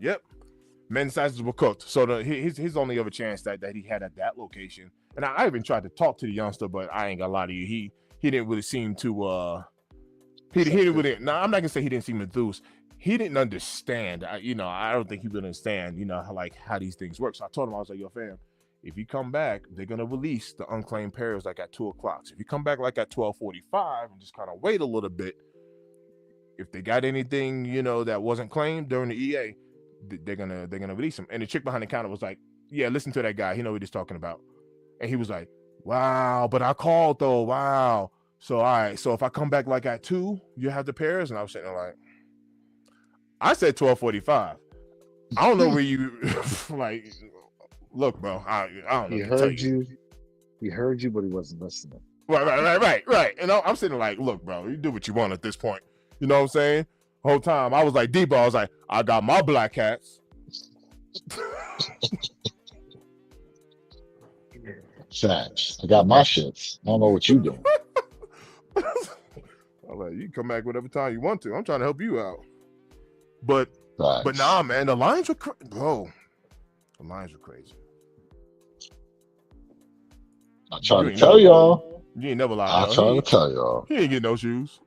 Yep. Men's sizes were cooked. So his only other chance that he had at that location, and I even tried to talk to the youngster, but I ain't gonna lie to you, he didn't really seem to he didn't really. No, I'm not gonna say he didn't seem enthused. He didn't understand. I don't think he would understand. How these things work. So I told him, I was like, yo, fam, if you come back, they're gonna release the unclaimed pairs like at 2 o'clock. So if you come back like at 12:45 and just kind of wait a little bit, if they got anything that wasn't claimed during the EA, they're gonna release them. And the chick behind the counter was like, yeah, listen to that guy. He know what he's talking about. And he was like, wow, but I called though. Wow. So all right. So if I come back like at 2, you have the pairs. And I was sitting there like, I said 12:45. I don't know where you like. Look, bro. I don't know. He heard you. He heard you, but he wasn't listening. Right. And I'm sitting there like, look, bro, you do what you want at this point. You know what I'm saying? The whole time I was like, Debo, I was like, I got my black hats. Facts. I got my shits. I don't know what you doing. I'm like, you can come back whatever time you want to. I'm trying to help you out. But Facts. nah, man, the Lions were bro. The Lions were crazy. I try to tell y'all. You ain't never lied. I try to tell y'all. He ain't get no shoes.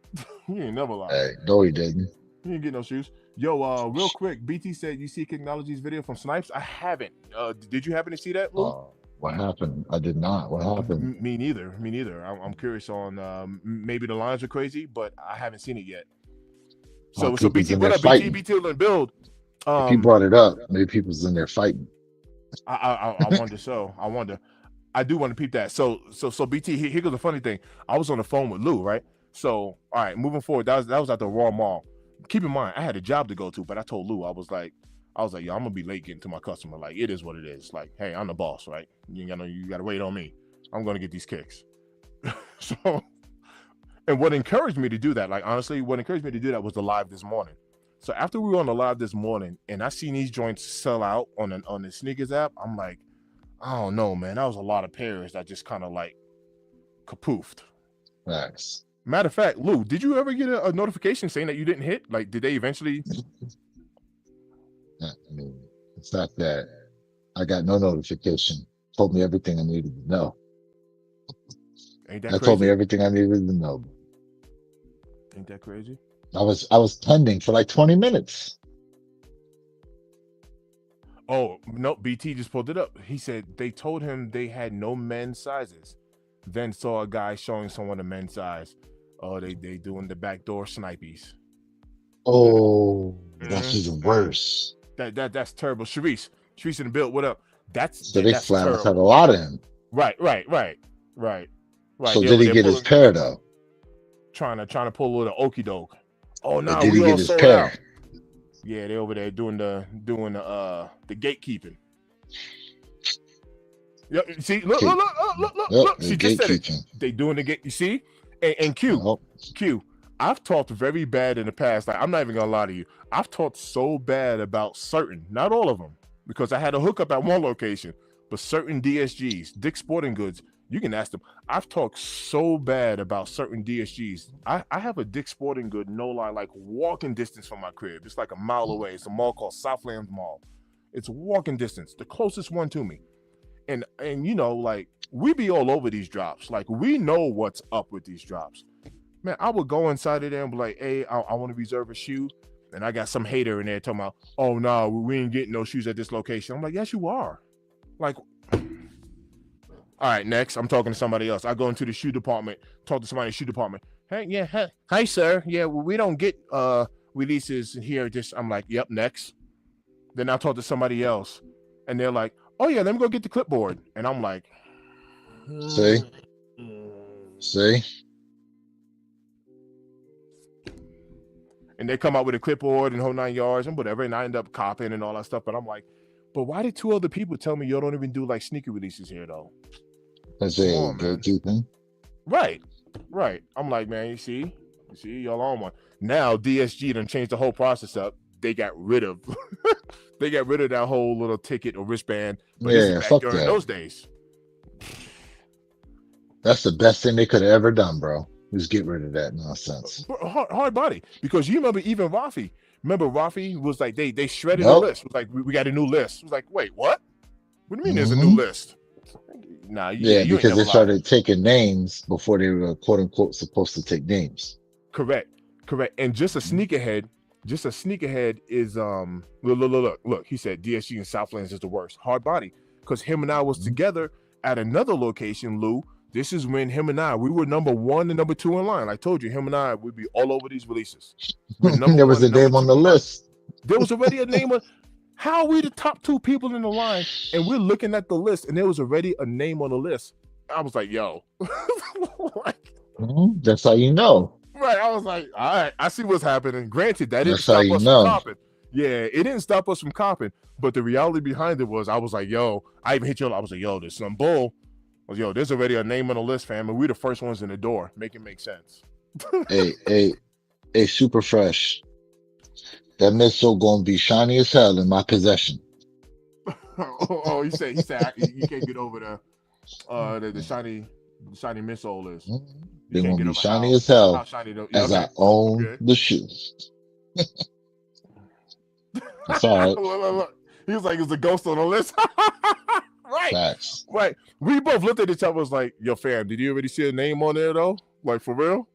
He ain't never lied. Hey, no, he didn't. He ain't get no shoes. Yo, real quick, BT said you see Technology's video from Snipes. I haven't. Did you happen to see that, Lou? What happened? I did not. What happened? Me neither. I'm curious on maybe the Lions are crazy, but I haven't seen it yet. So BT, what up, BT? BT and Build. If he brought it up, maybe people's in there fighting. I wonder. So I wonder. I do want to peep that. So BT. Here goes the funny thing. I was on the phone with Lou, right? So all right, moving forward, that was at the Raw Mall. Keep in mind, I had a job to go to, but I told Lou, I was like, yo, I'm gonna be late getting to my customer. Like, it is what it is. Like, hey, I'm the boss, right? You gotta wait on me. I'm gonna get these kicks. So, and what encouraged me to do that, like honestly, what encouraged me to do that was the live this morning. So after we were on the live this morning, and I seen these joints sell out on the sneakers app, I'm like, I don't know, man. That was a lot of pairs that just kind of like kapoofed. Facts. Matter of fact, Lou, did you ever get a notification saying that you didn't hit? Like, did they eventually? I mean, the fact that I got no notification told me everything I needed to know. Ain't that that crazy? Told me everything I needed to know. Ain't that crazy? I was pending for like 20 minutes. Oh, no, BT just pulled it up. He said they told him they had no men's sizes. Then saw a guy showing someone a men's size. Oh, they doing the backdoor snipies. Oh, that's even worse. That's terrible. Sharice in the build, what up? So they that's flat terrible. had a lot of him. Right. So did he get his pair though? Trying to pull a little okey doke. Oh no, did he we get all his sold pair? out. Yeah, they over there doing the gatekeeping. Yeah, see, look. She just said it. They doing the gate. You see, and Q. I've talked very bad in the past. Like, I'm not even gonna lie to you. I've talked so bad about certain, not all of them, because I had a hookup at one location, but certain DSGs, Dick's Sporting Goods. You can ask them. I've talked so bad about certain DSGs. I have a Dick's Sporting Good, no lie, like walking distance from my crib. It's like a mile away. It's a mall called Southlands Mall. It's walking distance, the closest one to me. And like, we be all over these drops. Like, we know what's up with these drops. Man, I would go inside of there and be like, hey, I want to reserve a shoe. And I got some hater in there talking about, oh, no, we ain't getting no shoes at this location. I'm like, yes, you are. Like, all right, next, I'm talking to somebody else. I go into the shoe department, talk to somebody in the shoe department. Hey, hi, sir. Yeah, well, we don't get releases here. I'm like, yep, next. Then I talk to somebody else, and they're like, oh, yeah, let me go get the clipboard. And I'm like, see? And they come out with a clipboard and whole 9 yards and whatever, and I end up copying and all that stuff. But I'm like, but why did 2 other people tell me y'all don't even do like sneaker releases here though? That's a gatekeeping. Right. I'm like, man, you see, y'all on one. Now DSG done changed the whole process up. They got rid of that whole little ticket or wristband. But yeah, fuck during that. those days. That's the best thing they could have ever done, bro. Just get rid of that nonsense. Hard body. Because you remember even Rafi, Remember, Rafi was like, they shredded the Yep. list. It was like, we got a new list. It was like, wait, what? What do you mean there's a new Mm-hmm. list? Nah, Yeah, you ain't because never they lied. started taking names before they were quote unquote supposed to take names. Correct. And just a sneak ahead, is look. He said DSG and Southlands is the worst. Hard body. Because him and I was together at another location, Lou. This is when him and I, we were number 1 and number 2 in line. I told you, him and I would be all over these releases. We're number There was 1 a and number name 2 on the in line. list. There was already a name on. How are we the top 2 people in the line? And we're looking at the list, and there was already a name on the list. I was like, yo. That's how you know. Right. I was like, all right, I see what's happening. Granted, that didn't That's how stop you us know. from copping. Yeah, it didn't stop us from copping. But the reality behind it was, I was like, yo, I even hit you. I was like, yo, there's some bull. I was, yo, there's already a name on the list, fam, and we're the first ones in the door. Make it make sense. Hey, super fresh. That missile gonna be shiny as hell in my possession. He said you can't get over the shiny missile is. They're gonna be shiny as hell as I own the shoe. That's all right. Look. He was like, it's a ghost on the list. Right. Facts. Right. We both looked at each other, was like, yo, fam, did you already see a name on there though? Like, for real?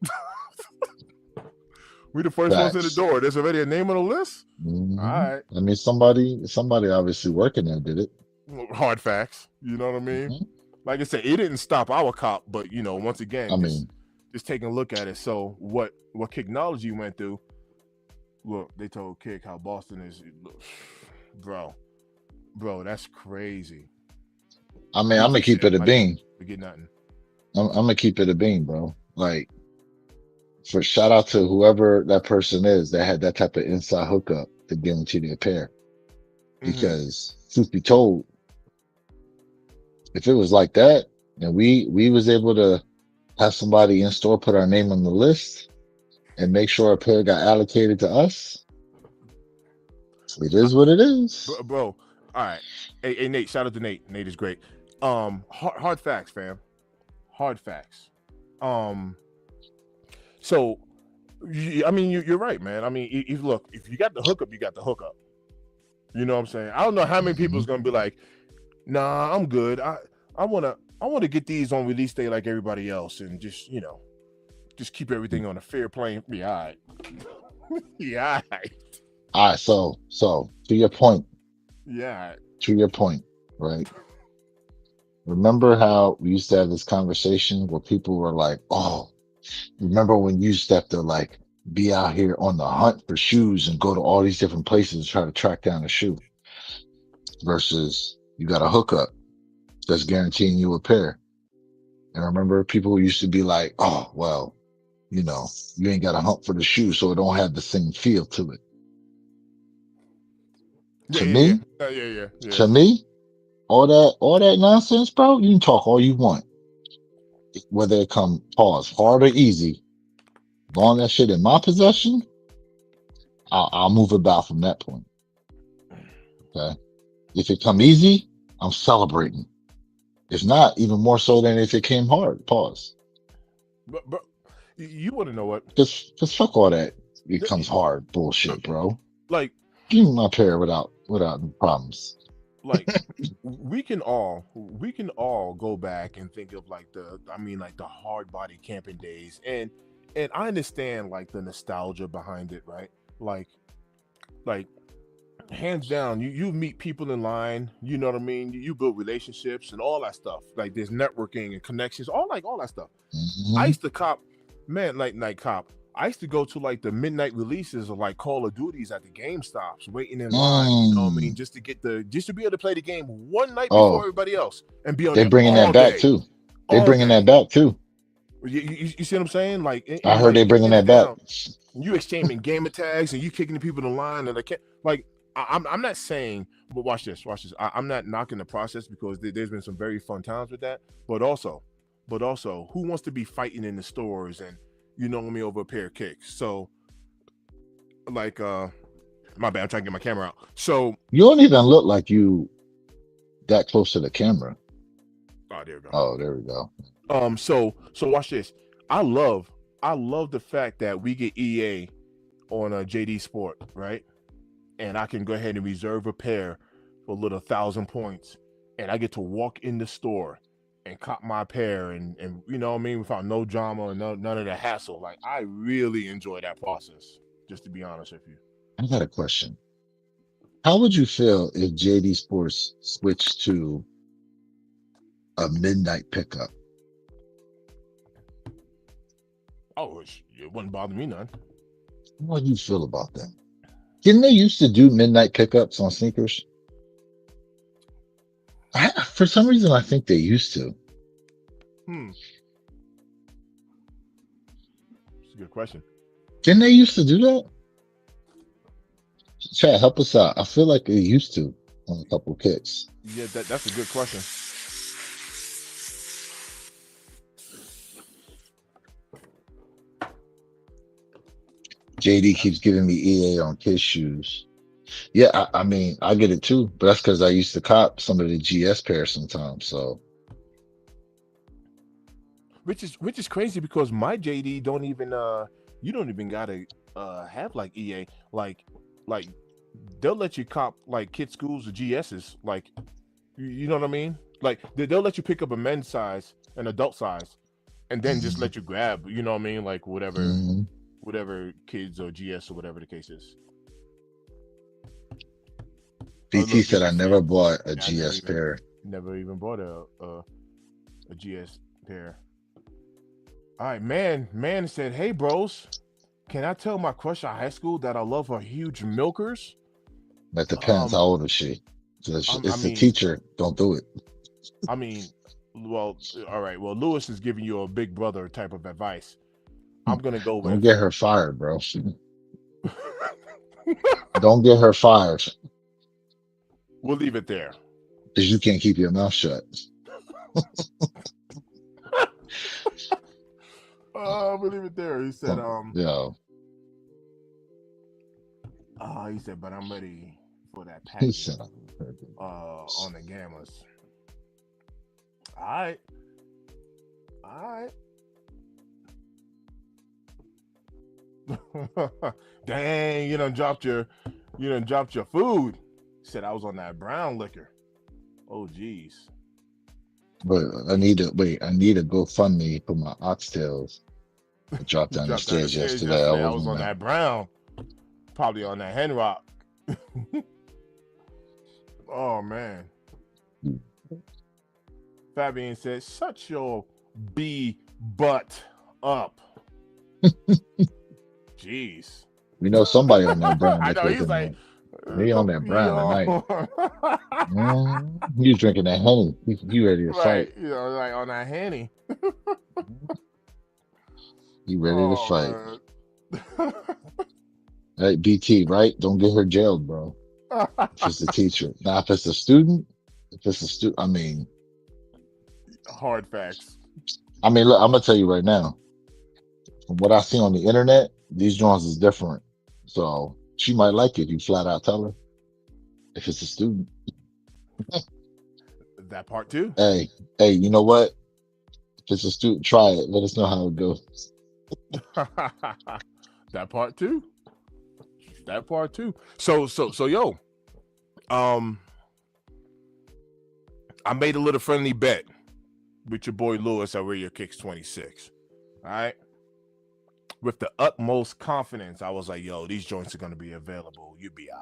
We the first ones in the door. There's already a name on the list? Mm-hmm. All right. I mean, somebody obviously working there did it. Hard facts. You know what I mean? Mm-hmm. Like I said, it didn't stop our cop, but once again, just taking a look at it. So what Kicknology went through, look, they told Kick how Boston is, bro, that's crazy. I mean, I'm gonna keep it a bean. We get nothing. I'm gonna keep it a bean, bro. Like, for shout out to whoever that person is that had that type of inside hookup to guarantee their pair. Because truth be told, if it was like that and we was able to have somebody in store put our name on the list and make sure a pair got allocated to us, it is what it is. Bro. All right. Hey, Nate, shout out to Nate. Nate is great. Hard facts, fam. Hard facts. So, I mean, you're right, man. I mean, if you got the hookup, you got the hookup. You know what I'm saying? I don't know how many people is gonna be like, nah, I'm good. I want to get these on release day like everybody else, and just keep everything on a fair plane. Yeah, all right. Yeah, all right. All right. So to your point. Yeah. To your point, right? Remember how we used to have this conversation where people were like, "Oh, remember when you used to have to like be out here on the hunt for shoes and go to all these different places to try to track down a shoe versus you got a hookup that's guaranteeing you a pair." And remember people used to be like, "Oh, well, you ain't got to hunt for the shoe, so it don't have the same feel to it." To me, all that nonsense, bro, you can talk all you want. Whether it come hard or easy, long that shit in my possession, I'll move about from that point. Okay. If it come easy, I'm celebrating. If not, even more so than if it came hard. Pause. But you want to know what? Just fuck all that. It comes hard bullshit, bro. Like, give me my pair without problems. Like, we can all go back and think of like the hard body camping days, and I understand like the nostalgia behind it, right? Like hands down, you meet people in line, you know what I mean? You build relationships and all that stuff. Like there's networking and connections, all that stuff. Mm-hmm. I used to cop, man, I used to go to like the midnight releases of like Call of Duties at the GameStops, waiting in line. You know what I mean? Just to be able to play the game one night before everybody else and be on. They're bringing that back too. They're bringing that back too. You see what I'm saying? Like I heard they're bringing that back. You exchanging gamer tags and you kicking the people in line, and I can't like. I'm not saying, but watch this. I'm not knocking the process because there's been some very fun times with that. But also, who wants to be fighting in the stores and over a pair of kicks? So, like, my bad. I'm trying to get my camera out. So you don't even look like you that close to the camera. Oh, there we go. Oh, there we go. So watch this. I love the fact that we get EA on a JD Sport, right? And I can go ahead and reserve a pair for a little 1,000 points, and I get to walk in the store and cop my pair, and you know what I mean, without no drama and none of the hassle. Like I really enjoy that process. Just to be honest with you. I got a question. How would you feel if JD Sports switched to a midnight pickup? Oh, it wouldn't bother me none. How do you feel about that? Didn't they used to do midnight pickups on sneakers? For some reason, I think they used to. It's a good question. Didn't they used to do that? Chad, help us out. I feel like they used to on a couple of kicks. Yeah, that's a good question. JD keeps giving me EA on kids shoes. Yeah, I mean, I get it too, but that's because I used to cop some of the GS pairs sometimes. So, which is crazy because my JD don't even you don't even gotta have like EA, like they'll let you cop like kid schools or GSs, like you know what I mean? Like they'll let you pick up a men's size, an adult size, and then just let you grab, you know what I mean? Like whatever kids or GS or whatever the case is. BT said I never bought a GS pair. Never even bought a GS pair. All right, man said, "Hey bros, can I tell my crush at high school that I love her huge milkers?" That depends. How old is she? It's the teacher. Don't do it. I mean, well, all right. Well, Lewis is giving you a big brother type of advice. I'm gonna go with. Don't get her fired, bro. Don't get her fired. We'll leave it there. Because you can't keep your mouth shut. We'll leave it there. He said, yeah. He said, but I'm ready for that pack. He said, on the Gammas. All right. Dang, you done dropped your food. Said I was on that brown liquor. Oh geez. But I need a GoFundMe for my oxtails. I dropped down the stairs yesterday. I was on that brown. Probably on that hen rock. Oh man. Fabian said, shut your B butt up. Jeez. We know somebody on that brown. I know he's like, he on that brown tonight. He's drinking that Henny. He ready to fight. You know, like on that Henny. He ready to fight. Hey, BT, right? Don't get her jailed, bro. If it's a teacher. Now, if it's a student, I mean. Hard facts. I mean, look, I'm going to tell you right now. From what I see on the internet, these joints is different. So she might like it. You flat out tell her. If it's a student. That part too. Hey, you know what? If it's a student, try it. Let us know how it goes. That part too. So yo, I made a little friendly bet with your boy Lewis at Radio Kicks 26. All right. With the utmost confidence, I was like, yo, these joints are gonna be available. You'll be all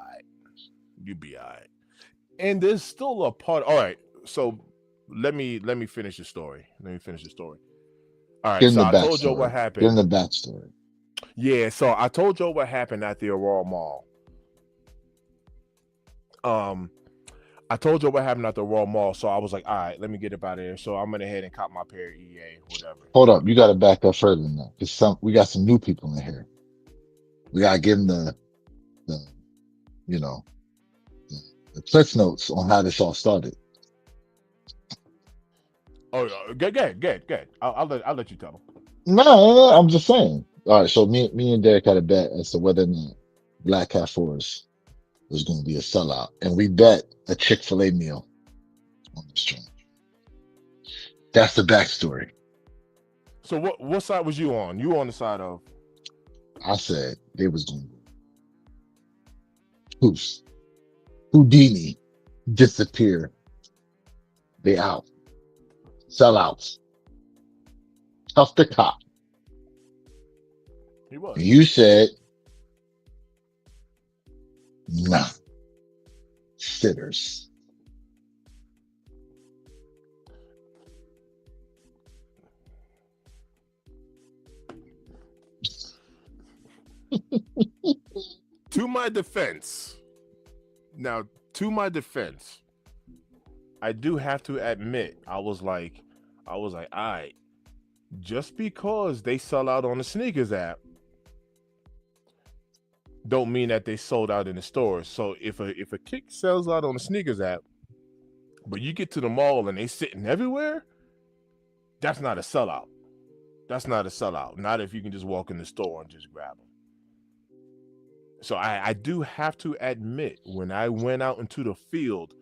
right. And there's still a part. All right. So let me finish the story. All right. So I told you what happened. Give them the backstory. Yeah, so I told you what happened at the Aurora Mall. So I was like, all right, let me get up out of there. So I went ahead and caught my pair of EA, whatever. Hold up, you got to back up further than that. Because we got some new people in here. We got to give them the Cliff Notes on how this all started. Oh, good. I'll let you tell them. No, I'm just saying. All right, so me and Derek had a bet as to whether or not Black Cat Forest was going to be a sellout, and we bet a Chick-fil-A meal on this joint. That's the backstory. So what side was you on? You were on the side of? I said they was going to go Poof. Houdini. Disappear. They out. Sellouts. Tough to cop. He was. You said, nah. Sitters. To my defense, I do have to admit, I was like, all right, just because they sell out on the sneakers app, don't mean that they sold out in the stores. So if a kick sells out on the sneakers app, but you get to the mall and they sitting everywhere, that's not a sellout. That's not a sellout. Not if you can just walk in the store and just grab them. So I do have to admit, when I went out into the field,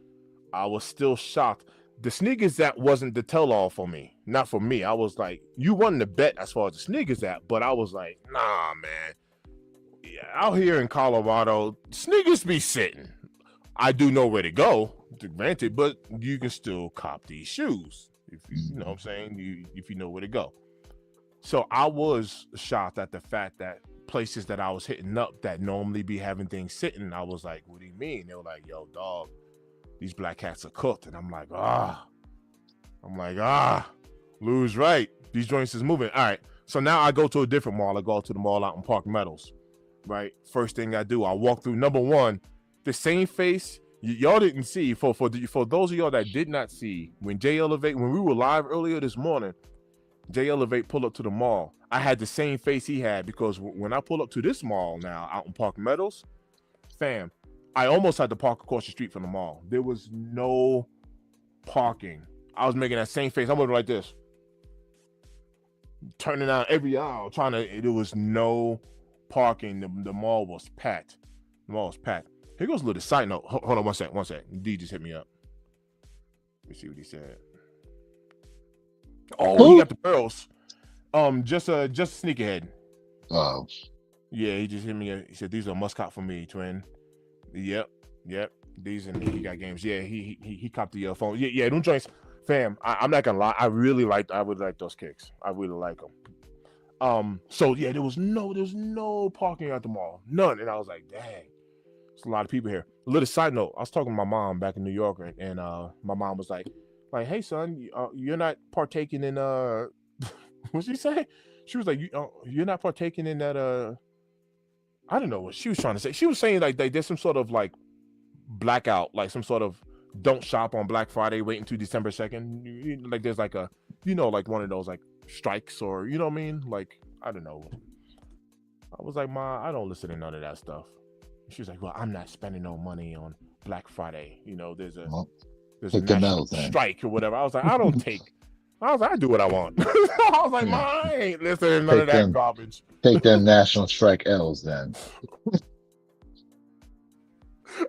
I was still shocked. The sneakers app wasn't the tell-all for me. Not for me. I was like, you won the bet as far as the sneakers app, but I was like, nah, man. Yeah, out here in Colorado, sneakers be sitting. I do know where to go, granted, but you can still cop these shoes. If you know what I'm saying, if you know where to go. So I was shocked at the fact that places that I was hitting up that normally be having things sitting, I was like, what do you mean? They were like, yo, dog, these black cats are cooked. And I'm like, Lou's right. These joints is moving. All right. So now I go to a different mall. I go to the mall out in Park Meadows, right? First thing I do, I walk through number one, the same face y'all didn't see. For those of y'all that did not see, when Jay Elevate, when we were live earlier this morning, Jay Elevate pulled up to the mall. I had the same face he had, because when I pull up to this mall now out in Park Meadows, fam, I almost had to park across the street from the mall. There was no parking. I was making that same face. I'm looking like this, turning down every aisle, there was no parking. The mall was packed. Here goes a little side note. Hold on one sec. D just hit me up. Let me see what he said. Oh, he got the pearls. Just a sneakerhead. Oh. Yeah, he just hit me. He said, these are must cop for me, twin. Yep. These, and he got games. Yeah, he copped the phone. Yeah, them joints, fam. I'm not gonna lie. I really like those kicks. I really like them. So yeah, there was no parking at the mall. None. And I was like, dang, there's a lot of people here. A little side note, I was talking to my mom back in New York, and my mom was like, hey son, you're not partaking in what'd she say? She was like, you're not partaking in that I don't know what she was trying to say. She was saying like there's some sort of like blackout, like some sort of don't shop on Black Friday, wait until December 2nd. Like there's like a, like one of those like strikes, or you know what I mean? Like, I don't know. I was like, Ma, I don't listen to none of that stuff. She was like, well, I'm not spending no money on Black Friday. There's a national strike or whatever. I was like, I do what I want. I was like, Ma, I ain't listening to none of that garbage. Take them national strike L's then.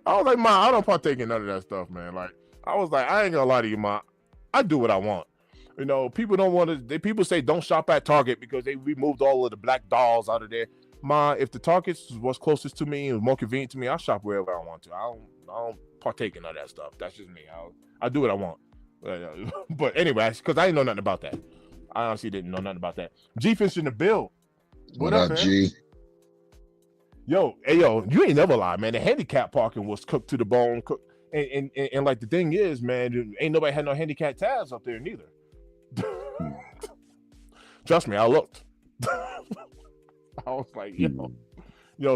I was like, Ma, I don't partake in none of that stuff, man. Like, I was like, I ain't gonna lie to you, Ma. I do what I want. People don't want to. People say don't shop at Target because they removed all of the black dolls out of there. Ma, if the Target was closest to me and was more convenient to me, I'll shop wherever I want to. I don't partake in all that stuff. That's just me. I do what I want. But anyway, because I didn't know nothing about that. I honestly didn't know nothing about that. G-Finch in the build. What up, man? G? Yo, you ain't never lied, man. The handicap parking was cooked to the bone. And like the thing is, man, ain't nobody had no handicap tabs up there neither. Trust me, I looked. I was like,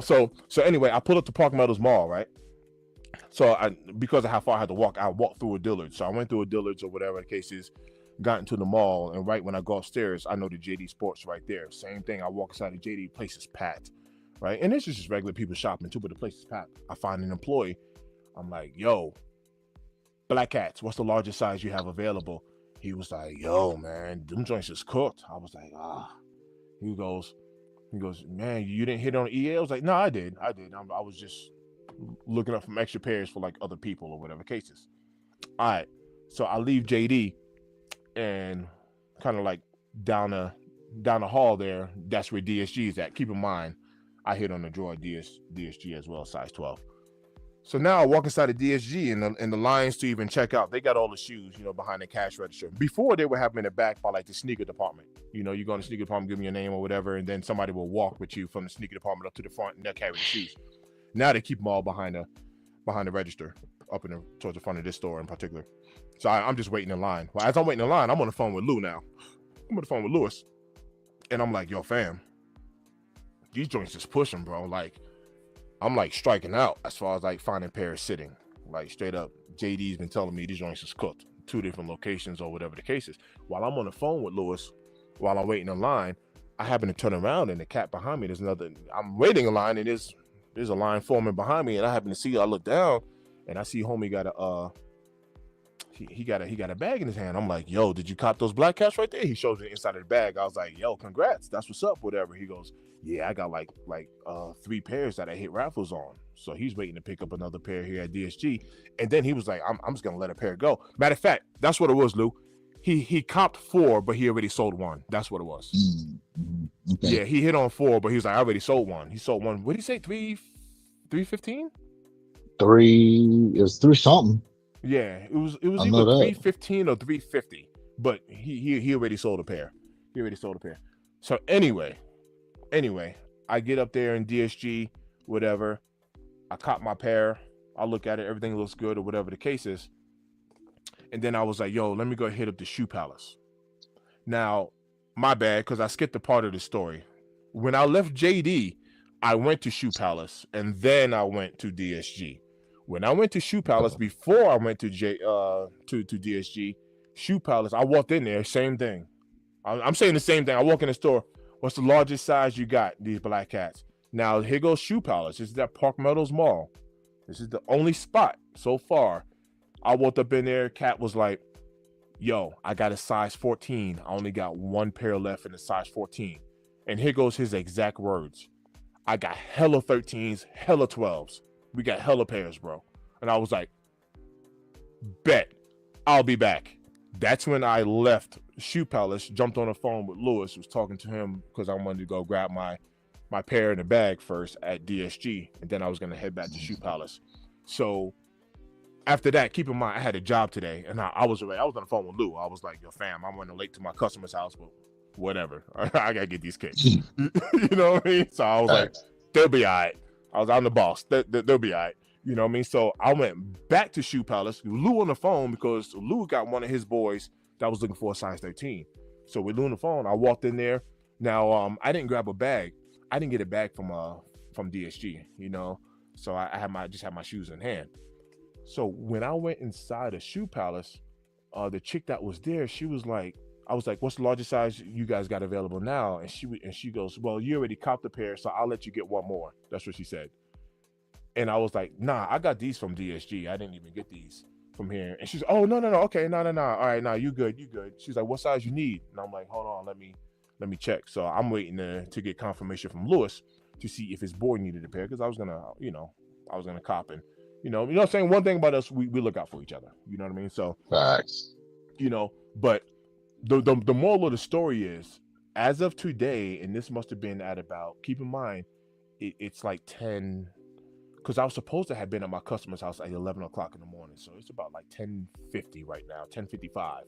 so anyway, I pulled up to Park Meadows Mall, right? So because of how far I had to walk, I walked through a Dillard's. So I went through a Dillard's or whatever the case is, got into the mall, and right when I go upstairs, I know the JD Sports right there. Same thing. I walk inside the JD, place is packed, right? And this is just regular people shopping too, but the place is packed. I find an employee. I'm like, yo, Black Cats, what's the largest size you have available? He was like, yo, man, them joints is cooked. I was like, He goes, man, you didn't hit on EA? I was like, no, I did. I was just looking up some extra pairs for like other people or whatever cases. All right. So I leave JD and kind of like down the hall there. That's where DSG is at. Keep in mind, I hit on the drawer DSG as well, size 12. So now I walk inside the DSG and the lines to even check out. They got all the shoes, behind the cash register. Before they would have them in the back by like the sneaker department. You go in the sneaker department, give me your name or whatever, and then somebody will walk with you from the sneaker department up to the front and they'll carry the shoes. Now they keep them all behind the register, up towards the front of this store in particular. So I'm just waiting in line. Well, as I'm waiting in line, I'm on the phone with Lou now. I'm on the phone with Lewis, and I'm like, yo, fam, these joints just pushing, bro. Like, I'm like striking out as far as like finding pairs sitting. Like straight up, JD's been telling me these joints is cooked. 2 different locations or whatever the case is. While I'm on the phone with Lewis, while I'm waiting in line, I happen to turn around and the cat behind me, I'm waiting in line and there's a line forming behind me, and I happen to see, I look down and I see homie got he got a bag in his hand. I'm like, yo, did you cop those black cats right there? He shows me the inside of the bag. I was like, yo, congrats, that's what's up, whatever. He goes, yeah, I got like 3 pairs that I hit raffles on. So he's waiting to pick up another pair here at DSG. And then he was like, I'm just gonna let a pair go. Matter of fact, that's what it was, Lou. He copped 4, but he already sold 1. That's what it was. Mm-hmm. Okay. Yeah, he hit on 4, but he was like, I already sold 1. He sold 1. What did he say? 315? 3. It was 3 something. Yeah, it was either 315 or 350. But he already sold a pair. So anyway, I get up there in DSG, whatever. I cop my pair. I look at it, everything looks good or whatever the case is. And then I was like, yo, let me go hit up the Shoe Palace. Now, my bad, because I skipped a part of the story. When I left JD, I went to Shoe Palace, and then I went to DSG. When I went to Shoe Palace, before I went to DSG, Shoe Palace, I walked in there, same thing. I'm saying the same thing. I walk in the store. What's the largest size you got, these black cats? Now, here goes Shoe Palace. This is at Park Meadows Mall. This is the only spot so far. I walked up in there. Cat was like, yo, I got a size 14. I only got 1 pair left in the size 14. And here goes his exact words. I got hella 13s, hella 12s. We got hella pairs, bro. And I was like, bet. I'll be back. That's when I left Shoe Palace, jumped on the phone with Lewis, was talking to him because I wanted to go grab my pair in the bag first at DSG, and then I was going to head back to Shoe Palace. So after that, keep in mind, I had a job today, and I was on the phone with Lou. I was like, yo, fam, I'm running late to my customer's house, but whatever. I got to get these kids. You know what I mean? So I was like, they'll be all right. I'm the boss. They'll be all right. You know what I mean? So I went back to Shoe Palace, Lou on the phone, because Lou got one of his boys that was looking for a size 13. So with Lou on the phone, I walked in there. Now, I didn't grab a bag. I didn't get a bag from DSG, so I just had my shoes in hand. So when I went inside a Shoe Palace, the chick that was there, she was like, I was like, what's the largest size you guys got available now? And she goes, well, you already copped a pair, so I'll let you get 1 more. That's what she said. And I was like, nah, I got these from DSG. I didn't even get these from here. And she's, oh, no, okay, no. All right, no, you good. She's like, what size you need? And I'm like, hold on, let me check. So I'm waiting to get confirmation from Lewis to see if his boy needed a pair, because I was gonna cop. And you know what I'm saying? One thing about us, we look out for each other. You know what I mean? So facts. But the moral of the story is, as of today, and this must have been at about, keep in mind, it's like 10, because I was supposed to have been at my customer's house at 11 o'clock in the morning. So it's about like 10:50 right now, 10:55,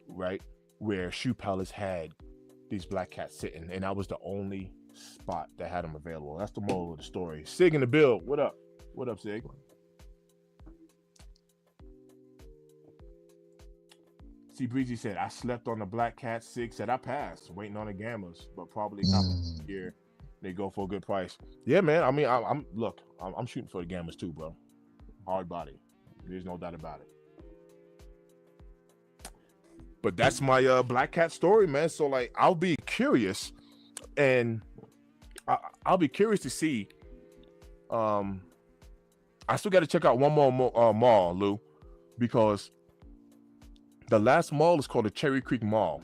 right? Where Shoe Palace had these black cats sitting, and I was the only spot that had them available. That's the moral of the story. Sig in the build. What up? What up, Sig? See, Breezy said, I slept on the black cat. Sig said, I passed, waiting on the gamblers, but probably not here. They go for a good price. Yeah, man. I mean, I'm shooting for the gamblers too, bro. Hard body. There's no doubt about it. But that's my black cat story, man. So like, I'll be curious, and I'll be curious to see. I still got to check out one more mall, Lou, because the last mall is called the Cherry Creek Mall.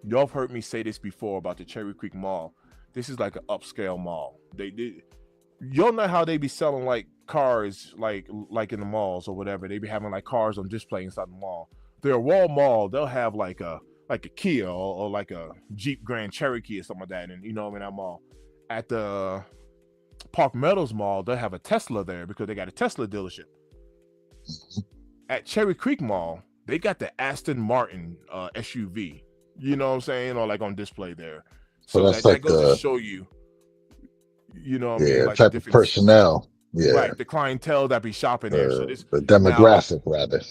Y'all have heard me say this before about the Cherry Creek Mall. This is like an upscale mall. Y'all know how they be selling like cars, like in the malls or whatever. They be having like cars on display inside the mall. Their Wall Mall, they'll have like a Kia or like a Jeep Grand Cherokee or something like that. And that mall. At the Park Meadows Mall, they have a Tesla there because they got a Tesla dealership. At Cherry Creek Mall, they got the Aston Martin SUV. You know what I'm saying? Or like on display there. So So that's that like goes to show you, you know what I mean? Like the type of different personnel. Yeah. right, the clientele that be shopping there. So this The now demographic rather.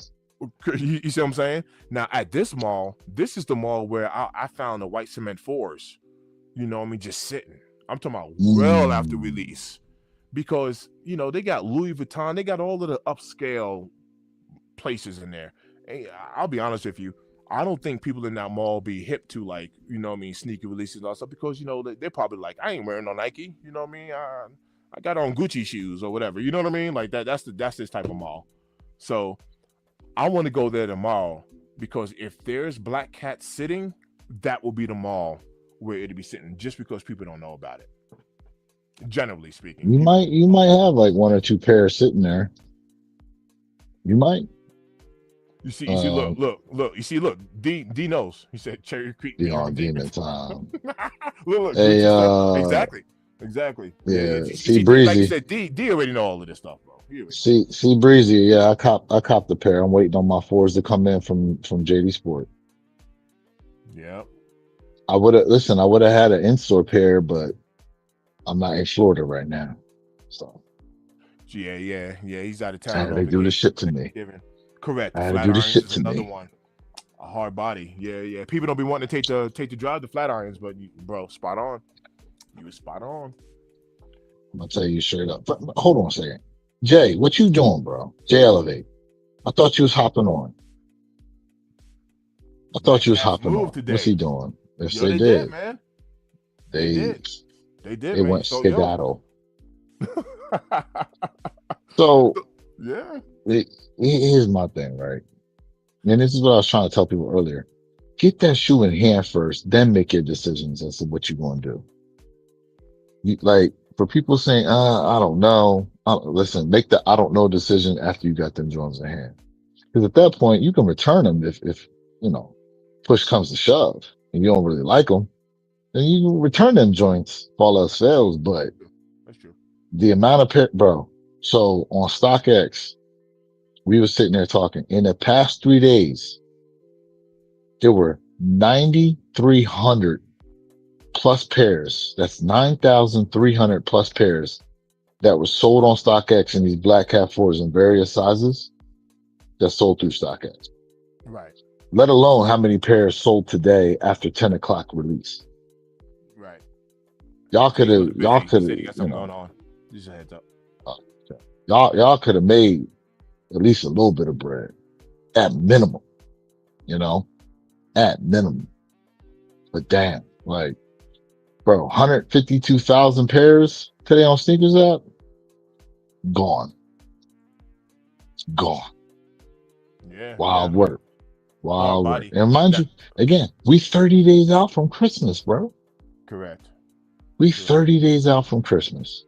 you see what I'm saying? Now at this mall, this is the mall where I found the white cement fours. You know what I mean? Just sitting. I'm talking about well after release. Because, you know, they got Louis Vuitton, they got all of the upscale places in there. Hey, I'll be honest with you. I don't think people in that mall be hip to, like, you know what I mean, sneaker releases and all stuff, because, you know, they're probably like, I ain't wearing no Nike, you know what I mean? I got on Gucci shoes or whatever, you know what I mean? Like that's this type of mall. So I want to go there tomorrow, because if there's Black Cat sitting, that will be the mall where it'll be sitting, just because people don't know about it. Generally speaking, you might have like one or two pairs sitting there. You might. You see, look. You see, look. D knows. He said Cherry Creek. Be on demon time. look. Hey, Exactly. Yeah. See, See, Breezy. like you said, D already know all of this stuff, bro. See, Breezy. Yeah, I copped the pair. I'm waiting on my fours to come in from JD Sport. Yeah. I would have had an in-store pair, but I'm not in Florida right now. So. Yeah. He's out of town. They do the shit to me. Correct. I had to do this shit to another me. one. A hard body. Yeah. People don't be wanting to take the drive, the flat irons, but bro, spot on. You was spot on. I'm gonna tell you straight up. But hold on a second. Jay, what you doing, bro? Jay Elevate. I thought you was hopping on. What's he doing? Yes, they did, man. They did. They man. went skedaddle. So yeah. Here's my thing, right? And this is what I was trying to tell people earlier. Get that shoe in hand first, then make your decisions as to what you're going to do. For people saying, I don't know. Listen, make the I don't know decision after you got them Jones in hand. Because at that point, you can return them if you know, push comes to shove and you don't really like them, then you can return them joints if all else fails. But that's true. The amount of bro. So on StockX, we were sitting there talking. In the past 3 days, there were 9,300 plus pairs. That's 9,300 plus pairs that were sold on StockX in these Black Cat 4s in various sizes that sold through StockX. Right. Let alone how many pairs sold today after 10 o'clock release. Right. Y'all could have, you got something going on. Just a heads up. Okay. Y'all could have made at least a little bit of bread at minimum, at minimum. But damn, like, bro, 152,000 pairs today on Sneakers app, gone. Yeah. Wild work. And mind you, you, again, we 30 days out from Christmas, bro. Correct. We 30 days out from Christmas.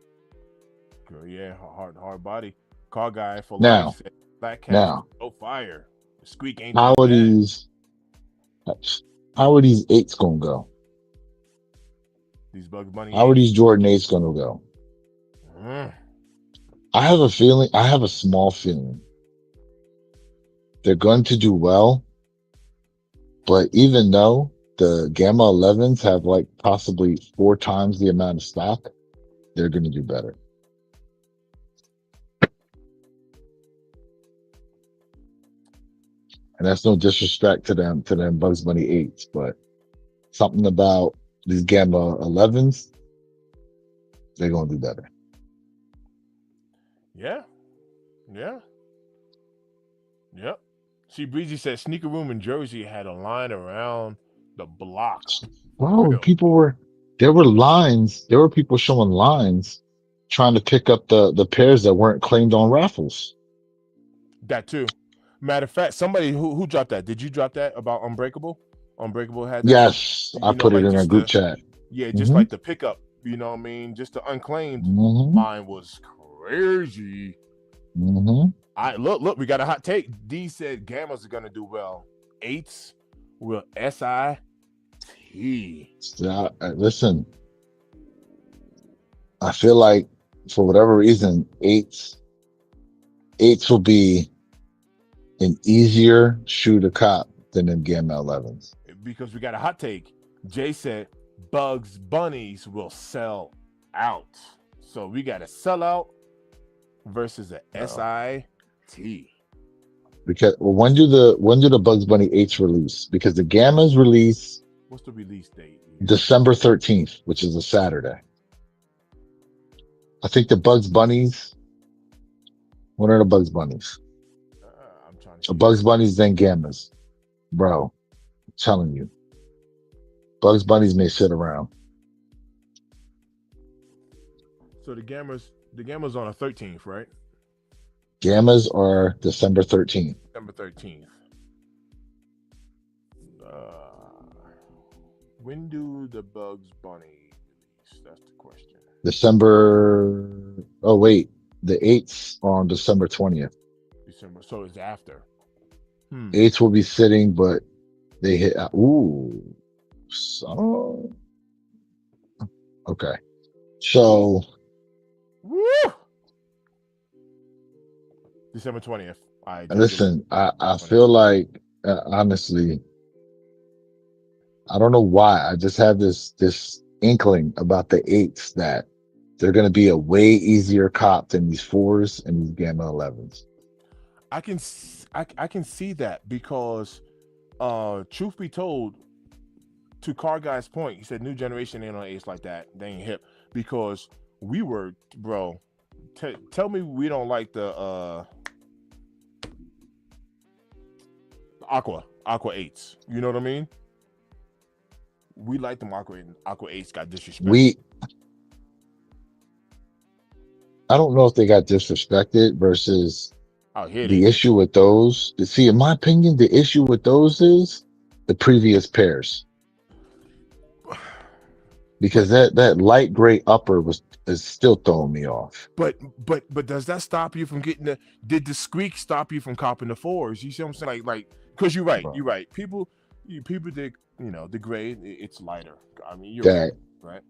Yeah, hard body. Car guy for now, life. Black Cat. Now, no fire. The squeak ain't. How are these 8s gonna go? These Bugs Bunny. How are these Jordan 8s gonna go? I have a small feeling they're going to do well, but even though the Gamma 11s have like possibly 4 times the amount of stock, they're going to do better. And that's no disrespect to them Bugs Bunny 8s, but something about these Gamma 11s, they're going to do better. Yeah. Yep. See, Breezy said Sneaker Room in Jersey had a line around the block. Bro, there were lines. There were people showing lines trying to pick up the pairs that weren't claimed on raffles. That too. Matter of fact, somebody who dropped that. Did you drop that about Unbreakable? Unbreakable had that. Yes, I put it in a group chat. Yeah, just like the pickup, you know what I mean? Just the unclaimed line was crazy. Look, we got a hot take. D said Gammas are gonna do well. 8s will SIT. Listen, I feel like for whatever reason, eights will be an easier shoe to cop than them Gamma 11s. Because we got a hot take. Jay said Bugs Bunnies will sell out. So we got a sellout versus a SIT. Because when do the Bugs Bunny 8s release? Because the Gammas release. What's the release date? December 13th, which is a Saturday. I think the Bugs Bunnies. What are the Bugs Bunnies? I'm trying to. Bugs Bunnies then Gammas, bro. I'm telling you, Bugs Bunnies may sit around. So the Gammas on the 13th, right? Gammas are December 13th. December 13th. When do the Bugs Bunny release? That's the question. December. Oh wait, the 8s are on December 20th. December, so it's after. 8s will be sitting, but they hit. Ooh, so okay. So. Woo! December 20th. Listen, I feel like honestly, I don't know why. I just have this inkling about the 8s that they're going to be a way easier cop than these 4s and these Gamma 11s. I can see that because, truth be told, to Car Guy's point, he said new generation ain't on 8s like that. They ain't hip because we were, bro. Tell me we don't like the Aqua 8s. You know what I mean? We like them Aqua 8s got disrespected. I don't know if they got disrespected versus the issue with those. See, in my opinion, the issue with those is the previous pairs. Because that light gray upper is still throwing me off. But does that stop you from getting did the squeak stop you from copping the 4s? You see what I'm saying? Like because you're right. People dig, the gray, it's lighter. I mean, you're right.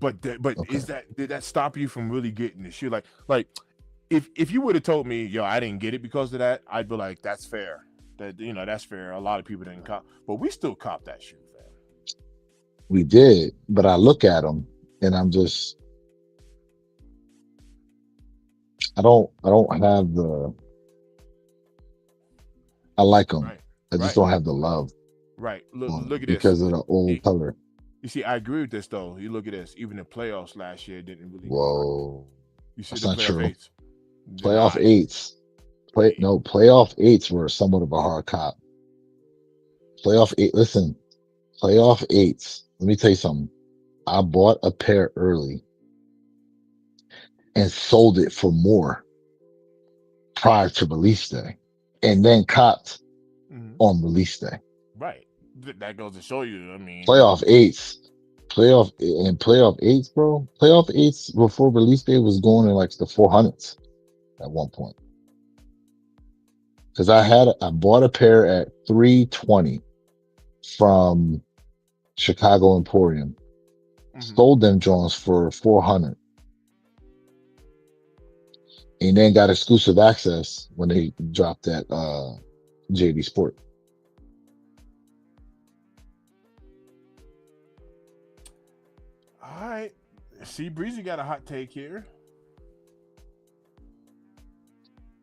But okay. Did that stop you from really getting the shoe? Like if you would have told me, yo, I didn't get it because of that, I'd be like, that's fair. That's fair. A lot of people didn't cop, but we still cop that shoe. We did, but I look at them and I'm just, I don't have I like them. Right. I just don't have the love. Right. Look at because of the old color. You see, I agree with this though. You look at this. Even the playoffs last year didn't really. Whoa. You see the playoff 8s. Playoff 8s. Playoff 8s were somewhat of a hard cop. Playoff 8. Listen, playoff 8s. Let me tell you something. I bought a pair early and sold it for more prior to release day, and then copped on release day. Right. That goes to show you. I mean, playoff 8s, playoff 8s, bro. Playoff 8s before release day was going in like the 400s at one point. Because I bought a pair at $320 from Chicago Emporium, sold them Jones for $400, and then got exclusive access when they dropped that JD Sport. All right, see, Breezy got a hot take here.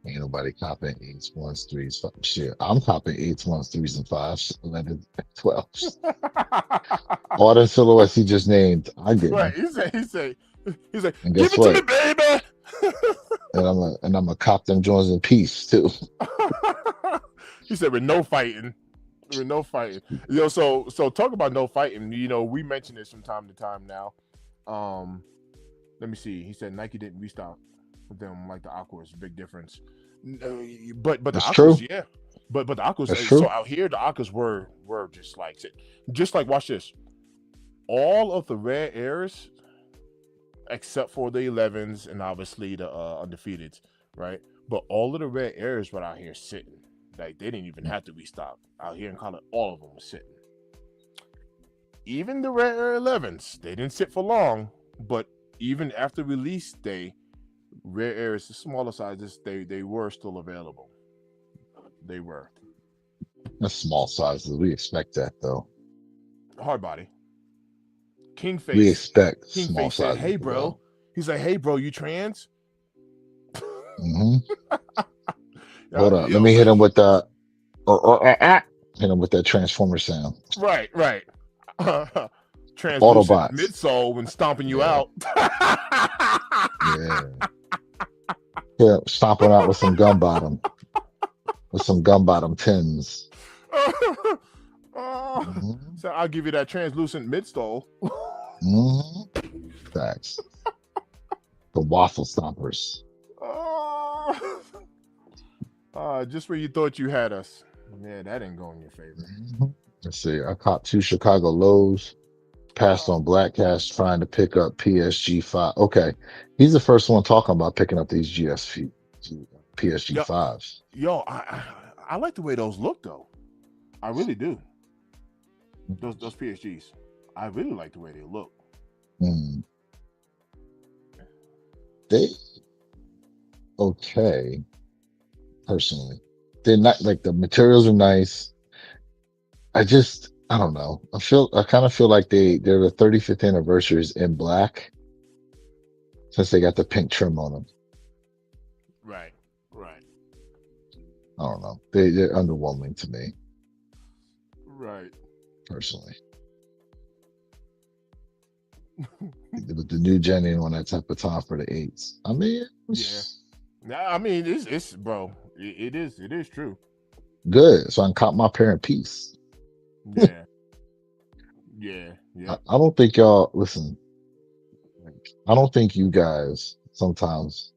Ain't nobody copping 8s, 1s, 3s, 5s. Shit, I'm copping 8s, 1s, 3s, and 5s, 11s, 12s. All the silhouettes he just named, I get. Right, he said, and give it to me, baby. and I'm gonna cop them joints in peace too. He said, with no fighting. Yo, so talk about no fighting. We mention this from time to time now. Let me see. He said Nike didn't restock with them like the Aquas. Big difference. But the Aquas, true. Yeah. But the Aquas. So out here, the Aquas were just like watch this. All of the rare airs, except for the 11s and obviously the undefeateds, right? But all of the rare airs were out here sitting. Like they didn't even have to restock out here in college. All of them were sitting. Even the rare 11s, they didn't sit for long. But even after release day, rare airs, the smaller sizes, they were still available. They were. That's small sizes. We expect that though. Hard body. We Kingface. expect small Kingface said, sizes. "Hey, bro." He's like, "Hey, bro, you trans?" Mm-hmm. Hold up. Let me hit him with the hit him with that Transformer sound. Right. Translucent Autobots. midsole when stomping you out. Yeah, stomping out with some gum bottom. With some gum bottom tins. So I'll give you that translucent midsole. Facts. The waffle stompers. Just where you thought you had us. Yeah, that ain't going in your favor. Let's see. I caught 2 Chicago lows. Passed on Black Cash trying to pick up PSG 5. Okay. He's the first one talking about picking up these PSG 5s. Yo, I like the way those look though. I really do. Those PSGs. I really like the way they look. They okay. Personally, they're not like the materials are nice. I don't know. I kind of feel like they're the 35th anniversaries in black since they got the pink trim on them. Right. I don't know. They're underwhelming to me. Right. Personally. With the new gen in on that type of time for the 8s. I mean, it's bro. It is true. Good. So I can cop my parent piece. Yeah. I don't think y'all listen. I don't think you guys sometimes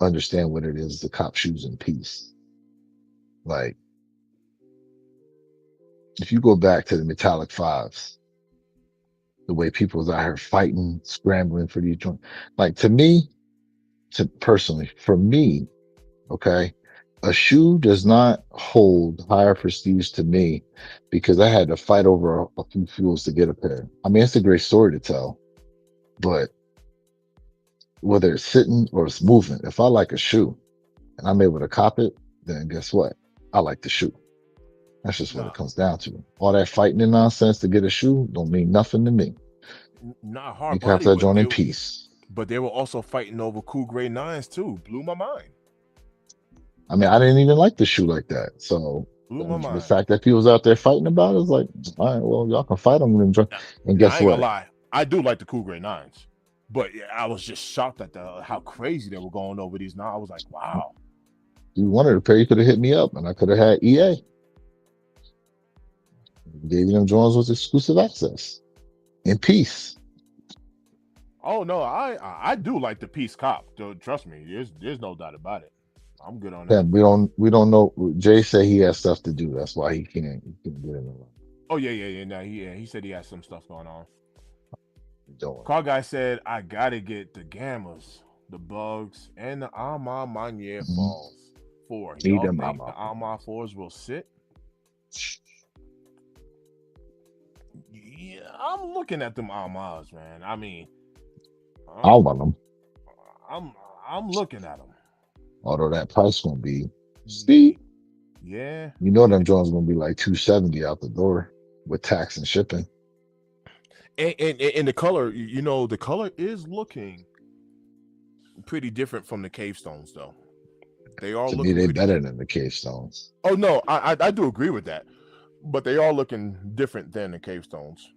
understand what it is to cop shoes in peace. Like, if you go back to the metallic 5s, the way people was out here fighting, scrambling for these joints, like for me, okay, a shoe does not hold higher prestige to me because I had to fight over a few fuels to get a pair. I mean, it's a great story to tell, but whether it's sitting or it's moving, if I like a shoe and I'm able to cop it, then guess what? I like the shoe. That's just what it comes down to. All that fighting and nonsense to get a shoe don't mean nothing to me. Not hard. You cop that joint in peace. But they were also fighting over Cool Grey 9s too. Blew my mind. I mean, I didn't even like the shoe like that. So the fact that people was out there fighting about it is like, all right, well, y'all can fight them and enjoy. And guess I ain't what? Gonna lie. I do like the Cool Grey 9s. But I was just shocked at how crazy they were going over these. Now I was like, wow. You wanted a pair, you could have hit me up and I could have had EA. Gave you them Jones with exclusive access. In peace. Oh no, I do like the peace cop. Trust me, there's no doubt about it. I'm good on that. Yeah, we don't know. Jay said he has stuff to do. That's why he can't get in the line. Oh yeah. No, he said he has some stuff going on. Don't. Car guy said I gotta get the Gammas, the Bugs, and the Armand Manier Falls 4. Y'all think the Armand 4s will sit? Yeah, I'm looking at them Armands, man. I mean, I want them. I'm looking at them. Although that price gonna be steep. Yeah. You know them Jones gonna be like $270 out the door with tax and shipping. And the color, the color is looking pretty different from the Cave Stones, though. They are to me, they're better than the Cave Stones. Oh no, I do agree with that, but they are looking different than the Cave Stones,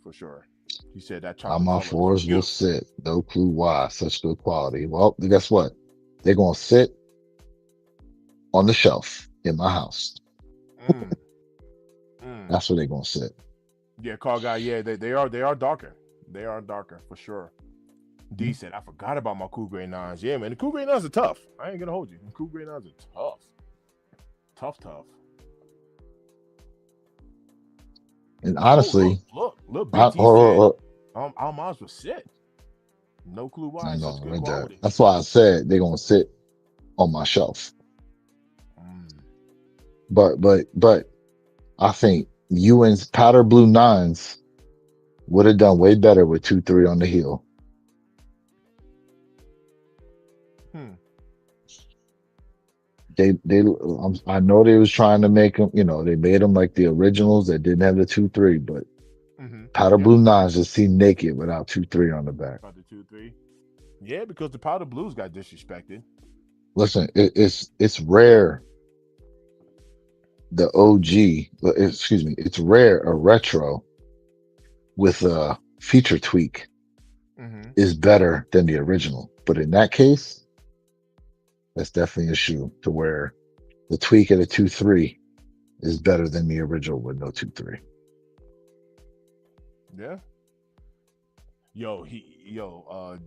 for sure. He said that. My 4s will sit. No clue why. Such good quality. Well, guess what? They're gonna sit on the shelf in my house. That's where they're gonna sit. Yeah, car guy. Yeah, they are darker. They are darker for sure. D said, I forgot about my Cool Grey 9s. Yeah, man, the Cool Grey 9s are tough. I ain't gonna hold you. The Cool Grey 9s are tough. Tough. And honestly, look, BT said, Almaz was sit. No clue why. I know, that's why I said they're gonna sit on my shelf. But I think Ewan's powder blue 9s would have done way better with 2-3 on the heel. I know they was trying to make them, they made them like the originals that didn't have the 2-3, but powder blue nines just seem naked without 2-3 on the back. About the 2-3. Yeah, because the powder blues got disrespected. Listen, it's rare. The OG, excuse me, it's rare a retro with a feature tweak is better than the original. But in that case, that's definitely a shoe to where the tweak at a 2-3 is better than the original with no 2-3. Yeah.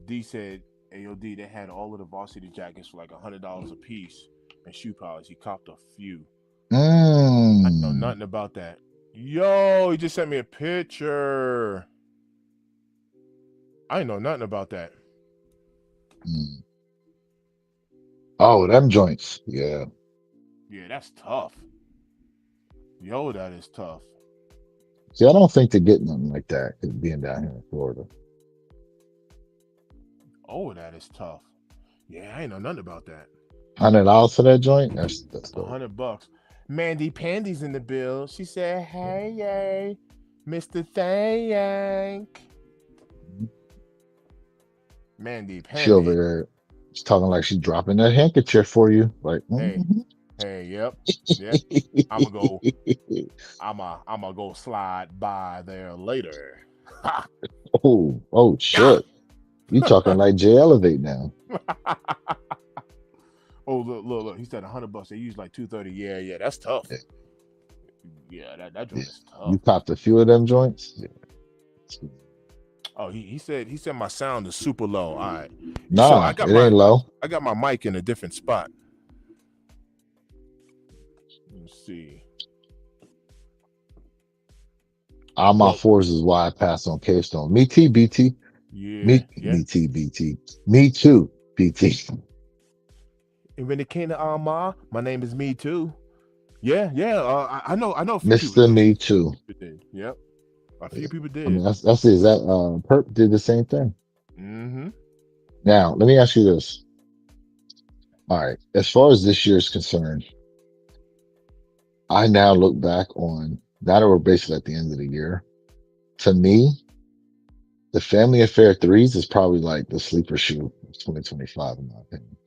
D said, AOD, they had all of the varsity jackets for like $100 a piece and shoe polish. He copped a few. I know nothing about that. Yo, he just sent me a picture. I know nothing about that. Oh, them joints. Yeah. Yeah, that's tough. Yo, that is tough. See, I don't think they're getting them like that, being down here in Florida. Oh, that is tough. Yeah, I ain't know nothing about that. $100 for that joint? That's dope. $100. Mandy Pandy's in the bill. She said, "Hey, yay, Mr. Thank." Mandy Pandy. She over there, she's talking like she's dropping that handkerchief for you. Like, hey, yep. I'm gonna go slide by there later. oh shit! You talking like Jay Elevate now? Oh, look! He said $100. They use like $230. Yeah, that's tough. Yeah, that joint is tough. You popped a few of them joints. Yeah. Oh, he said my sound is super low. All right. Nah, it ain't low. I got my mic in a different spot. Let's see. All my fours is why I pass on K-Stone. Me too, BT. Yeah. Me too, BT. Me too, BT. And when it came to Alma, my name is Me Too. Yeah. I know. Mr. Me Too. Yep. A few people did. I mean, that's it. That Perp did the same thing. Now, let me ask you this. All right. As far as this year is concerned, I now look back on, now that we're basically at the end of the year, to me, the Family Affair 3s is probably like the sleeper shoe of 2025, in my opinion.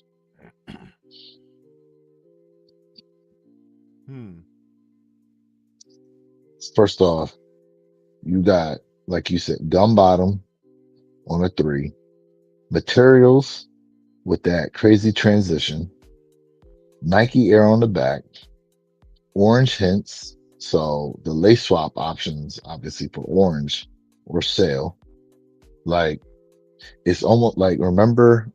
First off, you got, like you said, gum bottom on a 3, materials with that crazy transition, Nike Air on the back, orange hints. So the lace swap options, obviously for orange or sale, like it's almost like, remember,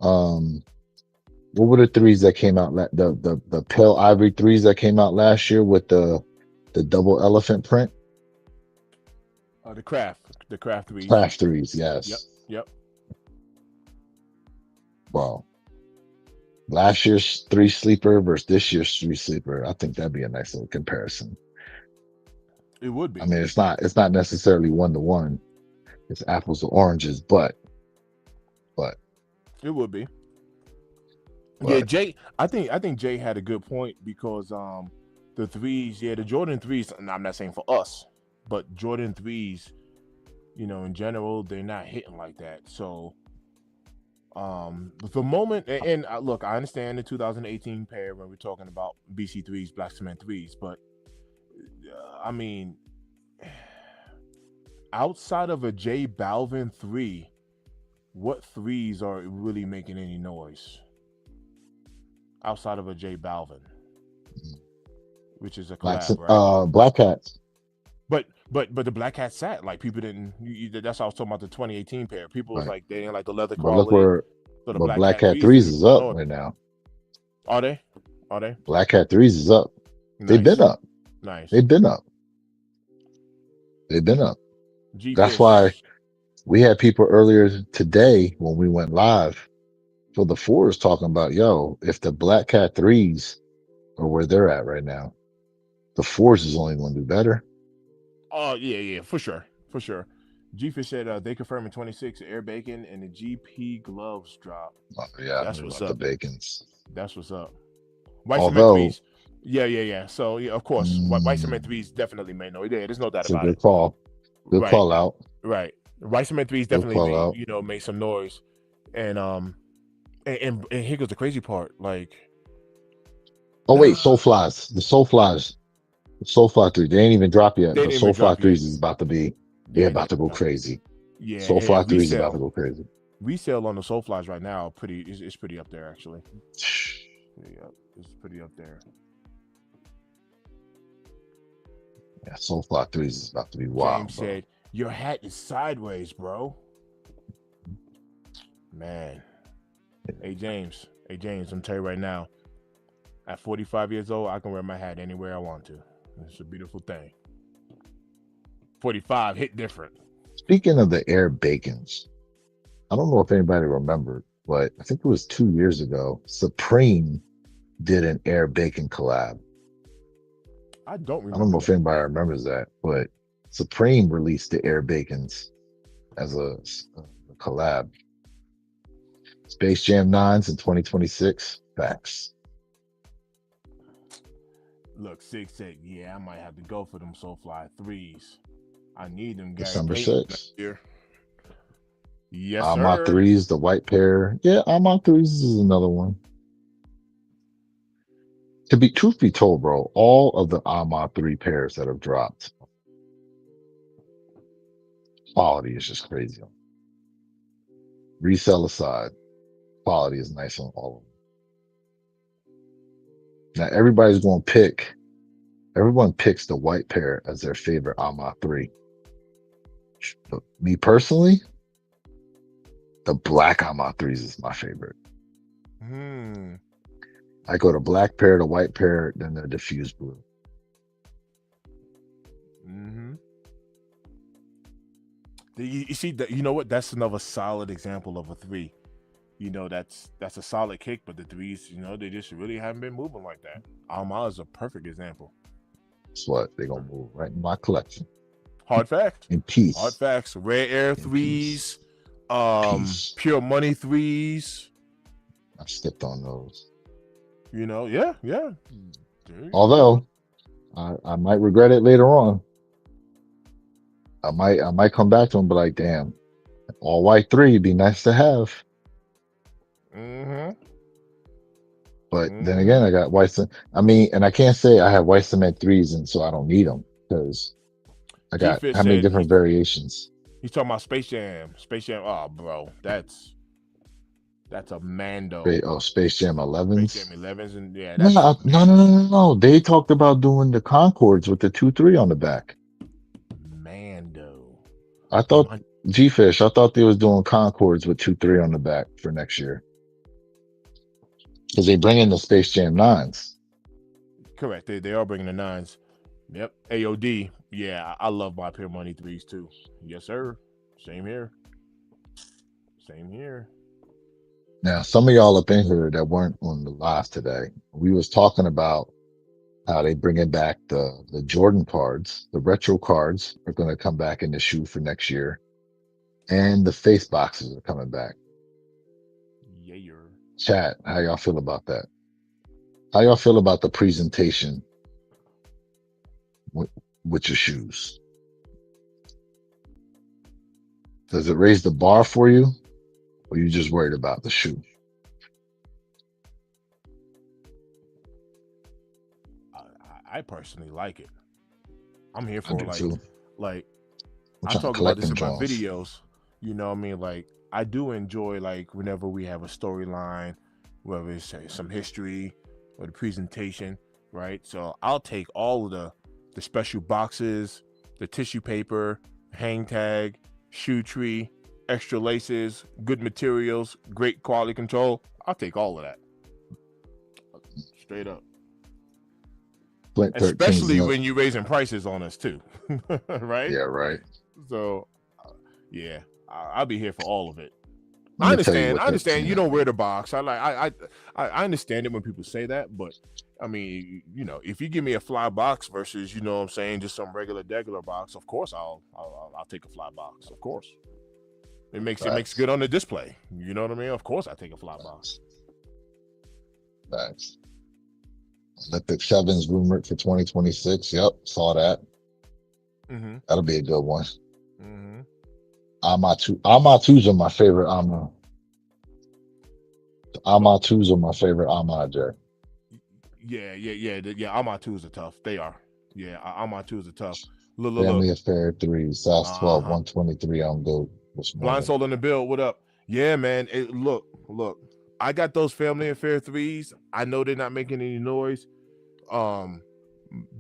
what were the 3s that came out? The pale ivory 3s that came out last year with the double elephant print. The craft 3s. Craft 3s, yes. Yep. Wow. Last year's 3 sleeper versus this year's 3 sleeper. I think that'd be a nice little comparison. It would be. I mean, it's not necessarily 1-to-1. It's apples to oranges, but it would be. Yeah, Jay. I think Jay had a good point because the 3s, the Jordan 3s. And I'm not saying for us, but Jordan 3s, in general, they're not hitting like that. So, the moment, and look, I understand the 2018 pair when we're talking about BC 3s, Black Cement 3s, but I mean, outside of a J Balvin 3, what 3s are really making any noise? Outside of a J Balvin, which is a collab, right? Black Hats. But the Black Hat sat, like, people didn't. That's how I was talking about the 2018 pair. People was like, they didn't like the leather quality. But look where, so the Black Hat 3s is up right now. Are they? Black Hat 3s is up. Nice. They've been up. Nice. They've been up. That's why we had people earlier today when we went live for the 4s talking about, yo, if the Black Hat 3s are where they're at right now, the 4s is only going to do better. Oh, yeah, for sure. G-Fish said they confirming 26 Air Bacon and the GP gloves drop. Oh, yeah, that's what's up. The Bacons. That's what's up. White cement Although, threes. Yeah. So yeah, of course, white cement threes definitely made no. Yeah, there's no doubt it's a about good it. call. Good Right, call out. right. White cement threes Good definitely call made out. made some noise, and and here goes the crazy part. Like, Oh wait, Soulflies. The Soulflies. The Soulfly 3. They ain't even dropped yet, they but didn't even Soulfly drop yet. 3s is about to be. They're Yeah, about to go no. crazy. Yeah, Soulfly and 3 is about to go crazy. resale on the Soulflies right now is pretty up there actually. It's pretty up there. Yeah, Soulfly 3s is about to be wild, James bro. said, "Your hat is sideways, bro." Man, hey James, I'm tell you right now. At 45 years old, I can wear my hat anywhere I want to. It's a beautiful thing. 45 hit different. Speaking of the Air Bacons, I don't know if anybody remembered, but I think it was 2 years ago. Supreme did an Air Bacon collab. I don't I don't remember know that. if anybody remembers that, but Supreme released the Air Bacons as a collab. Space Jam 9s in 2026. Facts. Look, 6 said, yeah, I might have to go for them Soulfly 3s. I need them Gary December Payton next 6th. year. Yes, Alma sir. 3s, the white pair. Yeah, Alma 3s is another one. Truth be told, bro, all of the Alma 3 pairs that have dropped, quality is just crazy. Resell aside, quality is nice on all of them. Now everybody's going to everyone picks the white pair as their favorite Alma 3. But me personally, the black Alma 3s is my favorite. I go to black pair, the white pair, then the diffused blue. You see that? You know what? That's another solid example of a 3. That's a solid kick, but the 3s, they just really haven't been moving like that. Alma is a perfect example. That's what they're gonna move right in my collection. Hard fact. In peace. Hard facts. Rare Air 3s, Pure Money 3s. I stepped on those. Yeah. Although I might regret it later on. I might come back to them, but like, damn, all white 3 would be nice to have. But then again, I got white. And I can't say I have white cement 3s, and so I don't need them because I got how many different variations. He's talking about Space Jam. Space Jam. Oh, bro, that's a Mando. Space Jam 11s. Space Jam 11s, and yeah. No. They talked about doing the Concords with the 2-3 on the back. Mando. I thought G-Fish. I thought they was doing Concords with 2-3 on the back for next year. Because they bring in the Space Jam 9s. Correct. They are bringing the 9s. Yep. AOD. Yeah, I love my Pure Money 3s too. Yes, sir. Same here. Now, some of y'all up in here that weren't on the live today, we was talking about how they bringing back the Jordan cards. The retro cards are going to come back in the shoe for next year. And the face boxes are coming back. Yeah. Chat, how y'all feel about that? How y'all feel about the presentation with your shoes? Does it raise the bar for you? Or are you just worried about the shoe? I personally like it. I'm here for like I talk about this in my videos. You know what I mean? Like I do enjoy like whenever we have a storyline, whether it's some history or the presentation, right? So I'll take all of the special boxes, the tissue paper, hang tag, shoe tree, extra laces, good materials, great quality control. I'll take all of that. Straight up. Especially when you're raising prices on us too. Right? Yeah, right. So yeah, I'll be here for all of it. I understand you don't wear the box. I understand it when people say that, but I mean, if you give me a fly box versus, what I'm saying, just some regular box, of course I'll take a fly box. Of course. It makes good on the display. You know what I mean? Of course I take a fly box. Thanks. Olympic Sevens rumored for 2026. Yep, saw that. That'll be a good one. Amatus are my favorite Ama. Amatus are my favorite Ama. Yeah. Amatus are tough. They are. Yeah, Amatus are tough. Family Affair 3, South 12, 123 on Go. Blind Soul in the Build. What up? Yeah, man. Look. I got those Family Affair 3s. I know they're not making any noise.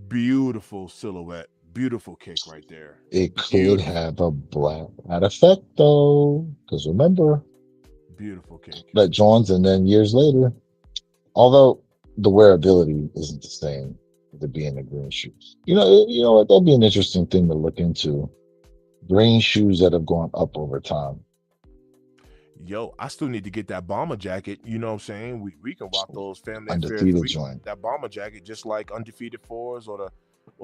Beautiful silhouette. Beautiful kick right there. It could have a black effect though, because remember, beautiful kick that joins, and then years later, although the wearability isn't the same with it being the green shoes. You know what? That'd be an interesting thing to look into. Green shoes that have gone up over time. Yo, I still need to get that bomber jacket. You know what I'm saying? We can rock those Family Undefeated joint. That bomber jacket, just like Undefeated 4s or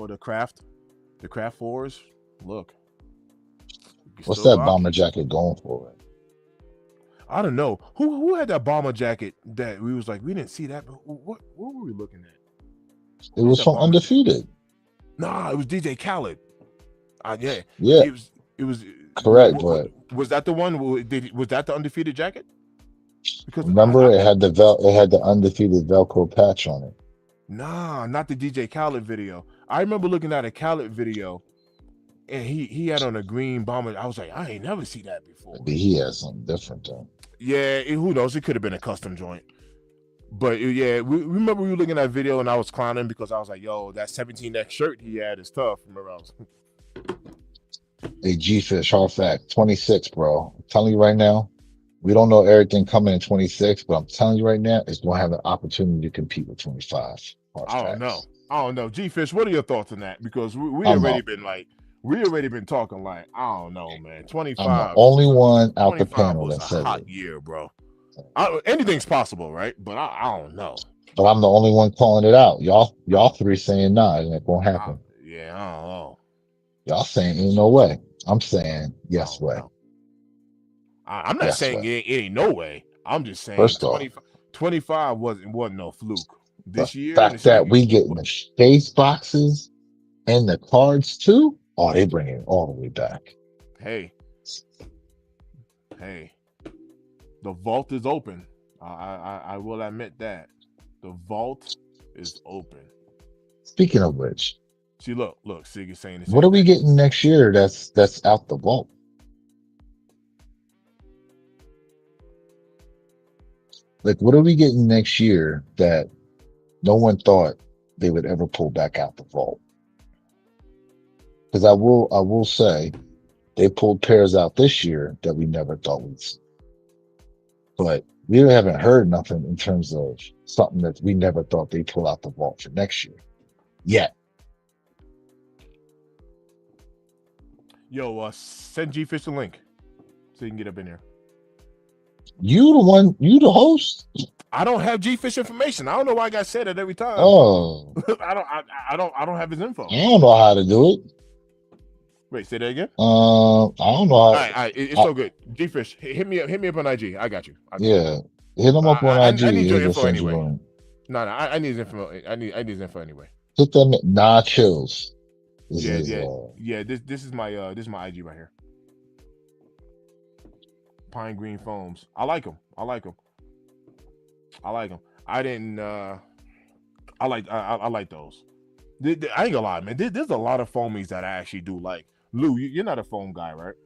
the Craft 4s. Look. What's that bomber jacket going for? I don't know. Who had that bomber jacket that we was like, we didn't see that, but what were we looking at? It was from Undefeated. Nah, it was DJ Khaled. Yeah. It was correct, but was that the one? Was that the Undefeated jacket? Because remember, it had the Undefeated Velcro patch on it. Nah, not the DJ Khaled video. I remember looking at a Khaled video, and he had on a green bomber. I was like, I ain't never seen that before. Maybe he has something different though. Yeah, who knows? It could have been a custom joint. But yeah, we remember we were looking at that video, and I was clowning because I was like, yo, that 17X shirt he had is tough. Remember, I was. Hey, G-Fish, hard fact, 26, bro. I'm telling you right now, we don't know everything coming in 26, but I'm telling you right now, it's going to have an opportunity to compete with 25. I don't know. G-Fish, what are your thoughts on that? Because we already been talking like, I don't know, man. 25. I'm the only one out the panel that said it. Hot year, bro. Anything's possible, right? But I don't know. But I'm the only one calling it out. Y'all three saying nah, it ain't gonna happen. I don't know. Y'all saying ain't no way. I'm saying yes way. I'm not saying it ain't no way. I'm just saying first off, 25 wasn't no fluke. This year, the fact that we getting the space boxes and the cards too. Oh, they bring it all the way back. Hey, the vault is open. I will admit that the vault is open. Speaking of which, see, look, Sig is saying. What are we getting next year? That's out the vault. Like, what are we getting next year that no one thought they would ever pull back out the vault? Because I will say they pulled pairs out this year that we never thought we'd see. But we haven't heard nothing in terms of something that we never thought they'd pull out the vault for next year yet. Yo, send G-Fish the link so you can get up in here. You the host. I don't have G-Fish information. I don't know why I got said it every time. Oh, I don't have his info. I don't know how to do it. Wait, say that again. I don't know. All right, it's so good. G-Fish, hit me up on IG. I got you. Hit him up on IG. I need your info anyway. No, I need his info. I need his info anyway. Hit them chills. This is my IG right here. Pine Green Foams. I like them. I like them. I didn't. I like those. I ain't gonna lie, man. There's a lot of foamies that I actually do like. Lou, you're not a foam guy, right?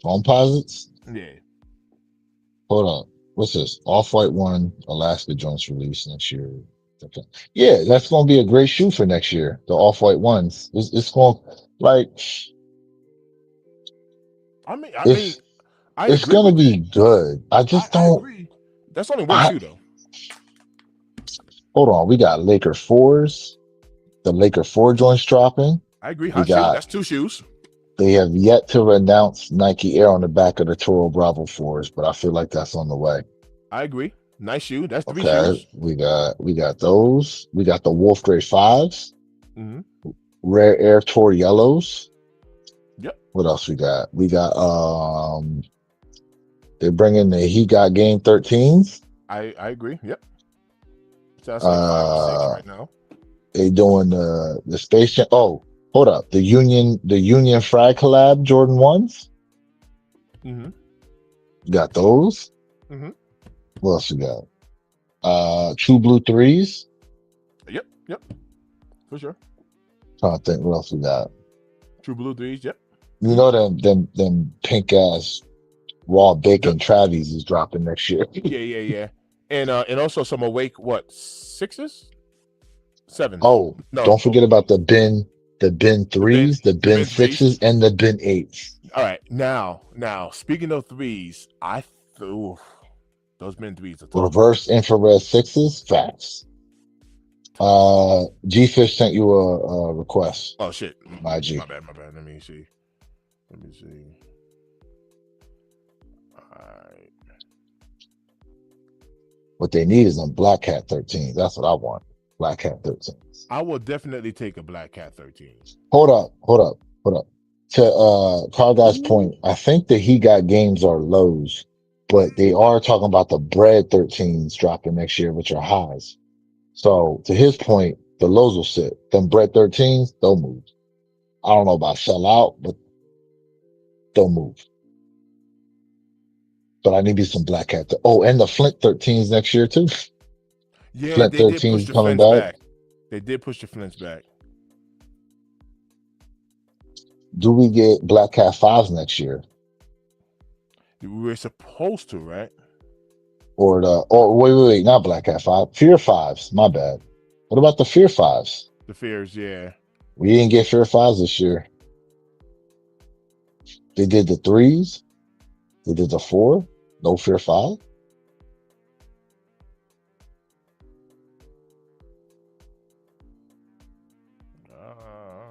Foam posits? Yeah. Hold on. What's this? Off-White 1 Alaska joints release next year. Yeah, that's gonna be a great shoe for next year. The Off-White ones. It's going like. It's gonna be good. I just don't. I agree. That's only one shoe though. Hold on, we got Laker 4s. The Laker 4 joints dropping. I agree. That's 2 shoes. They have yet to announce Nike Air on the back of the Toro Bravo 4s, but I feel like that's on the way. I agree. Nice shoe. That's 3 shoes. We got those. We got the Wolf Grey 5s. Mm-hmm. Rare Air Tour Yellows. Yep. What else we got? We got they're bringing the He Got Game 13s. I agree. Yep. So that's like 5 or 6 right now. They doing the Space Jam. Oh, hold up. The Union Frag collab Jordan 1s. Mm-hmm. You got those. Mm-hmm. What else you got? True Blue 3s. Yep. For sure. Trying to think what else we got. True Blue 3s, yep. You know them pink ass raw bacon Travis is dropping next year. Yeah. And also some Awake 6s? 7s. Oh, No, don't forget about the bin 3s, the bin 6s, and the bin 8s. All right. Now, speaking of 3s, those bin 3s are tough. Reverse infrared 6s, facts. G-Fish sent you a request. Oh shit. My G. My bad. Let me see. All right. What they need is a Black Cat 13. That's what I want. Black Cat 13. I will definitely take a Black Cat 13. Hold up. To Car Guy's point, I think the He Got games are lows, but they are talking about the bread 13s dropping next year, which are highs. So to his point, the lows will sit. Them bread 13s, they'll move. I don't know about sell out, but they'll move. But I need me some Black Cat. Oh, and the Flint 13s next year too. Yeah, Flint they did push the coming back. They did push the Flints back. Do we get Black Cat 5s next year? We were supposed to, right? Wait, not Black Cat 5. Fear 5s, my bad. What about the Fear 5s? The Fears, yeah. We didn't get Fear 5s this year. They did the 3s. They did the 4. No Fear 5.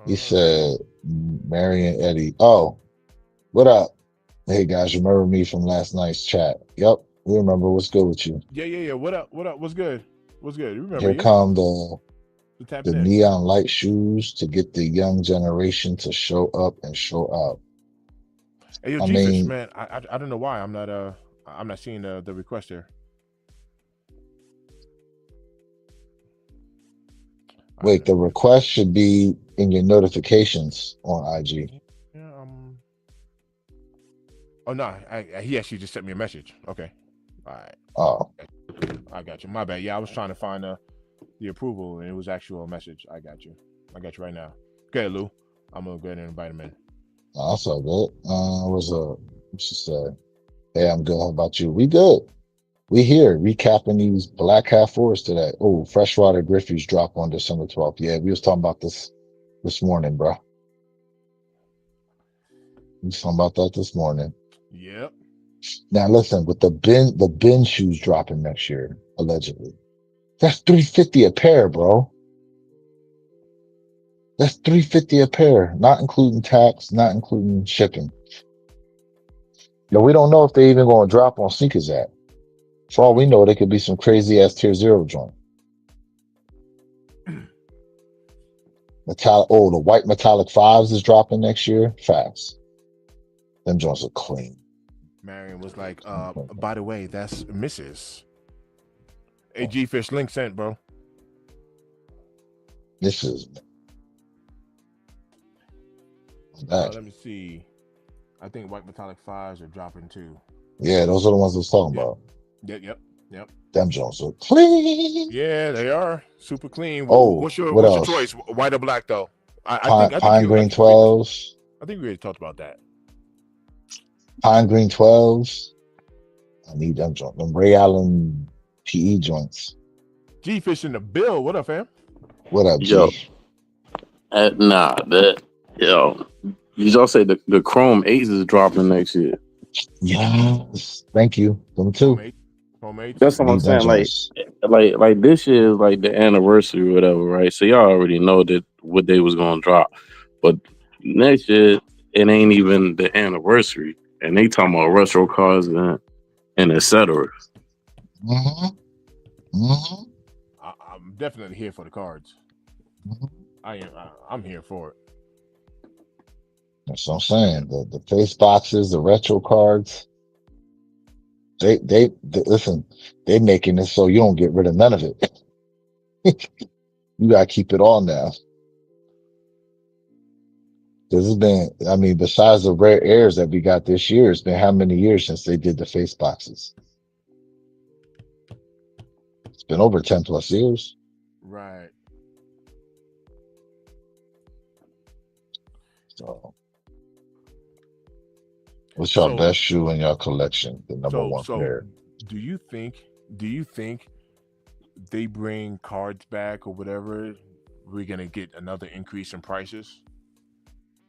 He said, Marion Eddie. Oh, what up? Hey guys, remember me from last night's chat? Yep, we remember. What's good with you? Yeah. What up? What's good? Remember Here you. Come the neon light shoes to get the young generation to show up and show out. Hey, yo, G-Fish, man, I don't know why I'm not seeing the request here. Wait, the request should be in your notifications on IG. Yeah. Oh no, he actually just sent me a message. Okay. All right. Oh. I got you. My bad. Yeah, I was trying to find the approval, and it was actual message. I got you right now. Okay, Lou. I'm gonna go ahead and invite him in. That's all good. What she said? Hey, I'm good. How about you? We good. We here recapping these Black Cat 4s today. Oh, Freshwater Griffey's drop on December 12th. Yeah, we was talking about this morning, bro. We was talking about that this morning. Yep. Now listen, with the bin shoes dropping next year, allegedly. That's $350 a pair, bro. That's $350 a pair, not including tax, not including shipping. Yo, we don't know if they even gonna drop on sneakers at. For all we know, they could be some crazy ass tier 0 joint. The white metallic 5s is dropping next year. Facts. Them joints are clean. Marion was like, by the way, that's Mrs. Hey, G-Fish, link sent, bro. This is. Let me see. I think white metallic 5s are dropping too. Yeah, those are the ones I was talking about. Yep. Them joints are clean. Yeah, they are super clean. What's your choice? White or black though? I think Pine Green 12s. I think we already talked about that. Pine Green 12s. I need them joints. Them Ray Allen PE joints. G-Fish in the bill. What up, fam? What up, G? You all say the Chrome 8s is dropping next year. Yes, thank you. Them too. Homemade. That's what I'm saying. Like this year is like the anniversary or whatever, right? So y'all already know that what they was gonna drop, but next year it ain't even the anniversary, and they talking about retro cars and etc. I'm definitely here for the cards. I'm here for it. That's what I'm saying. The face boxes, the retro cards. They listen. They making it so you don't get rid of none of it. You gotta keep it all now. This has been, I mean, besides the rare airs that we got this year, it's been how many years since they did the face boxes? It's been over 10 plus years. Right. So, what's your best shoe in your collection? The number one pair. Do you think they bring cards back or whatever, we're gonna get another increase in prices?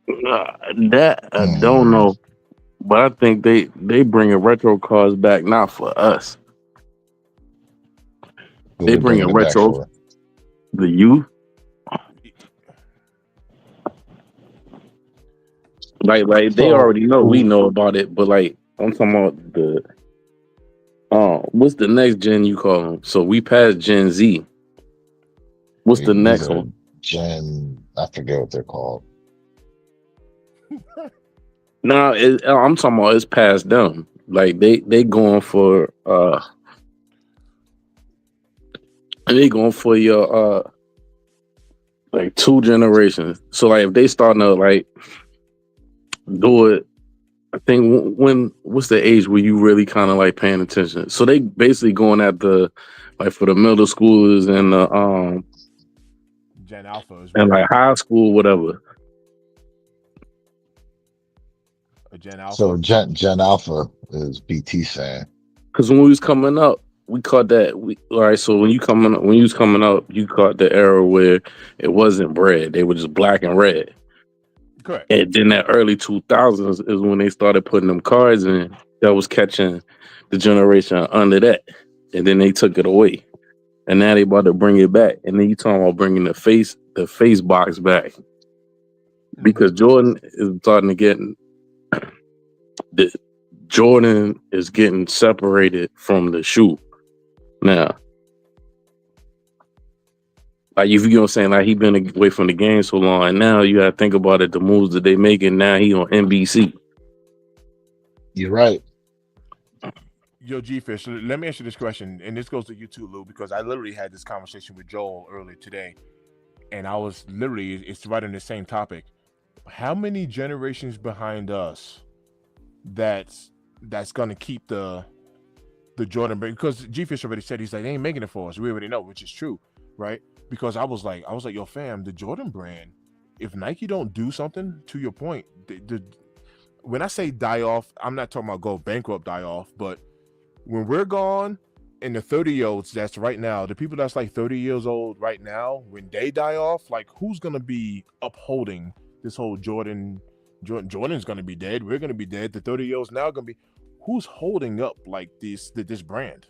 That I don't know, but I think they bringing retro cards back, not for us. They bringing retro the youth. Like they already know, we know about it, but like I'm talking about the what's the next gen you call them? So we passed Gen Z. What's the next one? I forget what they're called. No, I'm talking about it's past them. Like they going for your like 2 generations. So like if they starting to like do it, I think what's the age where you really kind of like paying attention? So they basically going at the like for the middle schoolers and the Gen Alpha and like high school, whatever. A Gen Alpha. So Gen Alpha is BT saying. Because when we was coming up, we caught that. All right. So when you was coming up, you caught the era where it wasn't bread; they were just black and red. Correct. And then that early 2000s is when they started putting them cards in that was catching the generation under that. And then they took it away. And now they about to bring it back. And then you talking about bringing the face box back. Because Jordan is starting to get Jordan is getting separated from the shoe. Now, like if you know what I'm saying, like he been away from the game so long, and now you gotta think about it, the moves that they making now, he on NBC. You're right. Yo, G-Fish, let me ask you this question, and this goes to you too, Lou, because I literally had this conversation with Joel earlier today, and I was literally, it's right on the same topic. How many generations behind us that's gonna keep the Jordan brand? Because G-Fish already said, he's like, they ain't making it for us. We already know, which is true, right? Because I was like, yo, fam, the Jordan brand, if Nike don't do something, to your point, when I say die off, I'm not talking about go bankrupt, die off, but when we're gone and the 30-year-olds that's right now, the people that's like 30 years old right now, when they die off, like who's going to be upholding this whole Jordan's going to be dead. We're going to be dead. The 30-year-olds now going to be, who's holding up like this brand?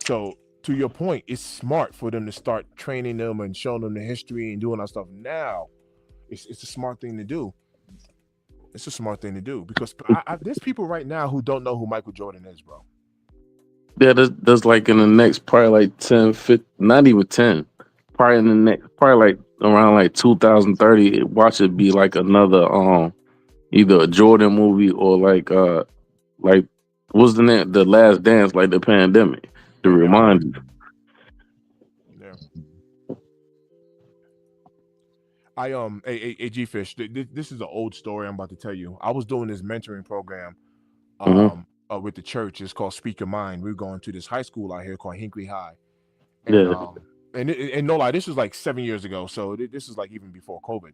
So to your point, it's smart for them to start training them and showing them the history and doing that stuff now. It's a smart thing to do. It's a smart thing to do because there's people right now who don't know who Michael Jordan is, bro. Yeah, that's like in the next probably like 10, 15, not even 10. Probably in the next, probably like around like 2030. Watch it be like another either a Jordan movie or like what's the name? The Last Dance, like the pandemic. To remind you. Yeah. G-Fish, this is an old story I'm about to tell you. I was doing this mentoring program with the church. It's called Speak Your Mind. We're going to this high school out here called Hinkley High. And, and no lie, this was like 7 years ago. So this is like even before COVID.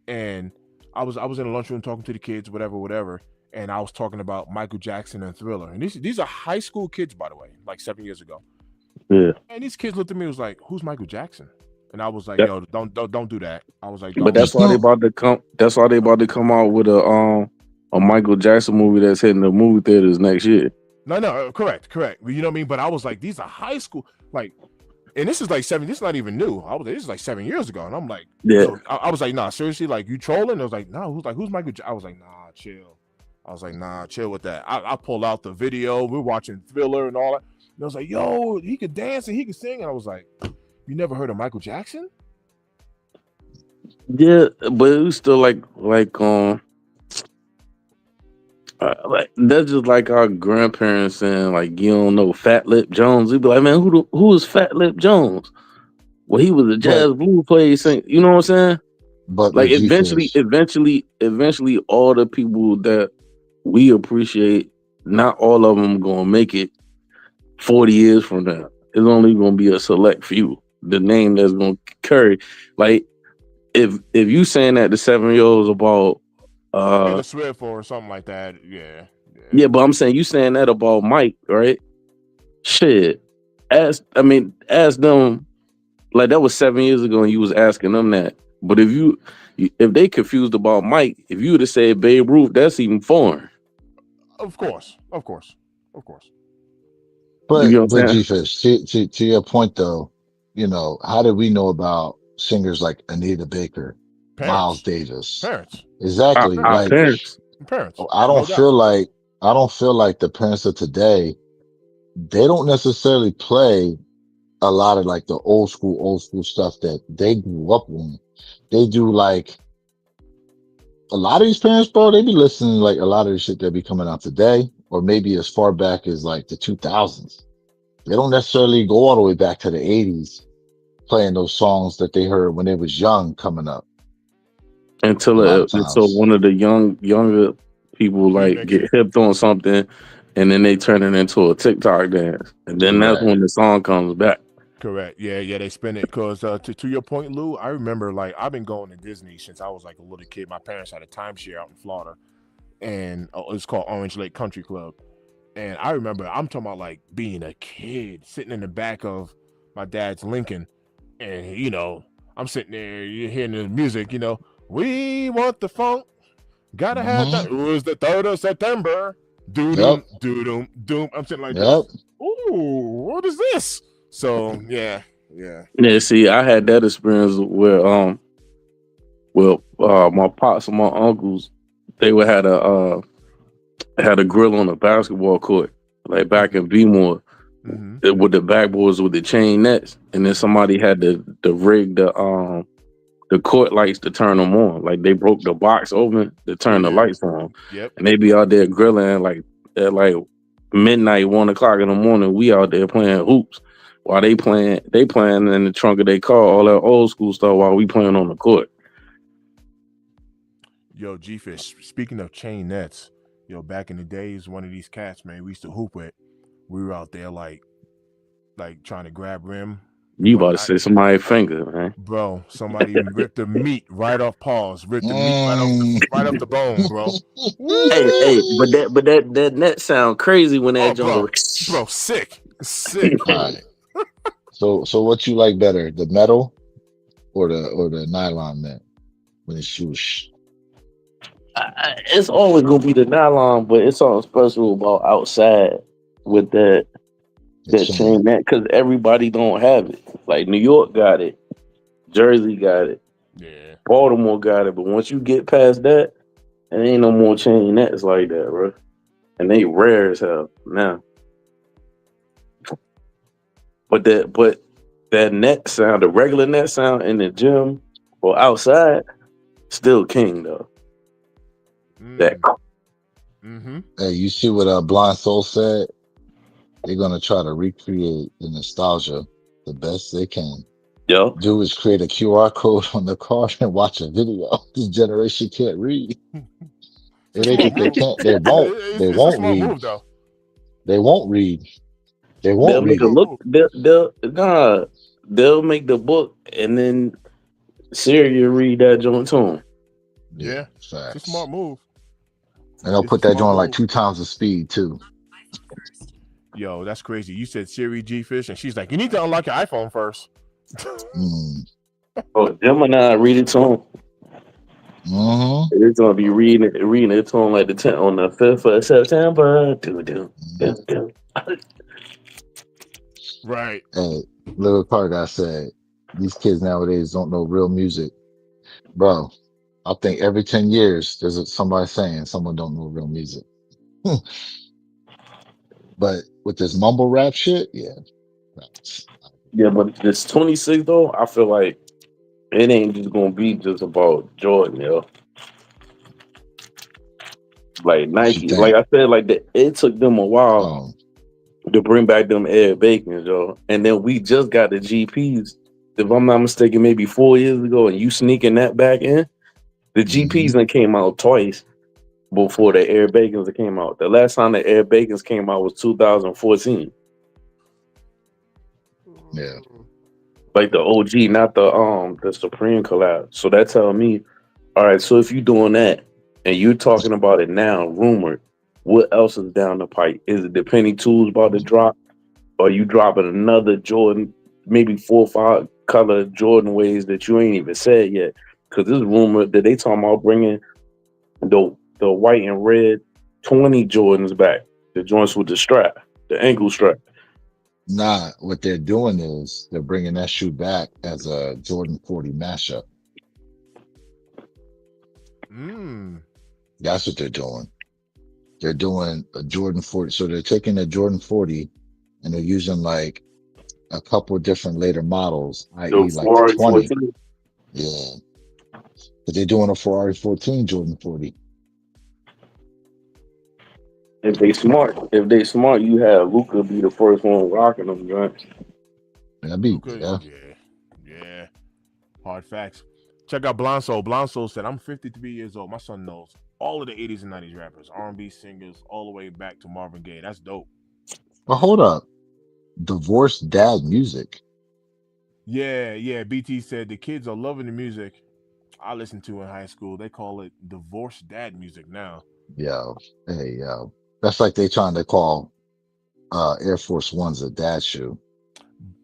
And I was in a lunchroom talking to the kids, whatever. And I was talking about Michael Jackson and Thriller. And these are high school kids, by the way, like 7 years ago. Yeah. And these kids looked at me and was like, who's Michael Jackson? And I was like, yo, don't do that. I was like, but that's why they about to come. That's why they about to come out with a Michael Jackson movie that's hitting the movie theaters next year. No, correct. You know what I mean? But I was like, these are high school, like, and this is like 7. This is not even new. This is like 7 years ago, and I'm like, yeah. So I was like, nah, seriously, like you trolling? I was like, nah, who's Michael? I was like, nah, chill. I was like, nah, chill with that. I pulled out the video. We're watching Thriller and all that. And I was like, yo, he could dance and he could sing. And I was like, you never heard of Michael Jackson? Yeah, but it was still like Like that's just like our grandparents saying, like, you don't know Fat Lip Jones. We'd be like, man, who is Fat Lip Jones? Well, he was a But jazz blues player. You know what I'm saying? Like G Fish, eventually, all the people that we appreciate, not all of them gonna make it 40 years from now. It's only gonna be a select few. The name that's gonna carry. Like if you saying that the 7-year-olds about Taylor Swift or something like that, yeah, but I'm saying you saying that about Mike, right? Shit. Ask them, like that was 7 years ago and you was asking them that. But if they confused about Mike, if you would have said Babe Ruth, that's even foreign. Of course. But You know what I'm G Fish, to your point though, you know, how did we know about singers like Anita Baker, Miles Davis? Parents. Exactly. Our Like parents. I don't feel like the parents of today, they don't necessarily play a lot of like the old school stuff that they grew up on. They do like a lot of these parents, bro, they be listening to like a lot of the shit that be coming out today, or maybe as far back as like the 2000s. They don't necessarily go all the way back to the 80s playing those songs that they heard when they was young coming up. Until one of the younger people like get hipped on something and then they turn it into a TikTok dance. And then that's when the song comes back. Correct. Yeah, they spin it. Because to your point, Lou, I remember like I've been going to Disney since I was like a little kid. My parents had a timeshare out in Florida, and it's called Orange Lake Country Club. And I remember I'm talking about like being a kid sitting in the back of my dad's Lincoln, and you know I'm sitting there, you're hearing the music. You know, we want the funk, gotta have that. It was the 3rd of September. Doom, doom, doom. I'm sitting like this. Ooh, what is this? So yeah. See, I had that experience where my pops and my uncles, they would had a grill on a basketball court, like back in Bmore, with the backboards with the chain nets, and then somebody had to rig the court lights to turn them on. Like they broke the box open to turn the lights on. Yep. And they be out there grilling like at like midnight, 1 o'clock in the morning. We out there playing hoops while they playing in the trunk of their car, all that old school stuff while we playing on the court. Yo, G-Fish, speaking of chain nets, yo, back in the days, one of these cats, man, we used to hoop with. We were out there like trying to grab rim. You about to say somebody's finger, man. Bro, somebody ripped the meat right off paws, ripped the meat right off the bone, bro. Hey, but that net sound crazy when that bro, sick. All right. So what you like better, the metal or the nylon net when it's swoosh? It's always gonna be the nylon, but it's something special about outside with that chain net because everybody don't have it. Like New York got it, Jersey got it, Baltimore got it, but once you get past that, there ain't no more chain nets like that, bro. And they rare as hell now. But that net sound, the regular net sound in the gym or outside, still king though. That. Hey, you see what Blind Soul said? They're gonna try to recreate the nostalgia the best they can. Yo, do is create a QR code on the car and watch a video. This generation can't read. They think they can't. They won't. They won't read. They won't read. They won't read. They'll make the book and then Siri will read that joint to them. Yeah, it's a smart move. And they'll put that joint like 2 times the speed too. Yo, that's crazy. You said Siri G-Fish, and she's like, you need to unlock your iPhone first. Oh, Gemini, read it to him. It's gonna be reading it to him like the 10th on the 5th of September. Right. Hey, Lil Park said these kids nowadays don't know real music, bro. I think every 10 years there's somebody saying someone don't know real music. But with this mumble rap shit, yeah, but this 26 though, I feel like it ain't just gonna be just about Jordan, yo. Like Nike, like I said, like it took them a while to bring back them Air Bacons, yo. And then we just got the GPs, if I'm not mistaken, maybe 4 years ago, and you sneaking that back in. The GPs that came out twice before the Air Bacons that came out. The last time the Air Bacons came out was 2014. Yeah. Like the OG, not the Supreme collab. So that tell me, all right, so if you're doing that and you're talking about it now, rumored, what else is down the pipe? Is it the Penny Tools about to drop? Or you dropping another Jordan, maybe 4 or 5 color Jordan ways that you ain't even said yet? Because this rumor that they talking about bringing the white and red 20 Jordans back, the joints with the strap, the ankle strap. Nah, what they're doing is they're bringing that shoe back as a Jordan 40 mashup. That's what they're doing. They're doing a Jordan 40. So they're taking a Jordan 40 and they're using like a couple different later models, i.e. like the 20. 14. Yeah. But they're doing a Ferrari 14 Jordan 40. If they smart, you have Luka be the first one rocking them joints. That'd be Luka, yeah. Hard facts. Check out Blonso. Blonso said, "I'm 53 years old. My son knows all of the 80s and 90s rappers, R&B singers, all the way back to Marvin Gaye. That's dope." Well, hold up. Divorced dad music. Yeah. BT said the kids are loving the music I listened to in high school. They call it divorced dad music now. Yo. That's like they trying to call Air Force Ones a dad shoe.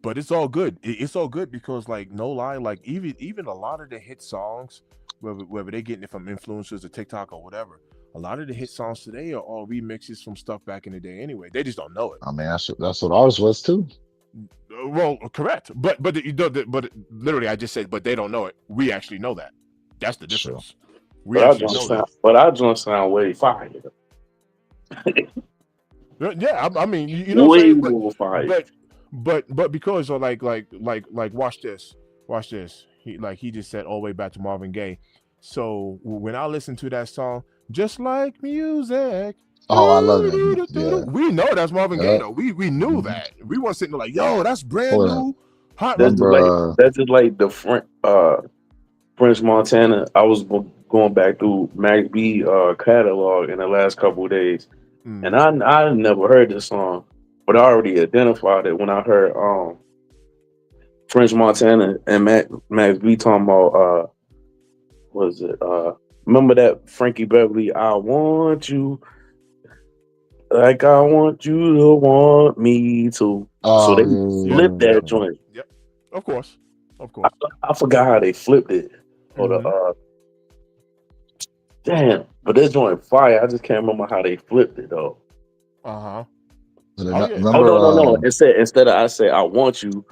But it's all good. It's all good because, like, no lie, like even a lot of the hit songs, whether they're getting it from influencers or TikTok or whatever, a lot of the hit songs today are all remixes from stuff back in the day. Anyway, they just don't know it. I mean, that's what ours was too. Well, correct, but literally, I just said, but they don't know it. We actually know that. That's the difference. Sure. But I don't sound way fire. Yeah, I mean, you know, way more fire. But because of like watch this. He just said all the way back to Marvin Gaye. So when I listen to that song, just like music. Oh, I love it. Yeah. We know that's Marvin Gaye though. We knew that. We weren't sitting there like, yo, that's brand new. Hot. That's just like the French Montana. I was going back through Max B catalog in the last couple of days, and I never heard this song, but I already identified it when I heard French Montana and Max B talking about remember that Frankie Beverly, I want you like I want you to want me to. So they flipped that joint. Yep. Of course. I forgot how they flipped it. Damn, but this joint fire. I just can't remember how they flipped it though. No. Instead of I say I want you,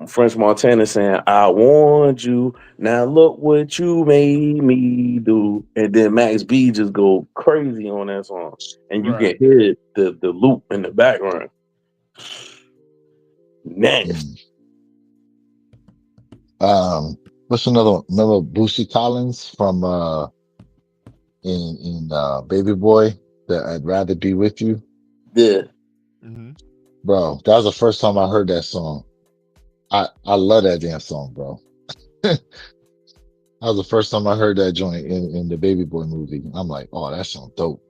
French Montana saying I want you. Now look what you made me do, and then Max B just go crazy on that song, and you can hear the loop in the background. Nasty. What's another one? Remember Boosie Collins from in Baby Boy, that I'd rather be with you? Yeah. Bro, that was the first time I heard that song. I love that damn song, bro. That was the first time I heard that joint in the Baby Boy movie. I'm like, oh, that song dope.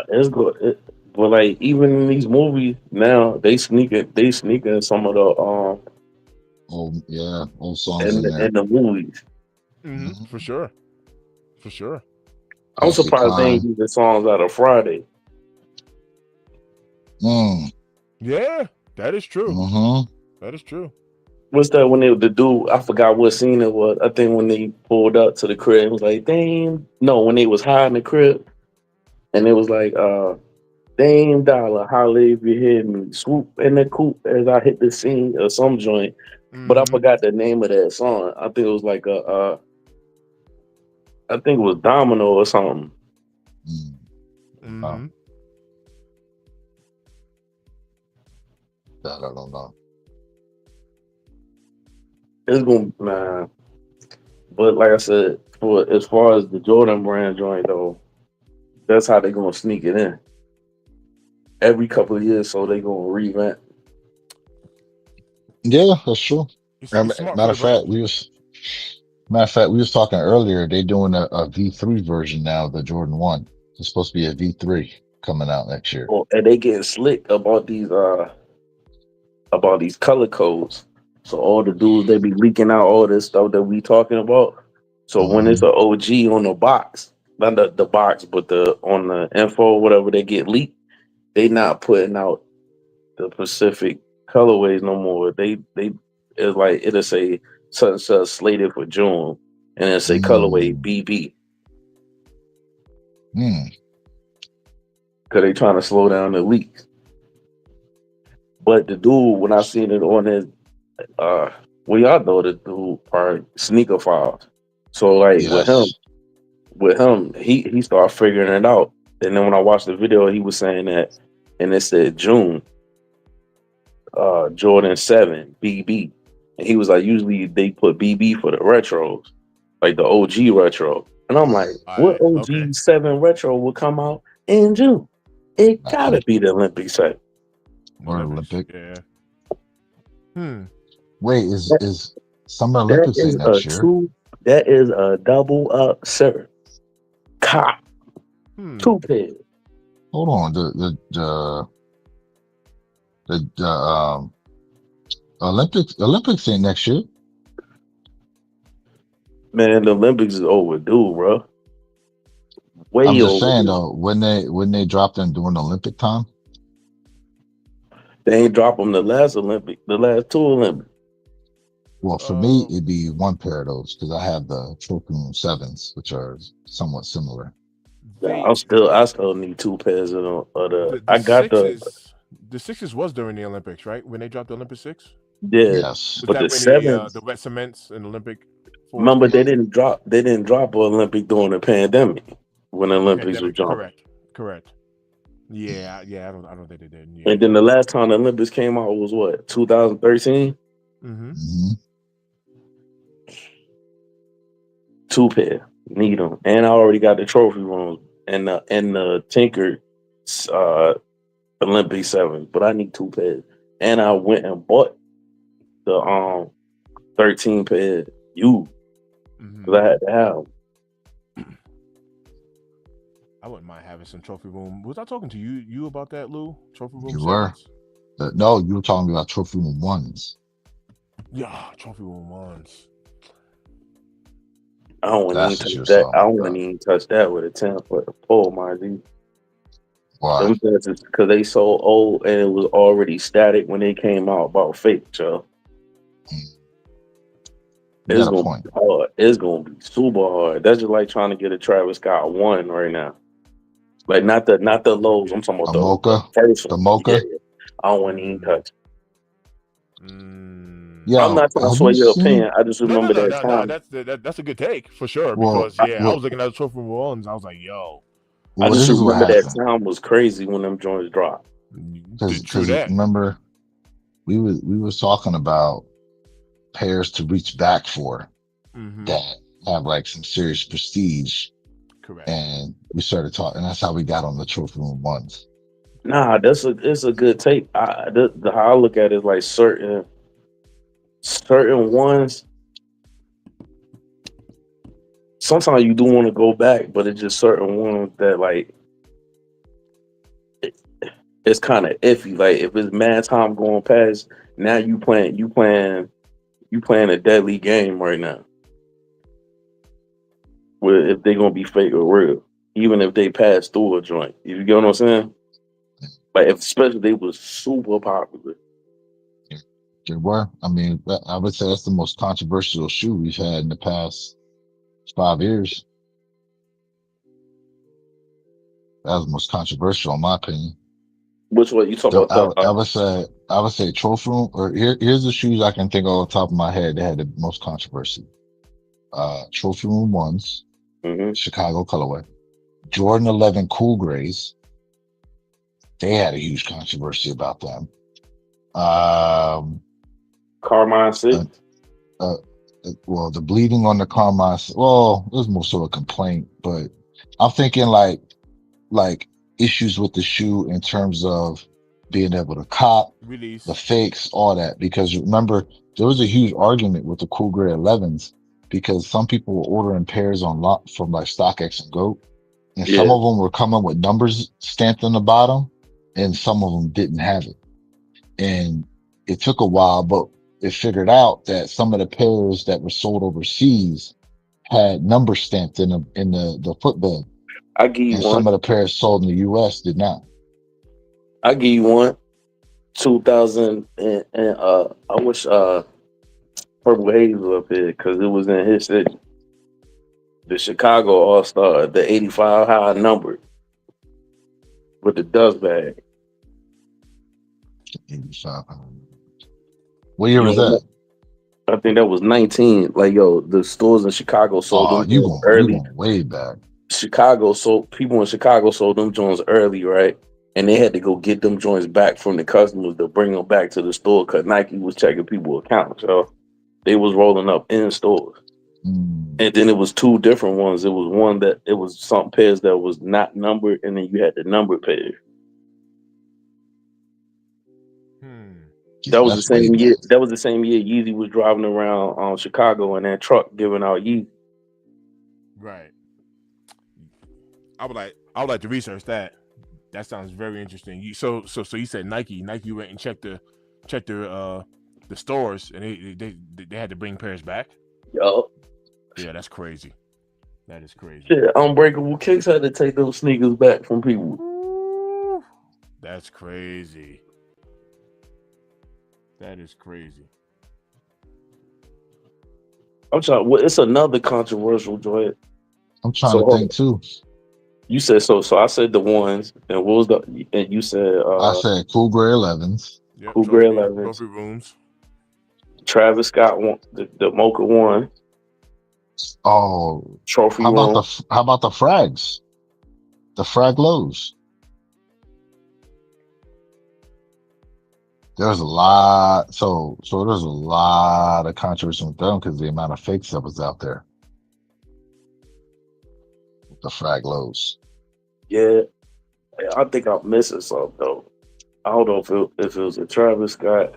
It's good. But like even in these movies now, they sneak in some of the old songs in the movies. For sure. I'm surprised they ain't using songs out of Friday. Yeah, that is true. That is true. What's that when the dude, I forgot what scene it was. I think when they pulled up to the crib, it was like, damn. No, when they was hiding the crib, and it was like, damn dollar, holla if you hear me. Swoop in the coupe as I hit the scene or some joint. But I forgot the name of that song. I think it was like I think it was Domino or something. I don't know. It's gonna but like I said, as far as the Jordan brand joint though, That's how they're gonna sneak it in. Every couple of years, so they're gonna revamp. Yeah, that's true. It's smart for Matter the of fact, brand. we was talking earlier. They're doing a V3 version now, of the Jordan 1. It's supposed to be a V3 coming out next year. Oh, and they getting slick about these color codes. So all the dudes they be leaking out all this stuff that we talking about. So when it's an OG on the box, not the box, but on the info, whatever they get leaked, they not putting out the specific colorways no more. They it's like it'll say such and such slated for June, and it'll say colorway BB. Because they trying to slow down the leaks. But the dude, when I seen it on his, well, y'all know the dude are sneaker files. So like with him, he started figuring it out. And then when I watched the video, he was saying that, and it said June, Jordan 7 BB, and he was like, usually they put BB for the retros, like the OG retro. And I'm like, what OG 7 retro will come out in June? It gotta be the Olympic set. Or Olympic. Yeah. Wait, is Summer Olympics next year? That is a double up, sir. Cop. 2 pairs. Hold on. The Olympics ain't next year. Man, the Olympics is overdue, bro. I'm just saying though, when they drop them during the Olympic time, they ain't drop them the last 2 Olympics. Well, for me, it'd be one pair of those because I have the Trophy Room 7s, which are somewhat similar. I still need 2 pairs of the I got the 6s was during the Olympics, right? When they dropped the Olympic 6? Yeah. Yes. But the 7s, the wet cements in Olympic. Remember, they didn't drop an Olympic during the pandemic when the Olympics were dropping. Correct. Yeah. I don't think they did. Yeah. And then the last time the Olympics came out was what, 2013? 2 pair, need them, and I already got the Trophy Room and the Tinker Olympic 7, but I need 2 pairs, and I went and bought the 13 pair because I had to have them. I wouldn't mind having some Trophy Room. Was I talking to you about that, Lou? Trophy Room. You were. No, you were talking about Trophy Room 1s. Yeah, Trophy Room 1s. I don't want to touch that. I don't want to even touch that with a 10-foot pole, my dude. Why? Because they so old and it was already static when they came out about fake, Joe. It's gonna be hard. It's gonna be super hard. That's just like trying to get a Travis Scott 1 right now. Like not the lows. I'm talking about the Mocha. Yeah. I don't want to even touch. Yo, I'm not trying to sway your opinion. I just remember that time. That's a good take for sure. Because I was looking at the Trophy Room 1s. I was like, yo. I just remember that time was crazy when them joints dropped. Because remember, we was talking about pairs to reach back for that have like some serious prestige. Correct. And we started talking, and that's how we got on the Trophy Room 1s. Nah, it's a good take. How I look at it is like certain ones. Sometimes you do want to go back, but it's just certain ones that like it's kind of iffy. Like if it's mad time going past, now you playing a deadly game right now. Where if they're gonna be fake or real, even if they pass through a joint, you get what I'm saying? Like especially if they was super popular. They were. I mean, I would say that's the most controversial shoe we've had in the past 5 years. That was the most controversial, in my opinion. Which one you talking about? I would say Trophy Room. Or here's the shoes I can think of off the top of my head that had the most controversy. Trophy Room 1s, Chicago colorway, Jordan 11 Cool Grays. They had a huge controversy about them. Carmine 6. Well, the bleeding on the Carmine. Well, it was more so a complaint, but I'm thinking like like issues with the shoe in terms of being able to cop Release. the fakes, all that. Because remember, there was a huge argument with the Cool Gray 11s because some people were ordering pairs on lot from like StockX and GOAT, and some Yeah. of them were coming with numbers stamped on the bottom, and some of them didn't have it. And it took a while, but it figured out that some of the pairs that were sold overseas had numbers stamped in the footbed, I give you and one. some of the pairs sold in the US did not. I give you one. 2000 and I wish Purple Haze was up here because it was in his city. The Chicago All Star, the 85 high number with the dust bag. 85. What year You was know, that? I think that was 19. Like, yo, the stores in Chicago sold Oh, them you joints going early. way back. Chicago sold people in Chicago sold them joints early, right? And they had to go get them joints back from the customers to bring them back to the store because Nike was checking people's accounts. So they was rolling up in stores. Mm. And then it was two different ones. It was one that it was some pairs that was not numbered, and then you had the numbered pair. That was the same year. That was the same year Yeezy was driving around Chicago in that truck giving out Yeezy. Right. I would like to research that. That sounds very interesting. So you said Nike went and checked the stores, and they had to bring pairs back. Yo. Yeah, that's crazy. That is crazy. Shit, Unbreakable Kicks had to take those sneakers back from people. Ooh, that's crazy. That is crazy. I'm trying. It's another controversial joint. I'm trying to think too. You said so. So I said the ones, and what was the? And you said I said Cool Gray 11s. Yep, Cool Gray 11s. Trophy rooms. Travis Scott one, the Mocha one. Oh, Trophy how room. about the frags? The frag lows. There's a lot. So there's a lot of controversy with them because the amount of fakes that was out there. The frag lows. Yeah, I think I'm missing something though. I don't know if it was a Travis Scott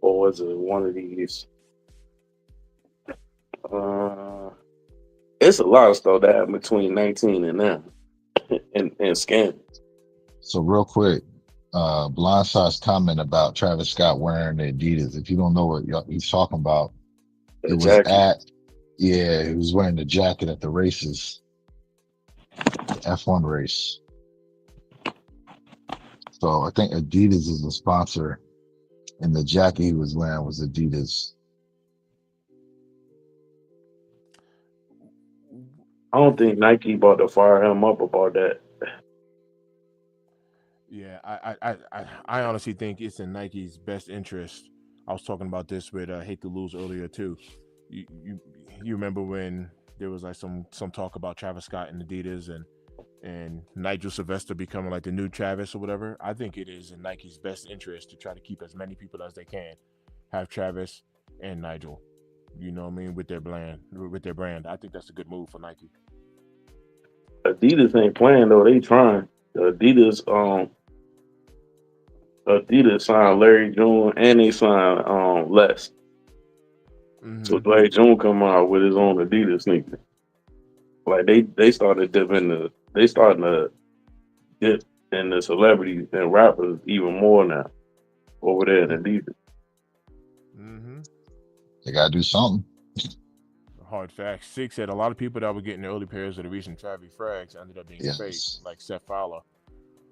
or was it one of these. It's a lot of stuff that happened between 19 and now, and scan. So real quick, Blindside's comment about Travis Scott wearing the Adidas. If you don't know what he's talking about, he was wearing the jacket at the races, the F1 race. So I think Adidas is the sponsor, and the jacket he was wearing was Adidas. I don't think Nike about to fire him up about that. Yeah, I honestly think it's in Nike's best interest. I was talking about this with Hate to Lose earlier too. You remember when there was like some talk about Travis Scott and Adidas and Nigel Sylvester becoming like the new Travis or whatever? I think it is in Nike's best interest to try to keep as many people as they can have Travis and Nigel. You know what I mean, with their brand. I think that's a good move for Nike. Adidas ain't playing though. They trying. Adidas signed Larry June and they signed Les. Mm-hmm. So Larry June come out with his own Adidas sneaker. Like they starting to dip in the celebrities and rappers even more now over there in Adidas. Mm-hmm. They gotta do something. Hard facts. Six said a lot of people that were getting the early pairs of the recent Travis frags ended up being fake, like Seth Fowler,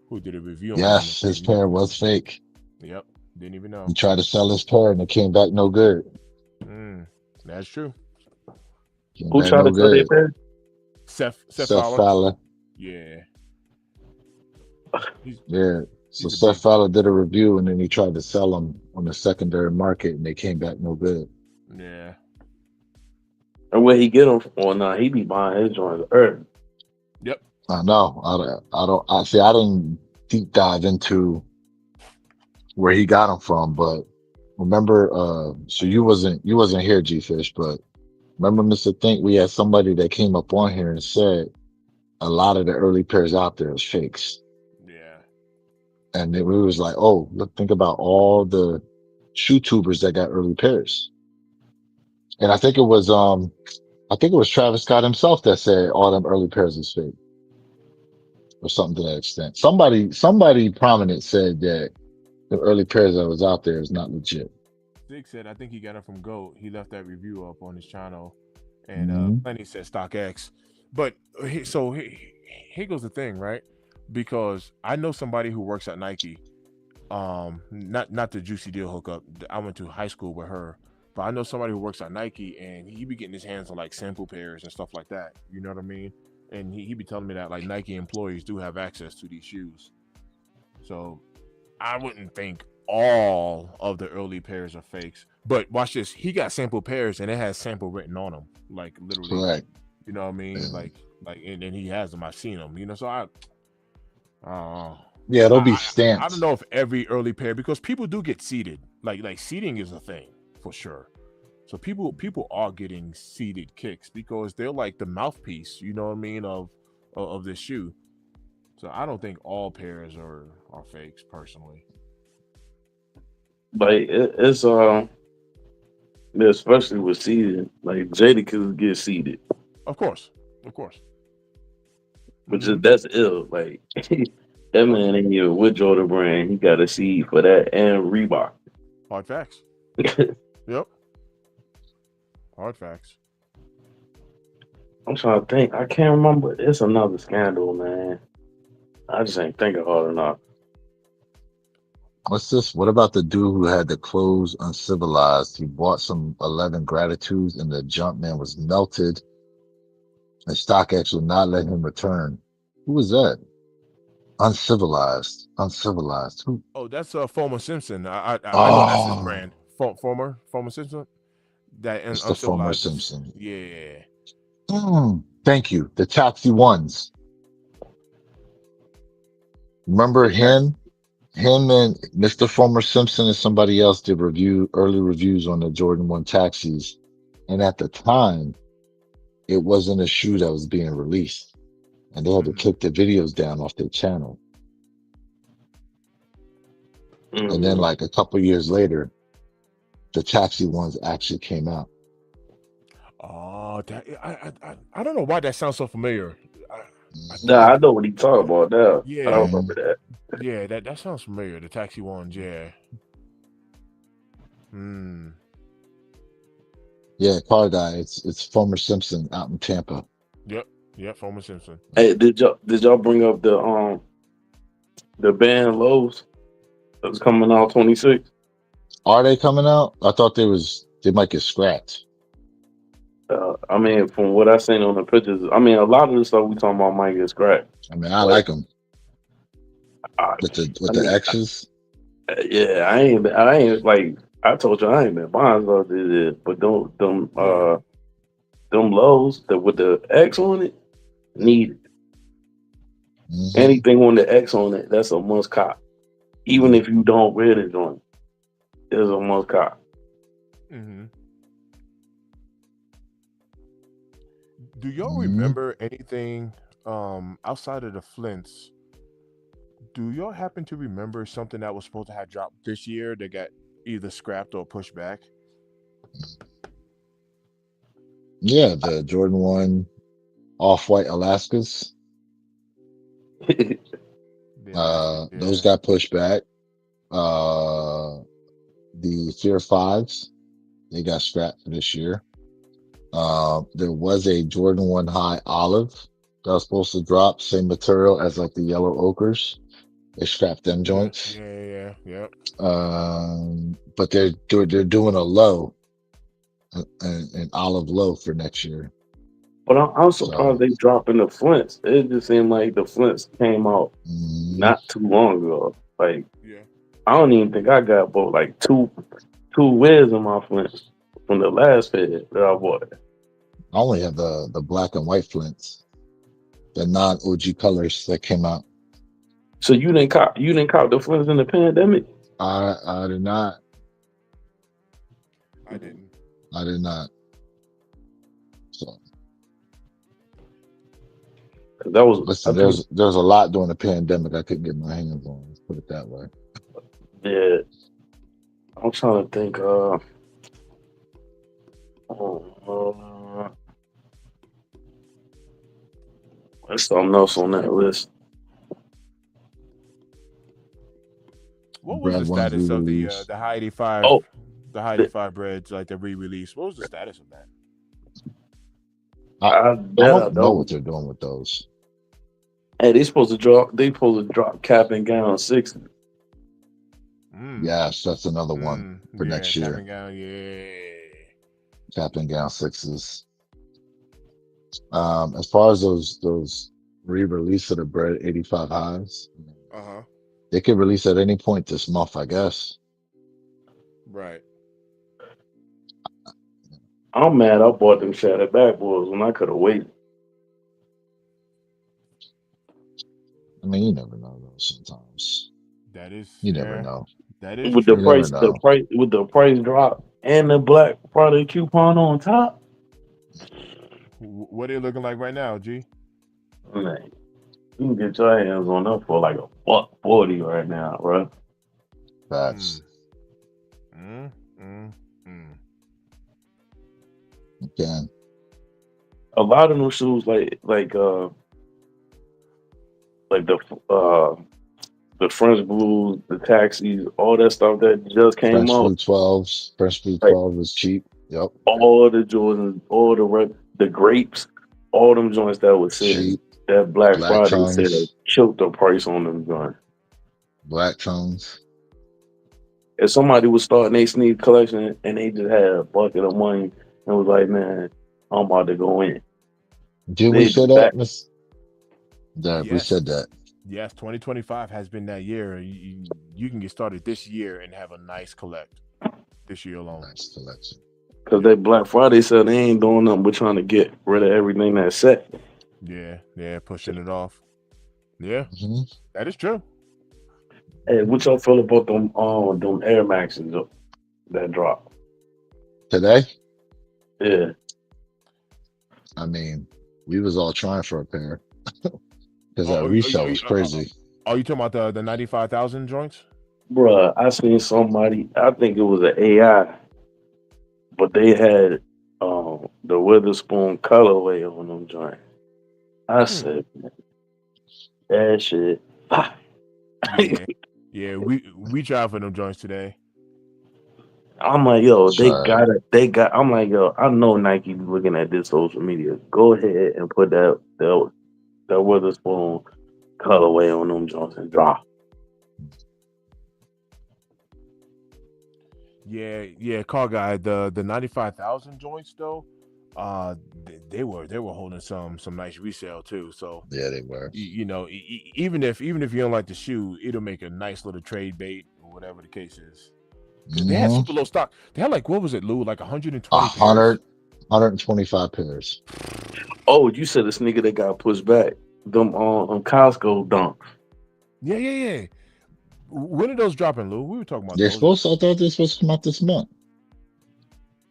who did a review. Yes, his pair was fake. Yep, didn't even know. He tried to sell his pair and it came back no good. That's true. Who tried to sell their pair? Seth Fowler. Yeah. So Seth Fowler did a review and then he tried to sell them on the secondary market and they came back no good. Yeah. And where he get them from? Well, nah, he be buying his joints early. Yep. I know. I didn't deep dive into where he got them from, but remember, so you wasn't here, G Fish, but remember, Mr. Think, we had somebody that came up on here and said, a lot of the early pairs out there is fakes. Yeah. And then we was like, oh, look, think about all the shoe tubers that got early pairs. And I think it was Travis Scott himself that said all them early pairs is fake. Or something to that extent. Somebody prominent said that the early pairs that was out there is not legit. Sig said, I think he got it from GOAT. He left that review up on his channel. And Mm-hmm. Plenty said StockX. But here goes the thing, right? Because I know somebody who works at Nike. Not the Juicy Deal hookup. I went to high school with her. But I know somebody who works at Nike, and he be getting his hands on like sample pairs and stuff like that. You know what I mean? And he be telling me that like Nike employees do have access to these shoes. So I wouldn't think all of the early pairs are fakes. But watch this. He got sample pairs and it has sample written on them. Like literally. Correct. You know what I mean? Yeah. And he has them. I've seen them. You know, so yeah, it'll be stamped. I don't know if every early pair, because people do get seeded. Like seeding is a thing for sure. So people are getting seeded kicks because they're like the mouthpiece, you know what I mean, of this shoe. So I don't think all pairs are fakes personally. Like it's especially with seeding, like Jadakiss get seeded. Of course. Which is that's ill. Like that man in here with Jordan Brand, he got a seed for that and Reebok. Hard facts. Yep. Hard facts. I'm trying to think. I can't remember. It's another scandal, man. I just ain't thinking hard enough. What's this? What about the dude who had the clothes uncivilized? He bought some 11 Gratitudes and the Jumpman was melted. And StockX would not let him return. Who was that? Uncivilized. Who? Oh, that's Former Simpson. I know that's his brand. Former Simpson. That it's the Former Simpson. Yeah. Thank you. The Taxi Ones. Remember him and Mr. Former Simpson and somebody else did early reviews on the Jordan 1 taxis. And at the time, it wasn't a shoe that was being released. And they had to kick the videos down off their channel. And then like a couple years later, the Taxi Ones actually came out. Oh, I don't know why that sounds so familiar. I know what he talking about now. Yeah, I remember that. Yeah, that sounds familiar. The Taxi Ones, yeah. Yeah, car guy. It's Former Simpson out in Tampa. Yep, Former Simpson. Hey, did y'all bring up the band Lowe's that's coming out 26? Are they coming out? I thought they might get scrapped. I mean, from what I seen on the pictures, I mean, a lot of the stuff we talking about might get scrapped. I mean, I like them with the X's. Yeah, I ain't like I told you, I ain't been buying stuff this, but them Lows that with the X on it, needed. Anything on the X on it, that's a must cop. Even if you don't wear the joint, it's a must cop. Do y'all remember anything outside of the Flints? Do y'all happen to remember something that was supposed to have dropped this year that got either scrapped or pushed back? Yeah, the Jordan 1 Off-White Alaskas. Those got pushed back. The Fear 5s, they got scrapped for this year. There was a Jordan 1 High Olive that was supposed to drop, same material as like the yellow ochres. They scrapped them joints. Yeah. But they're doing a low, an olive low for next year. But I'm surprised they dropping the Flints. It just seemed like the Flints came out not too long ago. Like, I don't even think I got bought like two wears in my Flints from the last fit that I bought. I only have the black and white Flints, the non-OG colors that came out. So you didn't cop the Flints in the pandemic? I did not. I didn't. I did not. So That was Listen, there's a lot during the pandemic I couldn't get my hands on. Let's put it that way. yeah. I'm trying to think. There's something else on that list. What was the status of the High 85? Oh, the High 85 breads, like the re-release. What was the status of that? I don't know what they're doing with those. Hey, they supposed to drop Cap and Gown 6. Yes, that's another one for next year. Cap and Gown, Cap and Gown 6s. As far as those re-release of the bread 85 highs, they could release at any point this month, I guess. Right. I'm mad I bought them Shattered Backboards when I could have waited. I mean, you never know though. Sometimes that is you never know. That is with true. the price drop and the Black Friday coupon on top. What are they looking like right now, G? Man, you can get your hands on them for like $140 right now, bro. Facts. Okay. A lot of them shoes, like the French Blues, the Taxis, all that stuff that just came French out. Blue 12s. French Blue 12 was cheap. Yep. All the Jordans, all the grapes, all them joints that was cheap. That Black Friday sale killed the price on them joints. Black tones. If somebody was starting a sneak collection and they just had a bucket of money and was like, man, I'm about to go in. Did we say that, Miss? Yeah, we said that. Yes, 2025 has been that year. You can get started this year and have a nice collect this year alone. Nice collection. Because that Black Friday sale, they ain't doing nothing but trying to get rid of everything that's set. Yeah, pushing it off. Yeah, that is true. Hey, what y'all feel about them Air Maxes that dropped today? Yeah. I mean, we was all trying for a pair because that resale was crazy. Are you talking about the 95,000 joints? Bruh, I seen somebody, I think it was an AI, but they had the Witherspoon colorway on them joints. I said, man, that shit. Yeah, we tried for them joints today. I'm like, yo, they got. I'm like, yo, I know Nike be looking at this social media. Go ahead and put that Witherspoon colorway on them joints and drop. Yeah, car guy. The 95,000 joints though, they were holding some nice resale too. So yeah, they were. You know, even if you don't like the shoe, it'll make a nice little trade bait or whatever the case is. They had super low stock. They had like, what was it, Lou? Like 125 pairs. Oh, you said this nigga that got pushed back. Them on Costco dunks. Yeah. When are those dropping, Lou? We were talking about. I thought they were supposed to come out this month.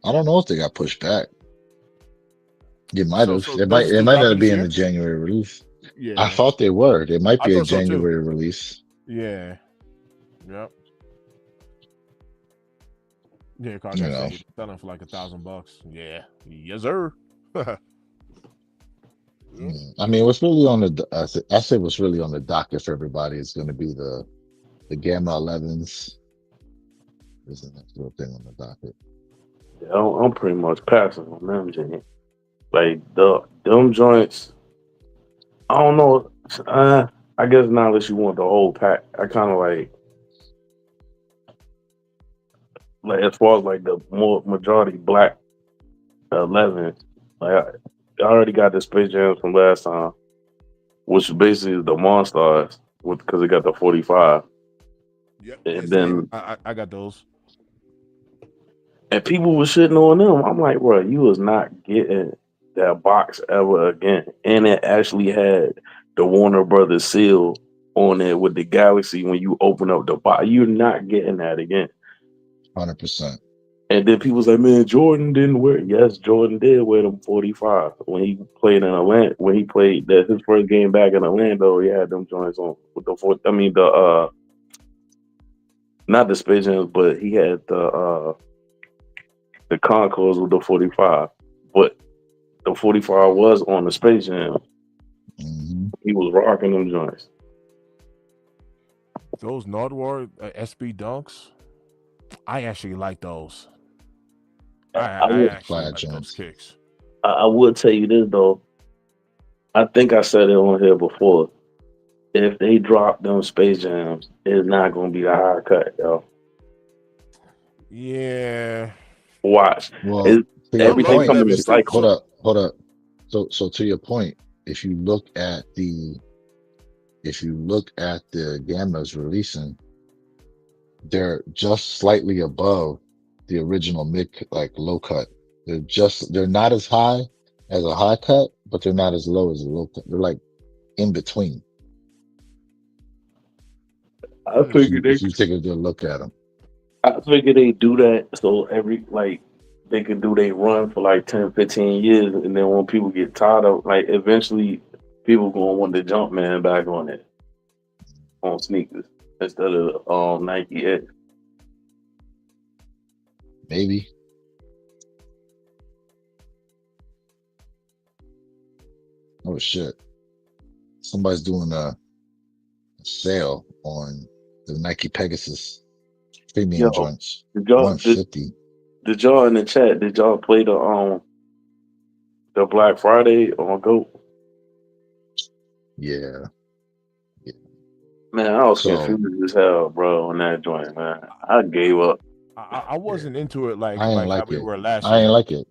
I don't know if they got pushed back. It might have. It might not be in the January release. Yeah. I thought they were. They might be a January release. Yeah. Yep. Yeah, selling for like $1,000. Yeah, yes, sir. I mean, what's really on the? I say what's really on the docket for everybody is going to be the Gamma 11s. There's the next little thing on the docket. Yeah, I'm pretty much passing on them, Jimmy. Like them joints. I don't know. I guess not unless you want the whole pack. I kind of like as far as like the more majority black 11. Like I already got the Space Jams from last time, which basically is the Monstars because it got the 45. Yep. And then I got those. And people were shitting on them. I'm like, bro, you was not getting that box ever again. And it actually had the Warner Brothers seal on it with the Galaxy when you open up the box. You're not getting that again. 100%. And then people's like, man, Jordan didn't wear. Yes, Jordan did wear them 45 when he played in Atlanta. When he played his first game back in Orlando, he had them joints on with the four. I mean not the Space Jams, but he had the Concords with the 45. But the 45 was on the Space Jam. Mm-hmm. He was rocking them joints. Those Nardwuar SB dunks, I actually like those. I actually like those kicks. I would tell you this though. I think I said it on here before. If they drop them Space Jams, it's not gonna be the high cut, yo. Yeah. Watch. Well, everything coming in cycles. Hold up. So to your point, if you look at the Gammas releasing, they're just slightly above the original low cut. They're not as high as a high cut, but they're not as low as a low cut. They're like in between. I figured if you take a good look at them. I figured they do that so they can do they run for like 10, 15 years, and then when people get tired of eventually people gonna want the Jumpman back on it on sneakers instead of Nike X. Maybe. Oh shit! Somebody's doing a sale on the Nike Pegasus premium joints. $150. Did y'all in the chat? Did y'all play the Black Friday on GOAT? Yeah. Man, I was confused as hell, bro, on that joint, man. I gave up. I wasn't into it like how we were last year. I ain't like it.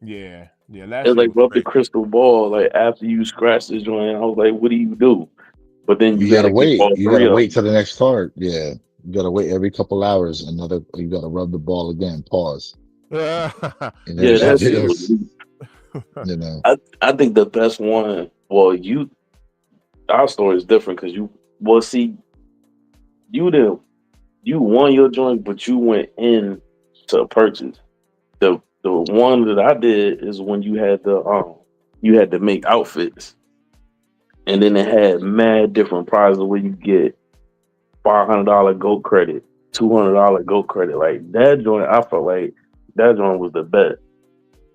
Yeah. It's like rub the crystal ball. Like after you scratch the joint, I was like, what do you do? But then you gotta wait. You gotta wait till the next card. Yeah. You gotta wait every couple hours. You gotta rub the ball again. Pause. Yeah, that's you know. I think the best one. Well, our story is different because you won your joint, but you went in to purchase. The one that I did is when you had to make outfits, and then it had mad different prizes where you get $500 GOAT credit, $200 GOAT credit. Like that joint, I felt like that joint was the best,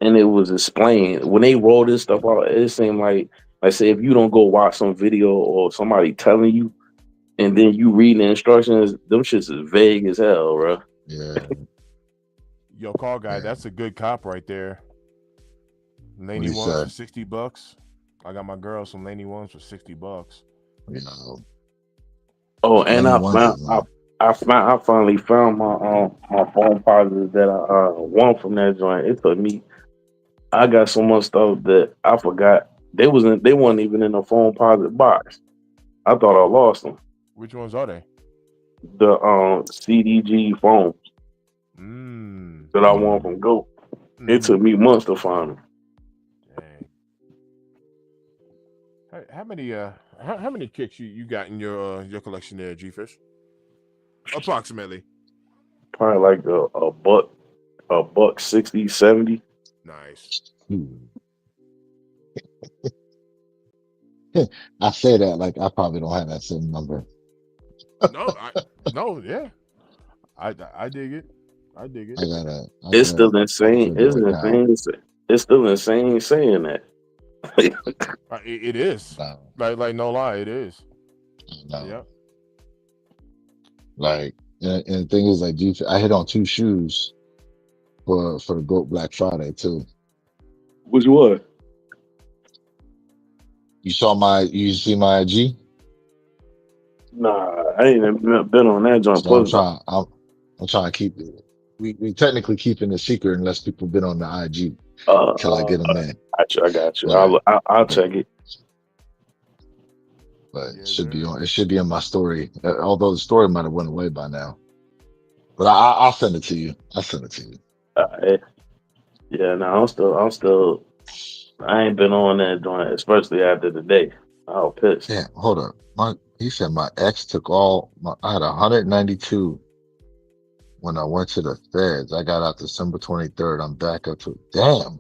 and it was explained when they rolled this stuff out. It seemed like say if you don't go watch some video or somebody telling you, and then you read the instructions, them shits is vague as hell, bro. Yeah. Yo, call guy, that's a good cop right there. Laney ones for $60. I got my girl some Laney ones for $60. Yeah. Oh, and I finally found my phone positives that I won from that joint. It took me. I got so much stuff that I forgot. They weren't even in the phone positive box. I thought I lost them. Which ones are they? The CDG phones that I won from GOAT. It took me months to find them. Dang. How many kicks you got in your collection there, G-Fish? Approximately. Probably like a buck 60, 70. Nice. I say that like I probably don't have that same number. Yeah. I dig it. It's still insane. It's still insane saying that. It is. No. Like no lie, it is. No. Yeah. Like, and the thing is, like, I hit on 2 shoes for the GOAT Black Friday too. Which one? You see my IG? Nah, I ain't been on that joint. So I'm trying to keep it. We technically keeping it secret unless people been on the IG until I get them in. I got you. I'll check it. But it should be on my story. Although the story might have went away by now. But I'll send it to you. Yeah, no, I'm still. I ain't been on that joint, especially after the day. I was pissed. Yeah, hold up. He said my ex took I had 192 when I went to the feds, I got out December 23rd. I'm back up to damn.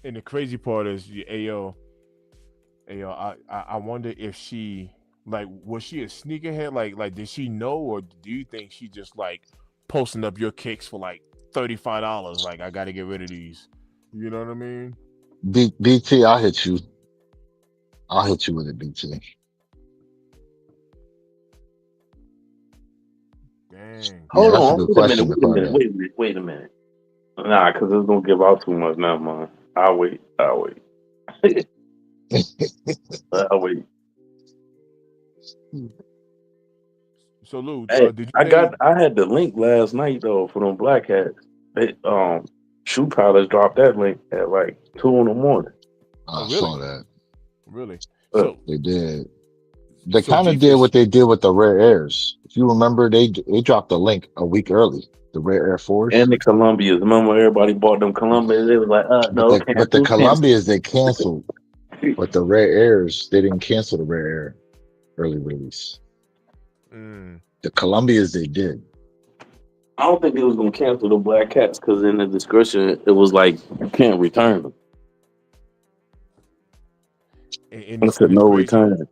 And the crazy part is, Ayo, I wonder if she was she a sneakerhead? Like did she know, or do you think she just like posting up your kicks for like $35? Like, I got to get rid of these. You know what I mean? BT, I'll hit you. I'll hit you with it, BT. Dang. Hold That's a on, good question. wait a minute. Nah, because it's gonna give out too much now, man. I'll wait. I'll wait. So Lou, Hey, did you say? I had the link last night though for them Black Hats. They Shoe Palace dropped that link at like 2 in the morning. I Really? saw that. Really? So They did. They so kind of did G-Fish, what they did with the Rare Airs. If you remember, they dropped the link a week early. The Rare Air Force. And the Columbias. Remember everybody bought them Columbias? They was like, no, But the cancel. Columbias they canceled. But the Rare Airs, they didn't cancel the Rare Air early release. The Columbias they did. I don't think they was gonna cancel the Black Cats because in the description it was like you can't return them. and I said no return.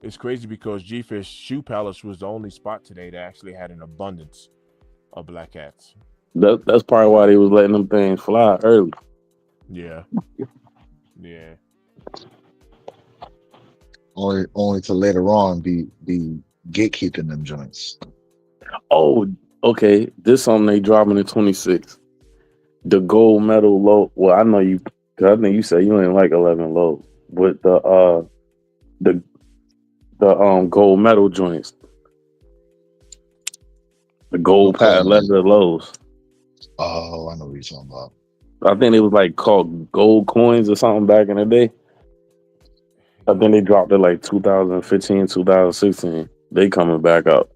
It's crazy because G-Fish Shoe Palace was the only spot today that actually had an abundance of Black Hats. That's probably why they was letting them things fly early. Yeah. Yeah. Only to later on be gatekeeping them joints. Oh, okay. This something they dropping in 26. The gold medal low. Well, I know you. Cause I think you said you ain't like 11 low, but the gold medal joints, the gold patent leather lows. Oh, I know what you're talking about. I think it was like called gold coins or something back in the day. I think they dropped it like 2015, 2016. They coming back up.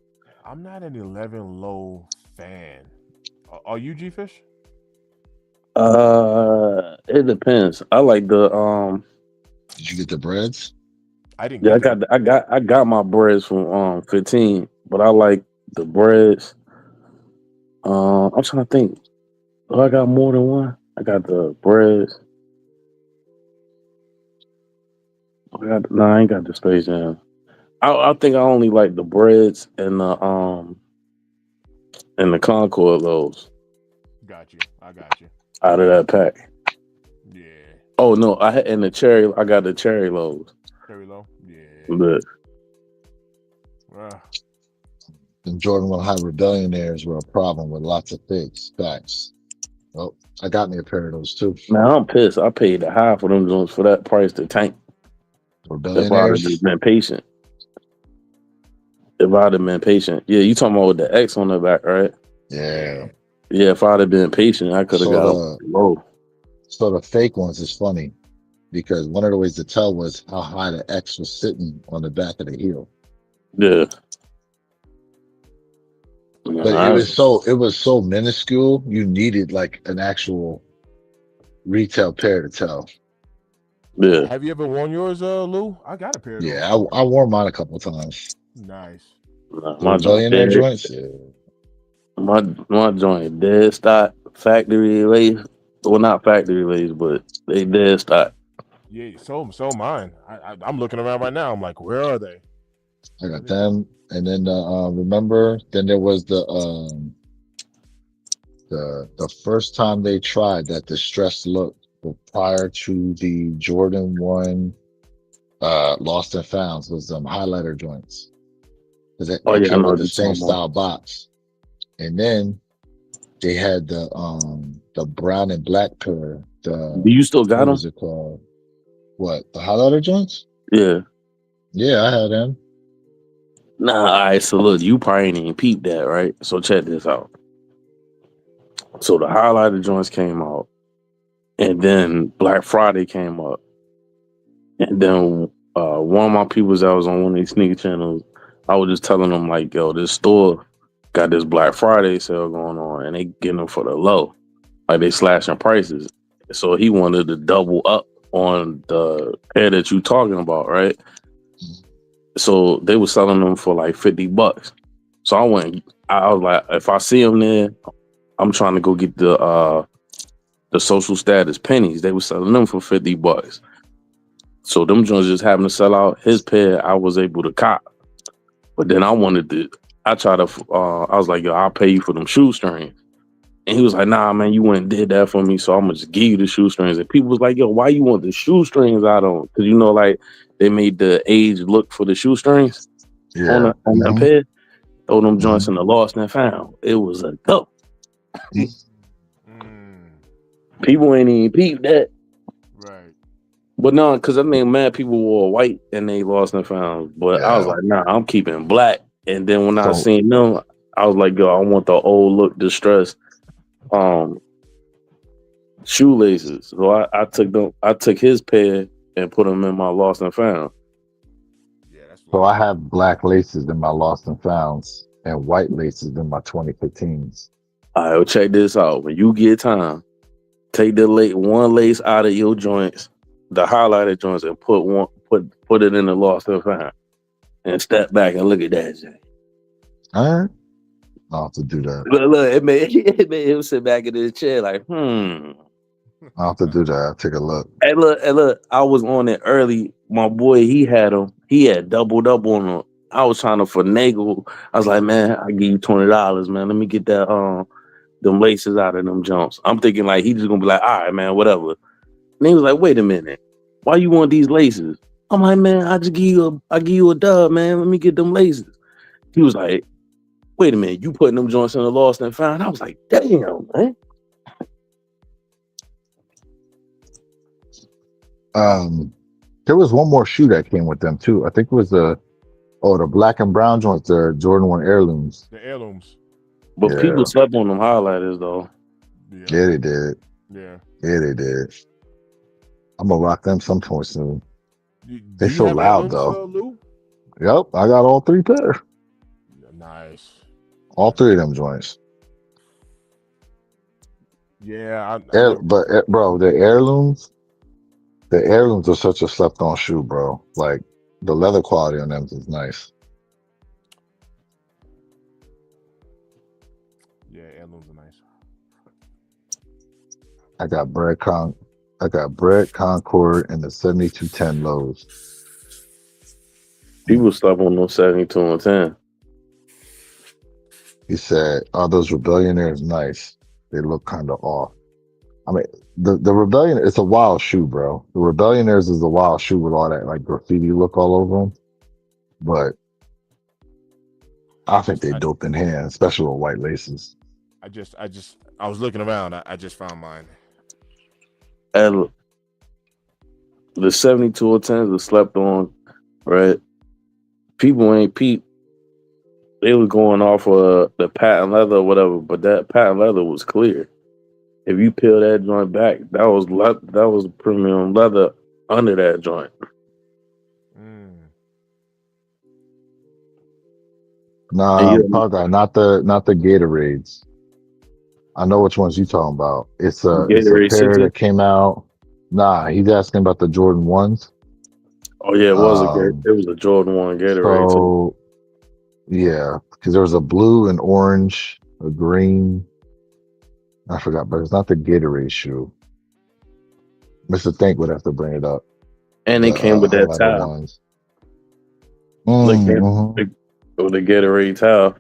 I'm not an 11 low fan. Are you, G-Fish? It depends. I like the Did you get the breads? I didn't. Yeah, I got my breads from 15, but I like the breads. I'm trying to think. Oh, I got more than one. I got the breads. I ain't got the Space Jam. I think I only like the breads and the Concord lows. Got you. I got you. Out of that pack. Yeah. Oh no, I got the cherry lows. Cherry low? Yeah. But And Jordan 1 High Rebellionaires were a problem with lots of figs. Facts. Well, I got me a pair of those too. Man, I'm pissed. I paid the high for them joints for that price to tank. If I'd have just been patient. Yeah, you talking about with the X on the back, right? Yeah. Yeah, if I'd have been patient, I could have got them low. So the fake ones is funny because one of the ways to tell was how high the X was sitting on the back of the heel. Yeah. But it was so minuscule, you needed like an actual retail pair to tell. Yeah. Have you ever worn yours, Lou? I got a pair of those. Yeah, I wore mine a couple of times. Nice. My billionaire joints, yeah. My joint dead stock factory lace. Well, not factory lace, but they dead stock. Yeah, so mine. I'm looking around right now. I'm like, where are they? I got them, and then remember, then there was the first time they tried that distressed look prior to the Jordan 1 Lost and Founds was highlighter joints. Because they came with the same style box. And then they had the brown and black pair. Do you still got them? What was it called? What, the highlighter joints? Yeah. Yeah, I had them. Nah, all right, so look, you probably ain't even peeped that, right? So check this out. So the highlighter joints came out, and then Black Friday came up. And then one of my people that was on one of these sneaker channels, I was just telling them like, yo, this store got this Black Friday sale going on, and they getting them for the low. Like they slashing prices. So he wanted to double up on the pair that you talking about, right? So they were selling them for like $50. So I went. I was like, if I see him there, I'm trying to go get the social status pennies. They were selling them for $50. So them joints just happened to sell out. His pair, I was able to cop. But then I wanted to. I tried to. I was like, yo, I'll pay you for them shoestrings. And he was like, nah, man, you went and did that for me, so I'm gonna just give you the shoestrings. And people was like, yo, why you want the shoestrings out on? Because like they made the age look for the shoestrings on that pair. Throw them joints in the lost and found. It was a go. People ain't even peeped that. Right. But no, because I mean, mad people wore white and they lost and found. But I was like, nah, I'm keeping black. And then when I seen them, I was like, yo, I want the old look distressed shoelaces. So I took his pair and put them in my lost and found. Yeah, so I have black laces in my lost and founds and white laces in my 2015s. All right, well, check this out. When you get time, take the one lace out of your joints, the highlighted joints, and put it in the lost and found, and step back and look at that. All right, I'll have to do that. Look, it made him sit back in his chair like, I'll have to do that. I'll take a look. Hey, look, I was on it early. My boy, he had them. He had doubled up on them. I was trying to finagle. I was like, man, I'll give you $20, man. Let me get that them laces out of them jumps. I'm thinking like he's just gonna be like, all right, man, whatever. And he was like, wait a minute, why you want these laces? I'm like, man, I give you a dub, man. Let me get them laces. He was like, wait a minute, you putting them joints in the lost and found? I was like, damn, man. There was one more shoe that came with them too. I think it was the black and brown joints, the Jordan 1 heirlooms. The heirlooms. But people slept on them highlighters though. Yeah, they did. Yeah, they did. I'm gonna rock them sometime soon. They so loud though. Lou? Yep, I got all 3 pairs. Nice. All 3 of them joints. Yeah, but bro, the heirlooms are such a slept-on shoe, bro. Like the leather quality on them is nice. Yeah, heirlooms are nice. I got Bread Concord and the 7210 lows. People slept on those 72 and 10. He said, "Oh, those Rebellionaires nice. They look kind of off." I mean, the Rebellion, it's a wild shoe, bro. The Rebellionaires is a wild shoe with all that like graffiti look all over them. But I think they dope in hand, especially with white laces. I was looking around. I just found mine. And the 72 or 10s are slept on, right? People ain't peep. They were going off of the patent leather or whatever, but that patent leather was clear. If you peel that joint back, that was premium leather under that joint. Nah, guy, not the Gatorades. I know which ones you talking about. It's a pair that came out. Nah, he's asking about the Jordan 1s. Oh yeah, it was a Jordan 1 Gatorade. So yeah, because there was a blue and orange, a green. I forgot, but it's not the Gatorade shoe. Mr. Think would have to bring it up. And it came with that towel. With the Gatorade towel.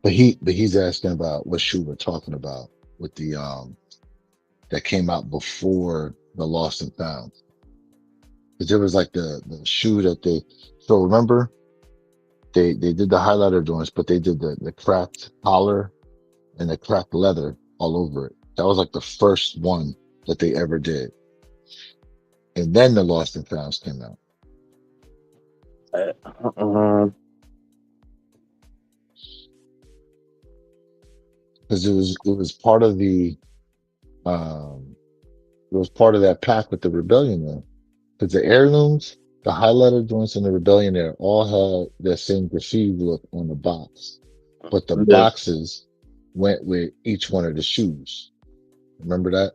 But he's asking about what shoe we're talking about with the that came out before the Lost and Found. Because there was like the shoe that so remember they did the highlighter joints, but they did the cracked collar and the cracked leather all over it. That was like the first one that they ever did. And then the Lost and Founds came out. Because it was part of the that pack with the Rebellion there. Because the heirlooms, the highlighter joints, and the Rebellion there all had the same graffiti look on the box, but the boxes went with each one of the shoes. Remember that?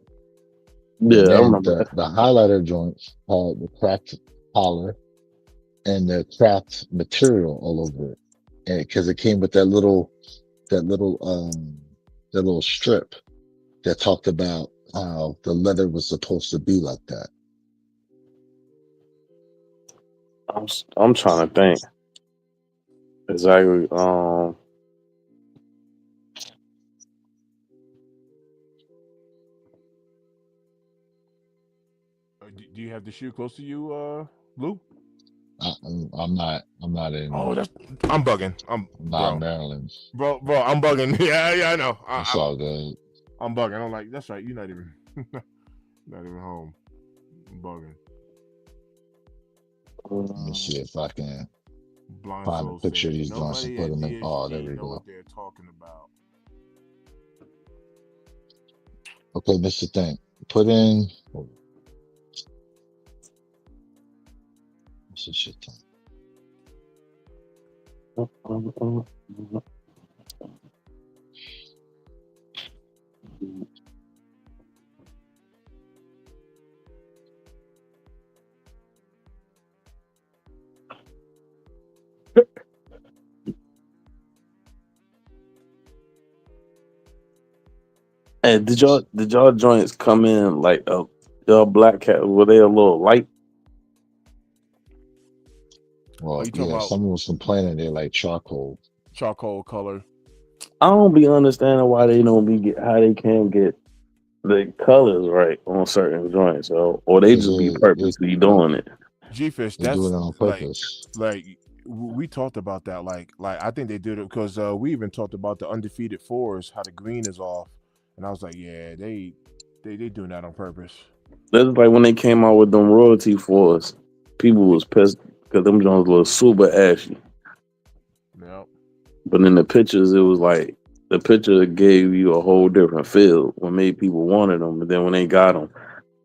Yeah, I remember that. The highlighter joints had the cracked collar and the cracked material all over it. because it came with that little strip that talked about how the leather was supposed to be like that. I'm trying to think exactly. Do you have the shoe close to you, Lou? I'm not in. Oh, I'm bugging. I'm not Maryland. Bro, I'm bugging. Yeah, I know. It's all good. I'm bugging. I'm like, that's right. You're not even home. I'm bugging. Let me see if I can Blind find a picture of these joints and put them in. Oh, there we go. What they're talking about. Okay, this is the thing. Put in. What's this shit thing? Hey, did y'all joints come in like y'all Black Cat? Were they a little light? Well, yeah, someone was complaining they're like charcoal color. I don't be understanding why they don't be how they can't get the colors right on certain joints, or they just be purposely doing it. G-Fish, that's doing it on purpose. Like we talked about that. Like I think they did it because we even talked about the undefeated fours, how the green is off, and I was like, yeah, they doing that on purpose. That's like when they came out with them royalty fours, people was pissed because them joints look super ashy. Yep. But in the pictures, it was like the picture gave you a whole different feel. What made people wanted them, but then when they got them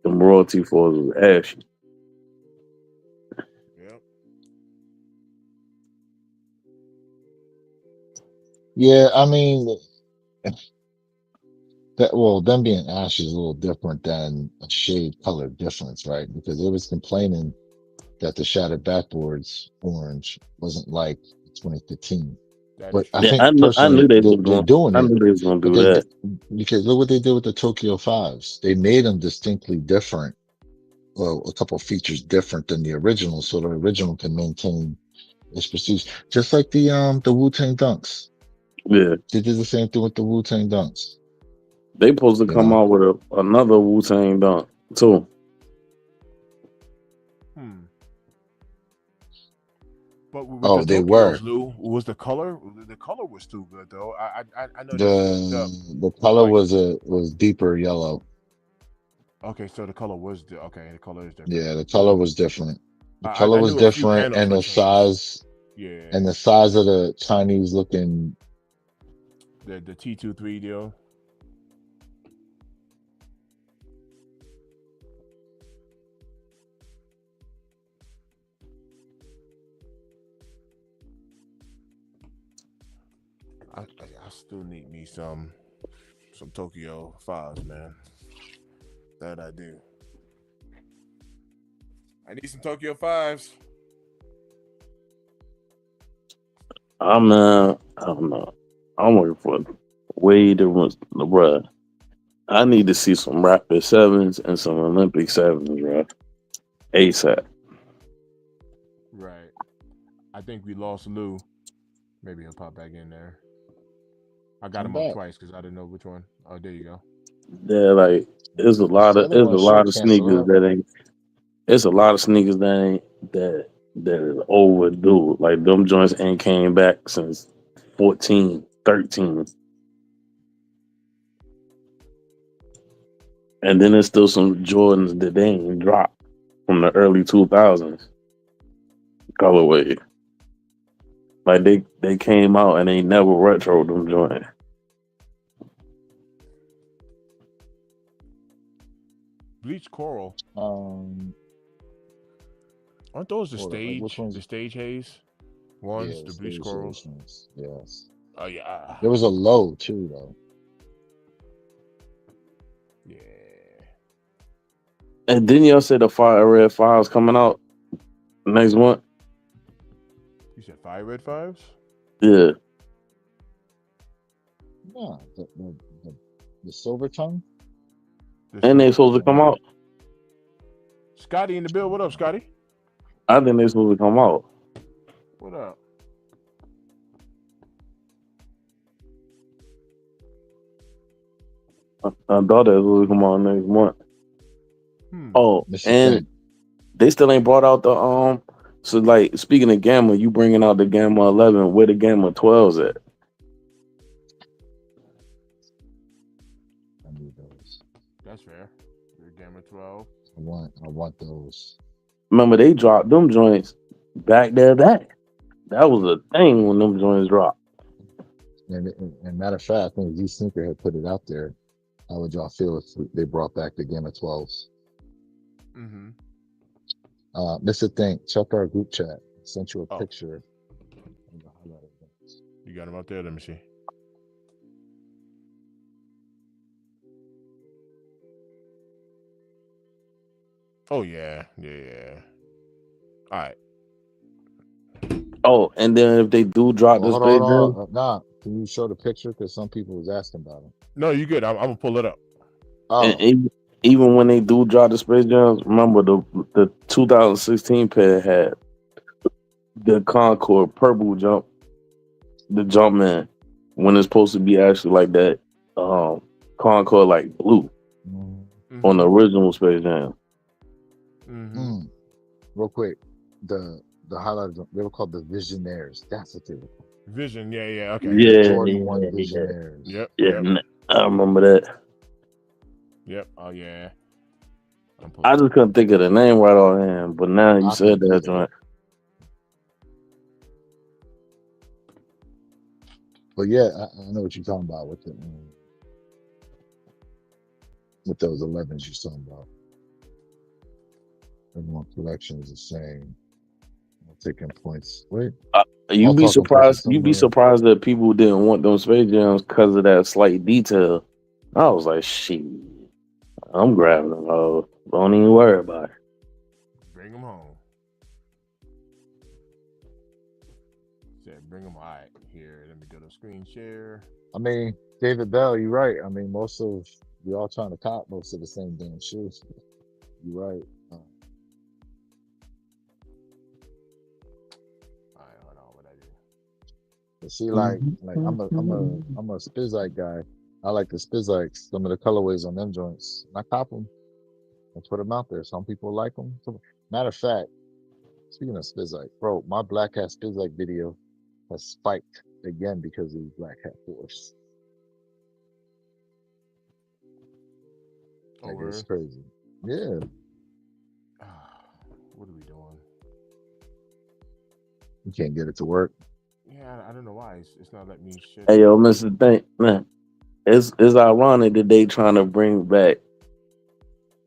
royalty fours was ashy. Yep. Yeah, I mean, them being ashy is a little different than a shade color difference, right? Because they was complaining that the shattered backboards orange wasn't like 2015. But I think personally they're doing it. I knew they was gonna do that because look what they did with the Tokyo 5s. They made them distinctly different. Well, a couple of features different than the original, so the original can maintain its prestige. Just like the Wu-Tang Dunks. Yeah, they did the same thing with the Wu-Tang Dunks. They supposed to come out with another Wu-Tang Dunk too. But they were. Lou, was the color? The color was too good though. I know the color was deeper yellow. Okay, so the color was the color is different. Yeah, the color was different. The color was different, and the size. Yeah. And the size of the Chinese looking. The T23 deal. I still need me some Tokyo 5s, man. That I do. I need some Tokyo 5s. I don't know. I'm looking for way different, bruh. I need to see some Rapid 7s and some Olympic 7s, bruh. ASAP. Right. I think we lost Lou. Maybe he'll pop back in there. I got him up twice because I didn't know which one. Oh, there you go. Yeah, like there's a lot of sneakers that ain't. It's a lot of sneakers that is overdue. Like them joints ain't came back since 14, 13. And then there's still some Jordans that they ain't dropped from the early 2000s colorway. Like they came out and they never retro them joints. Bleach Coral. Aren't those the stage? The stage haze ones, the bleach corals. Yes. Oh yeah. There was a low too, though. Yeah. And didn't y'all say the Fire Red 5s coming out next month? You said Fire Red 5s? Yeah. No, the silver tongue. And they supposed to come out. Scotty in the bill. What up, Scotty? I think they supposed to come out. What up? I thought that was come out next month. Oh, and they still ain't brought out the So like speaking of Gamma, you bringing out the Gamma 11. Where the Gamma 12s at? I need those. That's fair. The Gamma 12. I want those. Remember they dropped them joints back there. That was a thing when them joints dropped. And matter of fact, I think Z Sneaker had put it out there. How would y'all feel if they brought back the Gamma 12s? Mm-hmm. Mr. Think, check our group chat. I sent you a picture. You got them out there? Let me see. Oh yeah. All right. Oh, and then if they do drop this Space Jam, nah, can you show the picture? Because some people was asking about it. No, you good. I'm gonna pull it up. And even when they do drop the Space Jams, remember the 2016 pair had the Concord purple jump, the Jumpman, when it's supposed to be actually like that Concord like blue on the original Space Jam. Real quick, the highlights they were called the Visionaires. That's what they were called. Vision, yeah, okay. Yeah, Jordan 1 Visionaires. Yep. I remember that. Yep. Oh yeah. I just couldn't think of the name right offhand, but now you said that joint. But yeah, I know what you're talking about with those 11s you're talking about. Everyone collection is the same. I'm taking points. Wait. You'd be surprised that people didn't want those Space Jams because of that slight detail. I was like, shit, I'm grabbing them. Oh, don't even worry about it. Bring them home. Said, bring them. All right, here. Let me go to screen share. I mean, David Bell, you're right. I mean, we all trying to cop most of the same damn shoes. You're right. See, like I'm a Spizike guy. I like the Spizikes. Some of the colorways on them joints. I cop them. I put them out there. Some people like them. Matter of fact, speaking of Spizike, bro, my Black Hat Spizike video has spiked again because of Black Hat Force. Like, it's crazy. Yeah. What are we doing? You can't get it to work. Yeah, I don't know why. It's not letting me shit. Hey, yo, Mr. Think, man, it's ironic that they trying to bring back.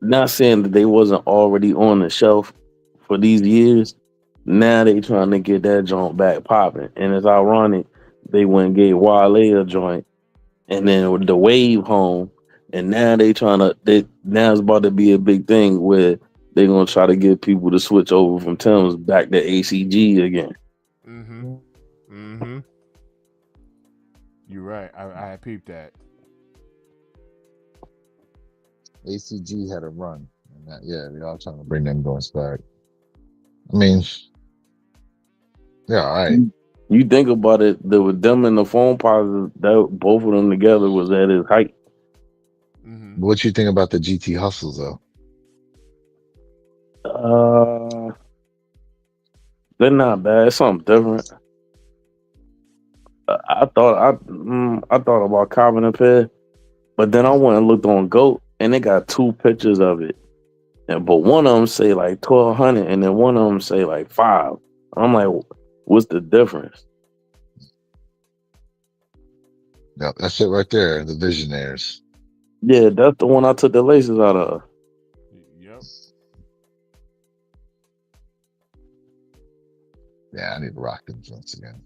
Not saying that they wasn't already on the shelf for these years. Now they trying to get that joint back popping, and it's ironic they went and gave Wale a joint, and then with the Wave home, and now now it's about to be a big thing where they're gonna try to get people to switch over from Tim's back to ACG again. You're right. I peeped that. ACG had a run. Yeah, they're all trying to bring them joints back. I mean, yeah, all right. You think about it, with them and the phone positives, that both of them together was at his height. What you think about the GT hustles though? They're not bad. It's something different. I thought about copping a pair, but then I went and looked on GOAT, and they got 2 pictures of it, but one of them say like 1,200, and then one of them say like 5. I'm like, what's the difference? Yeah, that's it right there. The Visionaires. Yeah, that's the one I took the laces out of. Yep. Yeah, I need to rock them joints again.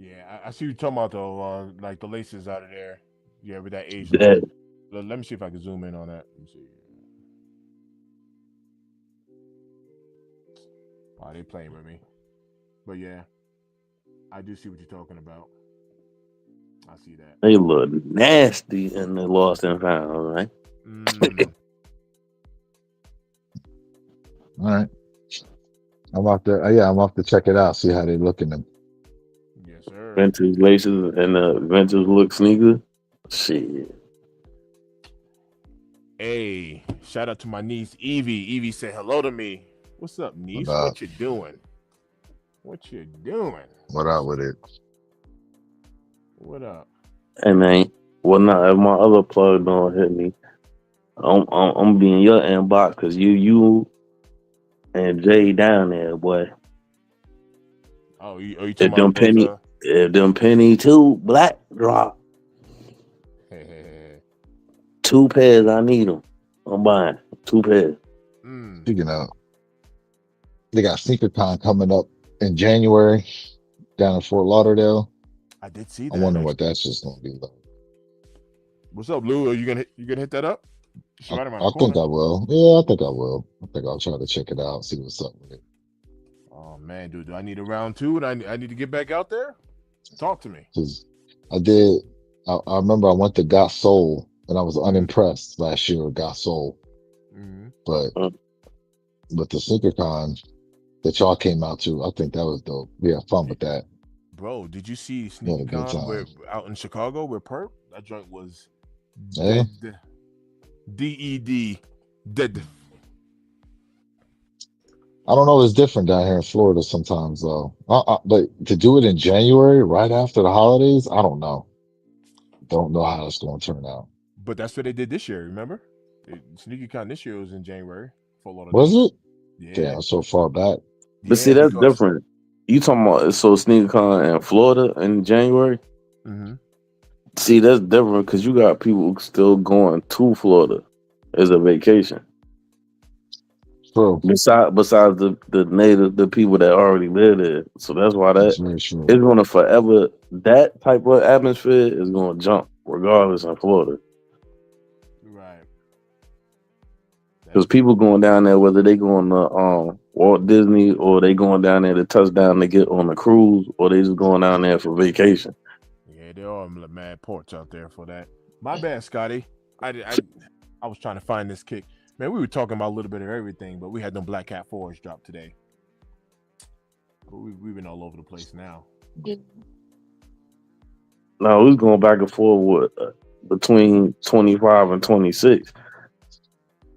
Yeah, I see you talking about though, like the laces out of there. Yeah, with that Asian. Let me see if I can zoom in on that. Let me see. Wow, they playing with me. But yeah. I do see what you're talking about. I see that. They look nasty in the Lost and Found, right? All right. I'm off to I'm off to check it out, see how they look in them. Yes, sir. Vintage laces and vintage look sneakers. Shit. Hey, shout out to my niece Evie. Evie said hello to me. What's up, niece? What you doing? What you doing? What up with it? What up? Hey man, well now if my other plug don't hit me, I'm be in your inbox because you and Jay down there, boy. Oh, you talking about those, if them Penny 2 black drop, 2 pairs, I need them. I'm buying 2 pairs. Speaking of, they got SneakerCon coming up in January down in Fort Lauderdale. I did see that. I wonder what that's just gonna be like. What's up, Lou? Are you gonna hit that up? I think I will. Yeah, I think I will. I think I'll try to check it out, see what's up with it. Oh man, dude, do I need a round 2? And I need to get back out there? Talk to me. Because I remember I went to Got Soul and I was unimpressed last year with Got Soul. But the SneakerCon that y'all came out to, I think that was dope. We had fun with that. Bro, did you see SneakerCon out in Chicago with Perp? That joint was dead. DED. Dead. I don't know. It's different down here in Florida sometimes, though. But to do it in January, right after the holidays, I don't know. Don't know how it's going to turn out. But that's what they did this year. Remember, SneakerCon this year was in January. Was it? Yeah, damn, so far back. But see, that's different. You talking about SneakerCon in Florida in January? See, that's different because you got people still going to Florida as a vacation. True. Besides the people that already live there, so that's why it's going to forever. That type of atmosphere is going to jump regardless in Florida, right? Because people going down there, whether they going to Walt Disney or they going down there to touchdown to get on a cruise, or they just going down there for vacation. Yeah, there are mad ports out there for that. My bad, Scotty. I was trying to find this kick. Man, we were talking about a little bit of everything, but we had them Black Cat 4s drop today. But we've been all over the place now. No, we was going back and forth between 25 and 26.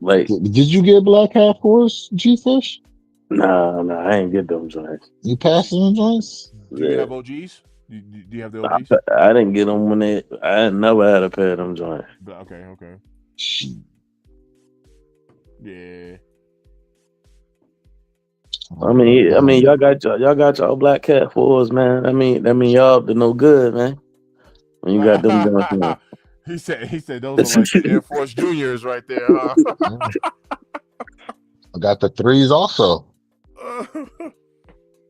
Like, did you get Black Cat 4s, G-Fish? Nah, I ain't get them joints. You passing them joints? Do you have OGs? Do you have the OGs? I didn't get them I never had a pair of them joints. Okay. Yeah. I mean, y'all got y'all Black Cat 4s, man. I mean, y'all up to no good, man. When you got them joints. He said those are like the Air Force Juniors right there, huh? I got the 3s also.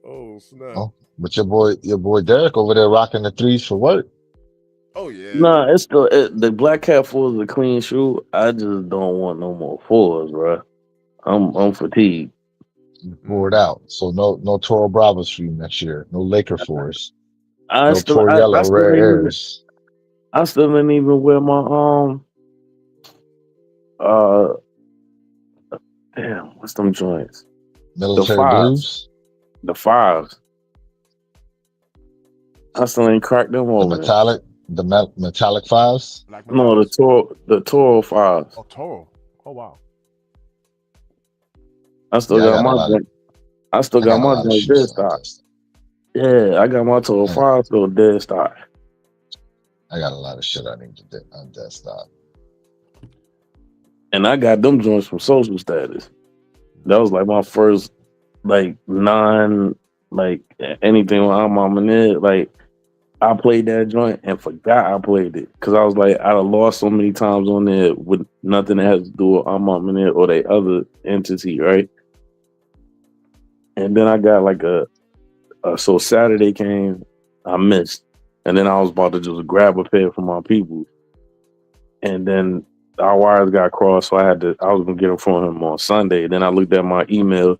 Oh snap! Oh, but your boy Derek over there rocking the 3s for work. Oh yeah. Nah, it's still the Black Cat 4 is a clean shoe. I just don't want no more 4s, bro. I'm fatigued. Poured out. So no Toro Bravos for you next year. No Laker 4s. I still didn't even wear my damn, what's them joints? Military blues. The 5s. I still ain't cracked them over. The metallic 5s? No, the Toro 5s. Oh, Toro. Oh wow. I still got my joint dead stock. Yeah, I got my Toro 5 still dead stock. I got a lot of shit I need to on dead stock. And I got them joints from Social Status. That was like my first anything with I'm in it. Like, I played that joint and forgot I played it because I was like, I lost so many times on there with nothing that has to do with I'm in it or the other entity, right? And then I got like so Saturday came, I missed, and then I was about to just grab a pair from my people, and then our wires got crossed, so I was gonna get them from him on Sunday. Then I looked at my email,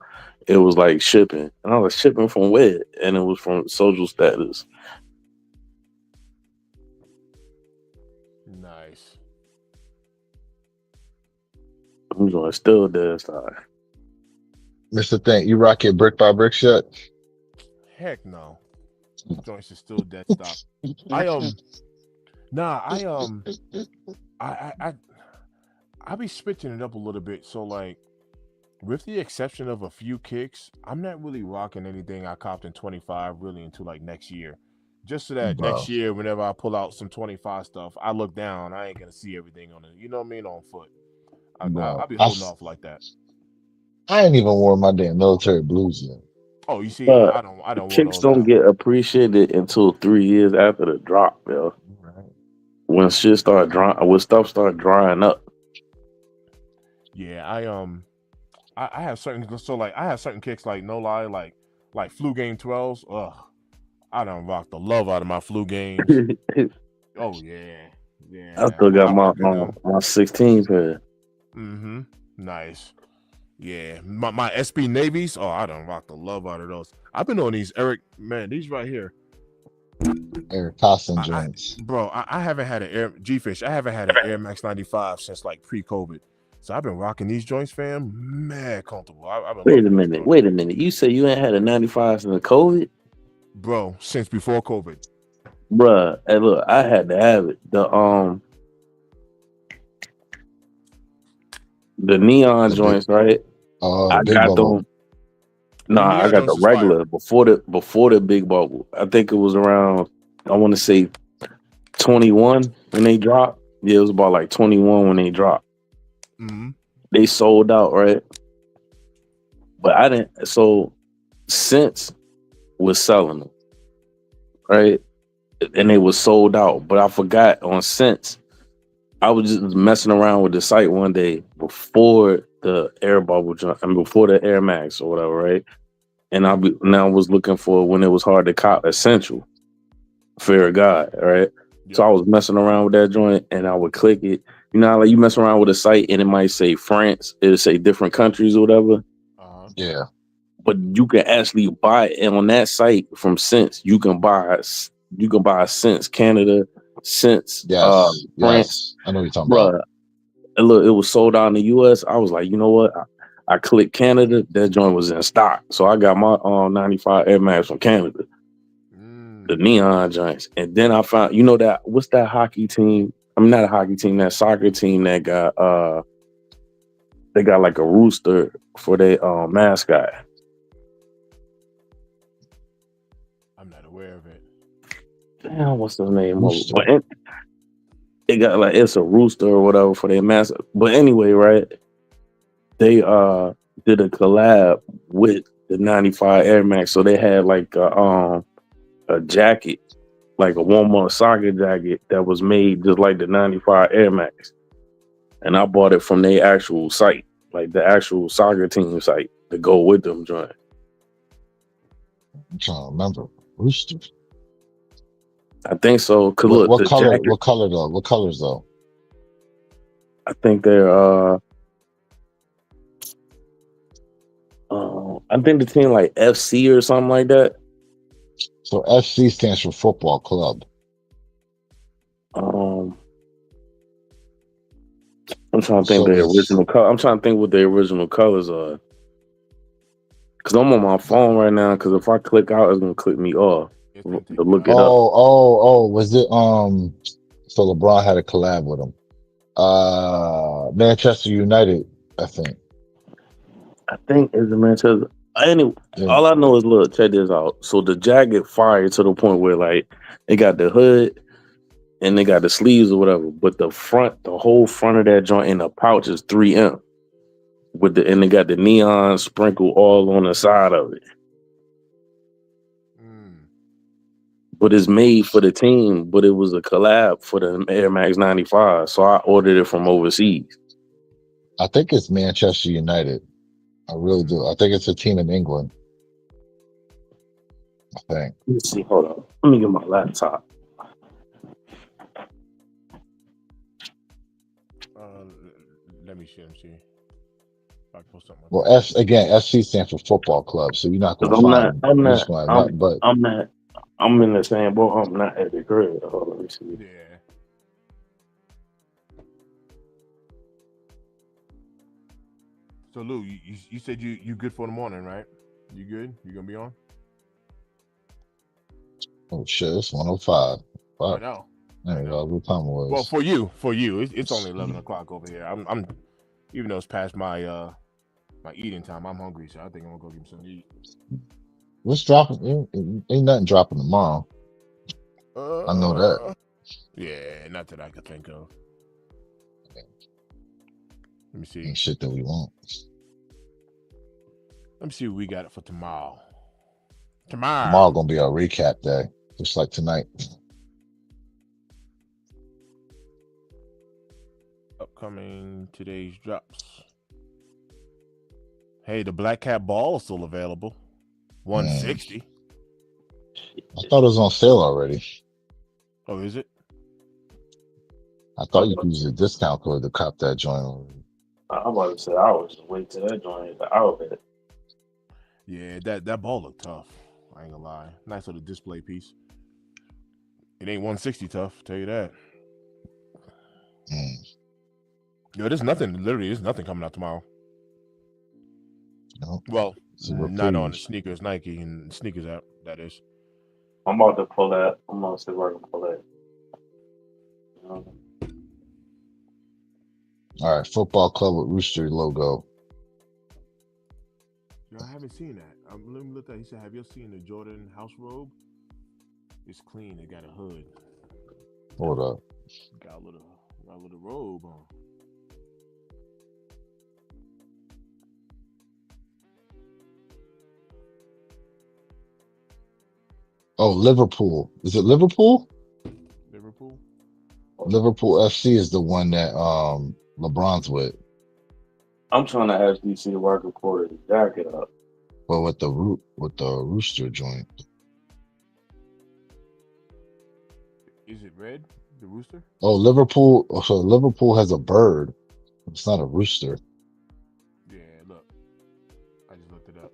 it was like shipping. And I was like, shipping from where? And it was from Social Status. Nice. I'm going still dead side. Mr. Think, you rock your brick by brick shit? Heck no. Joints is still dead stop. I be switching it up a little bit. So like, with the exception of a few kicks, I'm not really rocking anything I copped in 25 really until like next year. Just so that next year, whenever I pull out some 25 stuff, I look down. I ain't gonna see everything on it. You know what I mean? On foot. I'll be holding off like that. I ain't even worn my damn military blues yet. Oh, you see, I don't. Kicks don't get appreciated until 3 years after the drop, yo. Right. When shit start drying, when stuff start drying up. Yeah, I have certain kicks like no lie like flu game 12s. Ugh, I done rocked the love out of my flu games. Oh yeah. I still got my 16 pair. Mm-hmm. Nice. Yeah, my SB Navies. Oh, I done rocked the love out of those. I've been on these these right here. Eric Costin joints. Bro, I haven't had an G-Fish. I haven't had an Air Max 95 since like pre-COVID. So I've been rocking these joints, fam. Mad comfortable. Wait a minute. You say you ain't had a 95 since COVID? Bro, since before COVID. Bruh, hey, look, I had to have it. The neon joints, right? I got them. Nah, I got the regular before the big bubble. I think it was around, I want to say 21 when they dropped. Yeah, it was about like 21 when they dropped. Mm-hmm. They sold out, right? But I didn't. So Sense was selling them, right? And they was sold out. But I forgot on Sense. I was just messing around with the site one day before the Air Bubble jump, before the Air Max or whatever, right? And I was looking for when it was hard to cop Essential, Fear of God, right? Yep. So I was messing around with that joint, and I would click it. You know, like you mess around with a site, and it might say France, it'll say different countries or whatever. Yeah, but you can actually buy it, and on that site from Sense, you can buy Sense Canada, Sense France. Yes. I know what you're talking about. And look, it was sold out in the US. I was like, you know what? I clicked Canada. That joint was in stock, so I got my 95 Air Max from Canada, the neon joints. And then I found, you know, that what's that hockey team? I'm not a hockey team. That soccer team that got they got like a rooster for their mascot. I'm not aware of it. Damn, what's the name of it? It got like, it's a rooster or whatever for their mascot. But anyway, right? They did a collab with the 95 Air Max, so they had like a jacket, like a Walmart soccer jacket that was made just like the 95 Air Max. And I bought it from their actual site, like the actual soccer team site to go with them joint. I'm trying to remember. Rooster. I think so. Cause what color though? What colors though? I think they're I think the team like FC or something like that. So FC stands for football club. I'm trying to think the original color. I'm trying to think what the original colors are. Cause I'm on my phone right now. Cause if I click out, it's gonna click me off. To look it up. Oh, was it so LeBron had a collab with him. Manchester United, I think. I think it's the Manchester. Anyway, all I know is, look, check this out. So the jacket fired to the point where like they got the hood and they got the sleeves or whatever, but the whole front of that joint in the pouch is 3M and they got the neon sprinkled all on the side of it. But it's made for the team, but it was a collab for the Air Max 95. So I ordered it from overseas. I think it's Manchester United. I really do. I think it's a team in England. I think. Let's see. Hold on. Let me get my laptop. Let me see. I can post something. Well, FC stands for football club, so you're not gonna find. You're just gonna have nothing but. I'm in the same boat. I'm not at the crib. Let me see. Yeah. So Lou, you said you good for the morning, right? You good? You gonna be on? Oh shit! It's 105. I know. There you go. What time was? Well, for you, it's only 11 o'clock over here. I'm even though it's past my my eating time. I'm hungry, so I think I'm gonna go get something to eat. What's dropping? Ain't nothing dropping tomorrow. I know that. Yeah, not that I could think of. Let me see. Ain't shit that we want. Let me see what we got for tomorrow. Tomorrow gonna be our recap day, just like tonight. Upcoming today's drops. Hey, the Black Cat ball is still available. 160. I thought it was on sale already. Oh, is it? I thought you could use a discount code to cop that joint. I'm about to say I was just wait till that joint the outfit. Yeah, that ball looked tough. I ain't gonna lie. Nice little display piece. It ain't 160 tough, tell you that. Yo, there's nothing. Literally, there's nothing coming out tomorrow. No. Well, not on the sneakers, Nike and sneakers app. That is. I'm about to pull that. I'm gonna see where I can pull that. All right, football club with Rooster logo. Yo, I haven't seen that. Let me look at. He said, "Have you seen the Jordan house robe? It's clean. It got a hood. Hold up. Got a little robe on." Oh, Liverpool. Is it Liverpool? Liverpool. Liverpool FC is the one that LeBron's with. I'm trying to actually see where I can pull the jacket up. But with the Rooster joint. Is it red? The rooster? Oh, Liverpool. So Liverpool has a bird. It's not a rooster. Yeah, look. I just looked it up.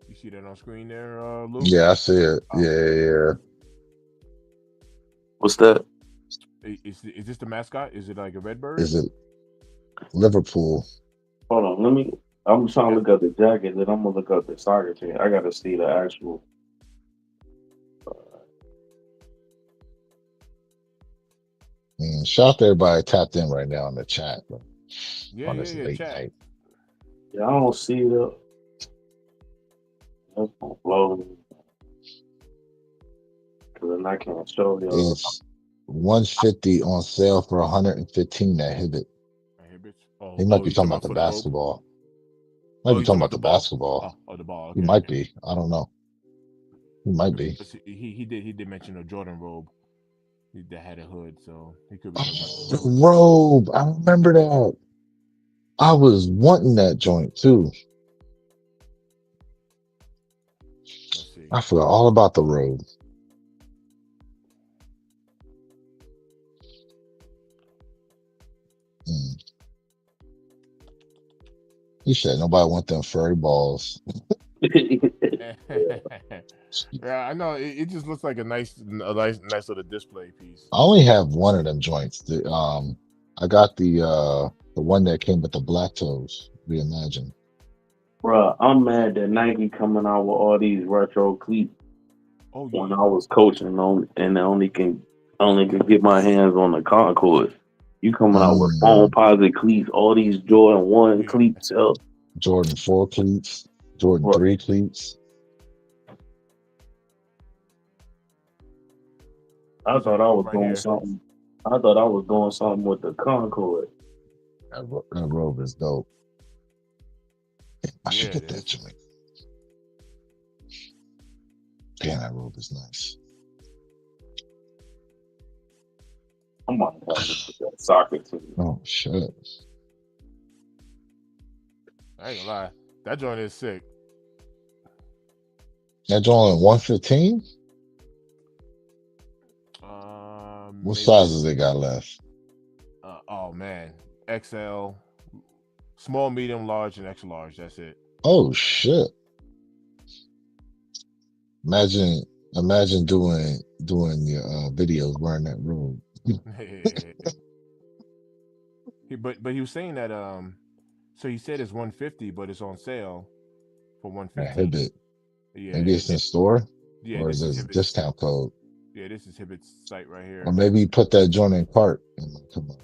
You see that on screen there, Luke? Yeah, I see it. Yeah. What's that? Is this the mascot? Is it like a red bird? Is it Liverpool? Hold on, I'm trying to look up the jacket, then I'm gonna look up the soccer team. I gotta see the actual. Shout out to everybody tapped in right now in the chat. Yeah, chat. Yeah, I don't see the. That's gonna blow me. Cause then I can't show you. It's 150 on sale for 115 at Hibbett. Oh, he might be talking about the basketball. Might be talking about the basketball. Oh, the ball. Okay, he might be. I don't know. He might be. He did mention a Jordan robe that had a hood, so he could be. The robe. I remember that. I was wanting that joint too. I forgot all about the robe. He said nobody want them furry balls. Yeah, I know. It just looks like a nice little display piece. I only have one of them joints. I got the one that came with the black toes. Reimagine. Bruh, I'm mad that Nike coming out with all these retro cleats. Oh, yeah. When I was coaching on, and I only can get my hands on the Concord. You coming out with foam posit cleats, all these Jordan 1 cleats up. Jordan 4 cleats, Jordan 3 cleats. I thought I was doing something. I thought I was doing something with the Concord. That robe is dope. I should get that joint. Damn, that robe is nice. I'm on that soccer team. Oh shit! I ain't gonna lie, that joint is sick. That joint 115. What sizes they got left? Oh man, XL, small, medium, large, and extra large. That's it. Oh shit! Imagine doing your videos wearing that robe. But he was saying that so he said it's 150, but it's on sale for 115. Hibbett. Yeah, Maybe it's in store, yeah, or is this it is a Hibbett's. discount code? Yeah, this is Hibbett's site right here. Or maybe you put that joint in cart and come on.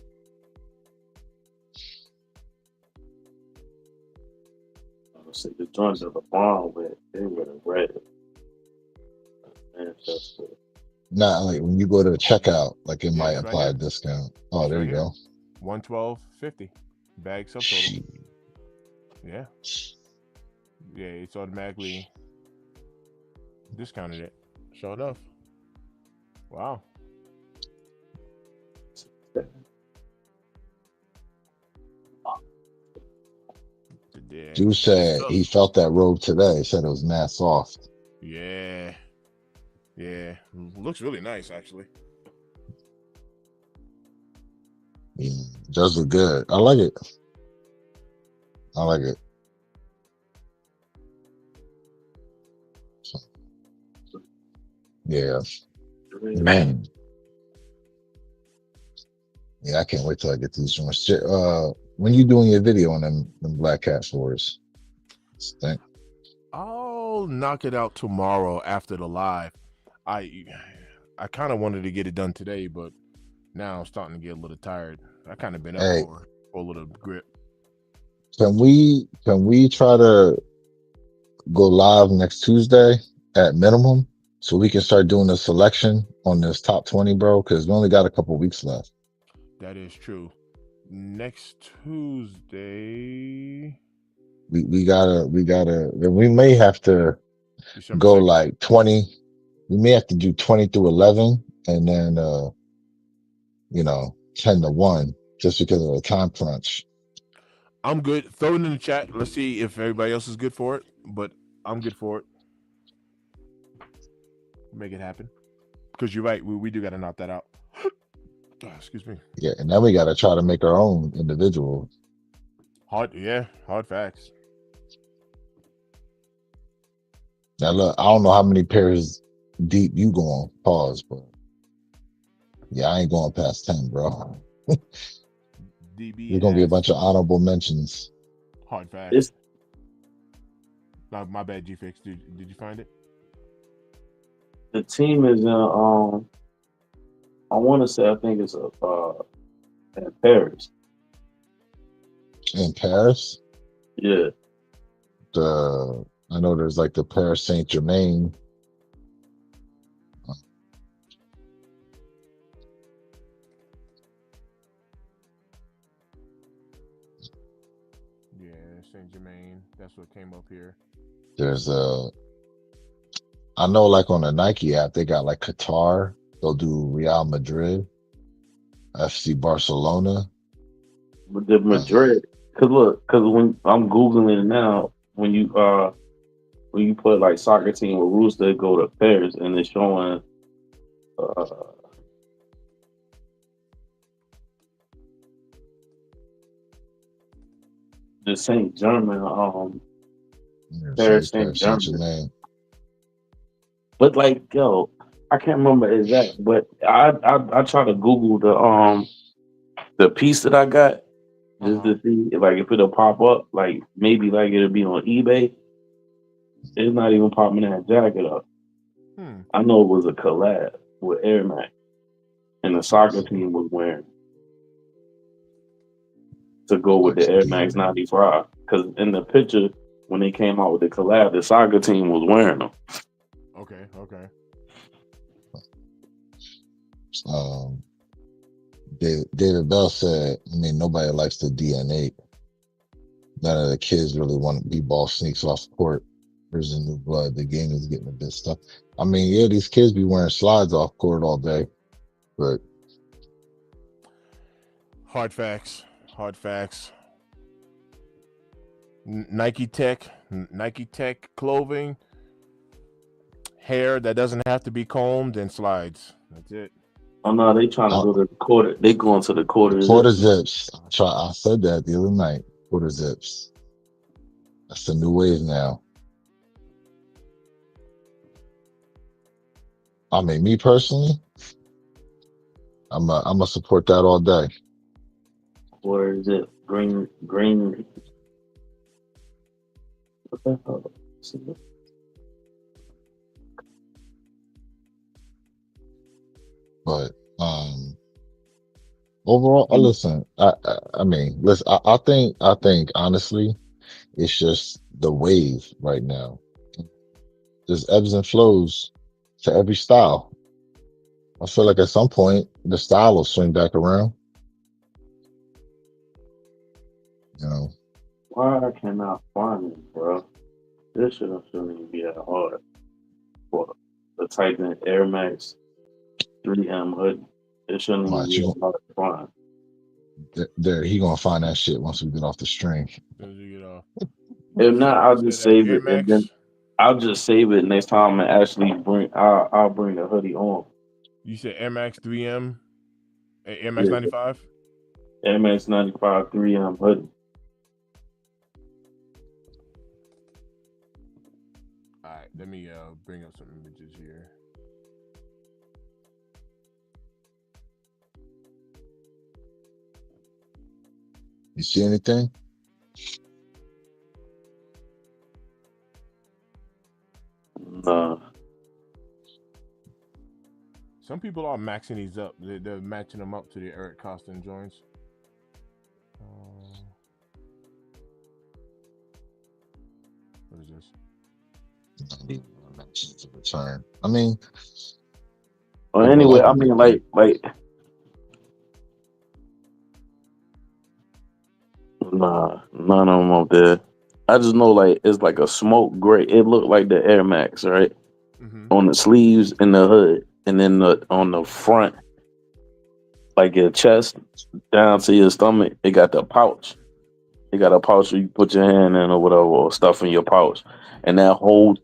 See, the joints at the bottom, but they were red. Manchester. Not like when you go to the checkout, like it might it's apply right a discount. Oh, It's there right you go. 112.50 bag subtotal. Shit. Yeah, it's automatically discounted it. Sure enough. Wow. Dude said he felt that robe today. He said it was mad soft. Yeah. Looks really nice, actually. Yeah, it does look good. I like it. So, yeah. Man. Yeah, I can't wait till I get these joints. When you doing your video on them Black Cat floors? I'll knock it out tomorrow after the live. I kind of wanted to get it done today, but now I'm starting to get a little tired. I kind of been up for a little grip. Can we try to go live next Tuesday at minimum so we can start doing the selection on this top 20, bro? Because we only got a couple weeks left. That is true. Next Tuesday, we may have to go like 20. We may have to do 20 through 11 and then 10 to 1 just because of the time crunch. I'm good. Throw it in the chat. Let's see if everybody else is good for it, but I'm good for it. Make it happen. Because you're right, we do got to knock that out. Excuse me. Yeah, and then we got to try to make our own individual. Hard facts. Now look, I don't know how many pairs deep you going, pause, but yeah, I ain't going past 10, bro. DB There's gonna be a bunch of honorable mentions. Hard facts. My bad, G-Fix. Did you find it? The team is I want to say, I think it's in Paris. In Paris? Yeah. I know there's like the Paris Saint-Germain. Yeah, Saint-Germain. That's what came up here. There's I know like on the Nike app, they got like Qatar. They'll do Real Madrid, FC Barcelona. But the Madrid, because when I'm Googling it now, when you put like soccer team with Rooster, go to Paris and it's showing the Saint Germain, Paris Saint-Germain. But like, yo, I can't remember exact, but I try to Google the piece that I got just to see if it'll pop up. Like maybe like it'll be on eBay. It's not even popping that jacket up. I know it was a collab with Air Max, and the soccer team was wearing to go with the Air Max 95. Because in the picture when they came out with the collab, the soccer team was wearing them. Okay. David Bell said, I mean, nobody likes the DNA. None of the kids really want to be ball sneaks off the court. There's a new blood. The game is getting a bit stuck. I mean, yeah, these kids be wearing slides off court all day, but hard facts. Nike Tech clothing, hair that doesn't have to be combed, and slides. That's it. Oh no, they trying to go to the quarter. They going to the quarter zips. I said that the other night. Quarter zips. That's the new wave now. I mean, me personally, I'm gonna support that all day. Quarter zip. Green. What the hell? But overall, listen. I mean, listen. I think honestly, it's just the wave right now. There's ebbs and flows to every style. I feel like at some point the style will swing back around. You know. Why I cannot find it, bro? This shouldn't even be that hard. For the type in Air Max 3M hoodie. It shouldn't even be that hard to find. There, he gonna find that shit once we get off the string. If not, I'll just save it and then I'll just save it next time and actually I'll bring the hoodie on. You said Air Max 3M, Air Max 95, Air Max 95 3M hoodie. All right, let me bring up some images here. You see anything? No. Some people are maxing these up. They're matching them up to the Eric Costin joints. What is this? Return. I mean. Well, anyway, I mean, like. Nah, none of them up there. I just know like it's like a smoke gray. It looked like the Air Max, right? Mm-hmm. On the sleeves and the hood, and then on the front, like your chest down to your stomach, it got the pouch. It got a pouch where you put your hand in or whatever, or stuff in your pouch, and that whole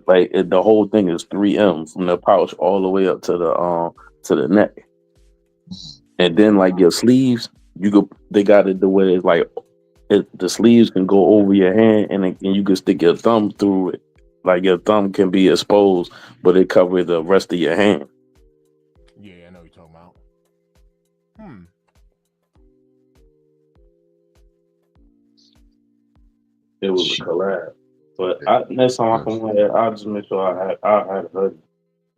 the whole thing is 3M from the pouch all the way up to the neck, and then like your sleeves. They got it the way it's like the sleeves can go over your hand and you can stick your thumb through it. Like your thumb can be exposed, but it covers the rest of your hand. Yeah, I know what you're talking about. It was a collab. But next time I come here, I'll just make sure I had a hoodie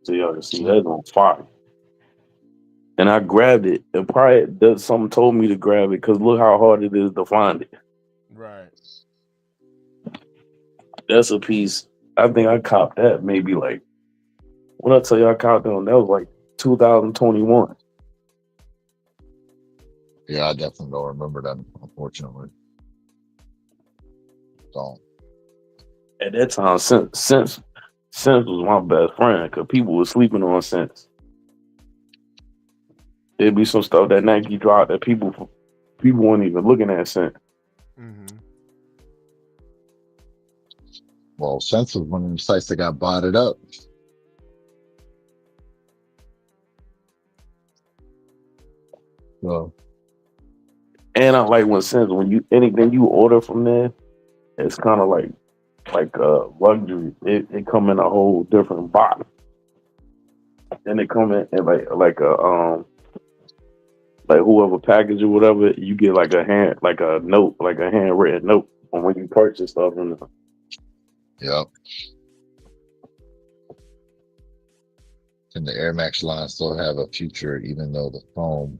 so y'all can see that's on fire. And I grabbed it. And probably something told me to grab it because look how hard it is to find it. Right. That's a piece. I think I copped that maybe like, when I tell you I copped that was like 2021. Yeah, I definitely don't remember that, unfortunately. Don't. At that time, Sense was my best friend because people were sleeping on Sense. There'd be some stuff that Nike dropped that people weren't even looking at Sense. Mm-hmm. Well, Sense was one of them sites that got botted up. So, and I like when Sense, anything you order from there, it's kind of like luxury. It come in a whole different box. And it come in like whoever package or whatever, you get like a handwritten note on when you purchase stuff from them. Yep. And the Air Max line still have a future, even though the foam.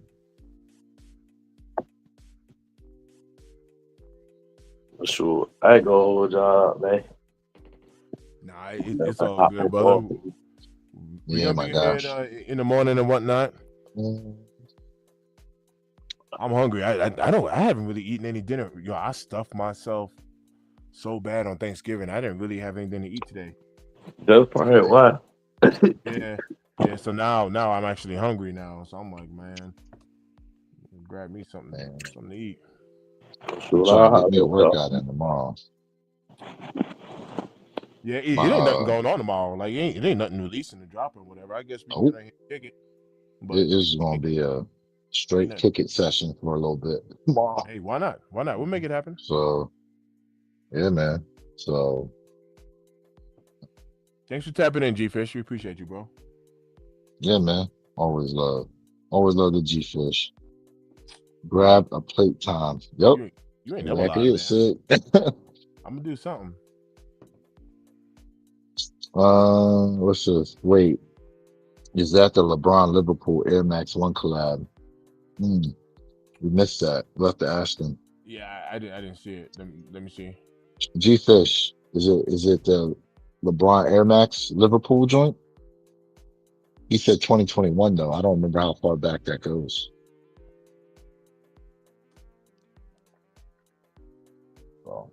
For sure. I go hold job, man. Nah, it's all good, brother. Yeah, my gosh. In the morning and whatnot. I'm hungry. I haven't really eaten any dinner. I stuffed myself so bad on Thanksgiving. I didn't really have anything to eat today. That's probably why. Yeah. So now I'm actually hungry now. So I'm like, man, grab me something to eat. Trying to get me a workout in tomorrow. Yeah, it ain't nothing going on tomorrow. Like it ain't nothing releasing the drop or whatever. I guess we can kick it. it is going to be a straight kick it session for a little bit. Hey, why not? Why not? We'll make it happen. So, yeah, man. So, thanks for tapping in, G-Fish. We appreciate you, bro. Yeah, man. Always love the G-Fish. Grab a plate time. Yep. You ain't never lied, man. Sid. I'm gonna do something. What's this? Wait, is that the LeBron Liverpool Air Max 1 collab? We missed that. We'll have to ask him. Yeah, I didn't see it. Let me see. G-Fish, is it the LeBron Air Max Liverpool joint? He said 2021 though. I don't remember how far back that goes. So,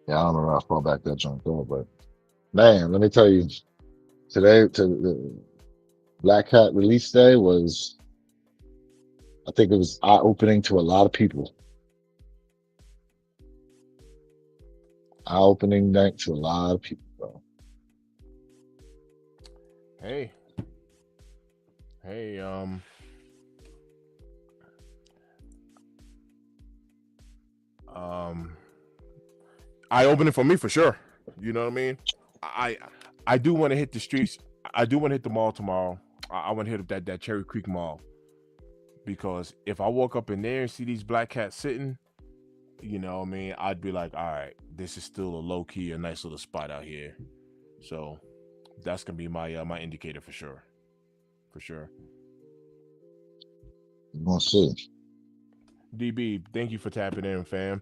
yeah, I don't remember how far back that joint goes, but man, let me tell you, today to the Black Hat release day was, I think it was eye-opening to a lot of people. Eye-opening night to a lot of people, bro. Hey, eye-opening for me for sure. You know what I mean? I do want to hit the streets. I do want to hit the mall tomorrow. I want to hit up that Cherry Creek Mall, because if I walk up in there and see these black cats sitting, you know what I mean, I'd be like, all right, this is still a low-key, a nice little spot out here. So that's gonna be my my indicator for sure. We're gonna see. DB, thank you for tapping in, fam.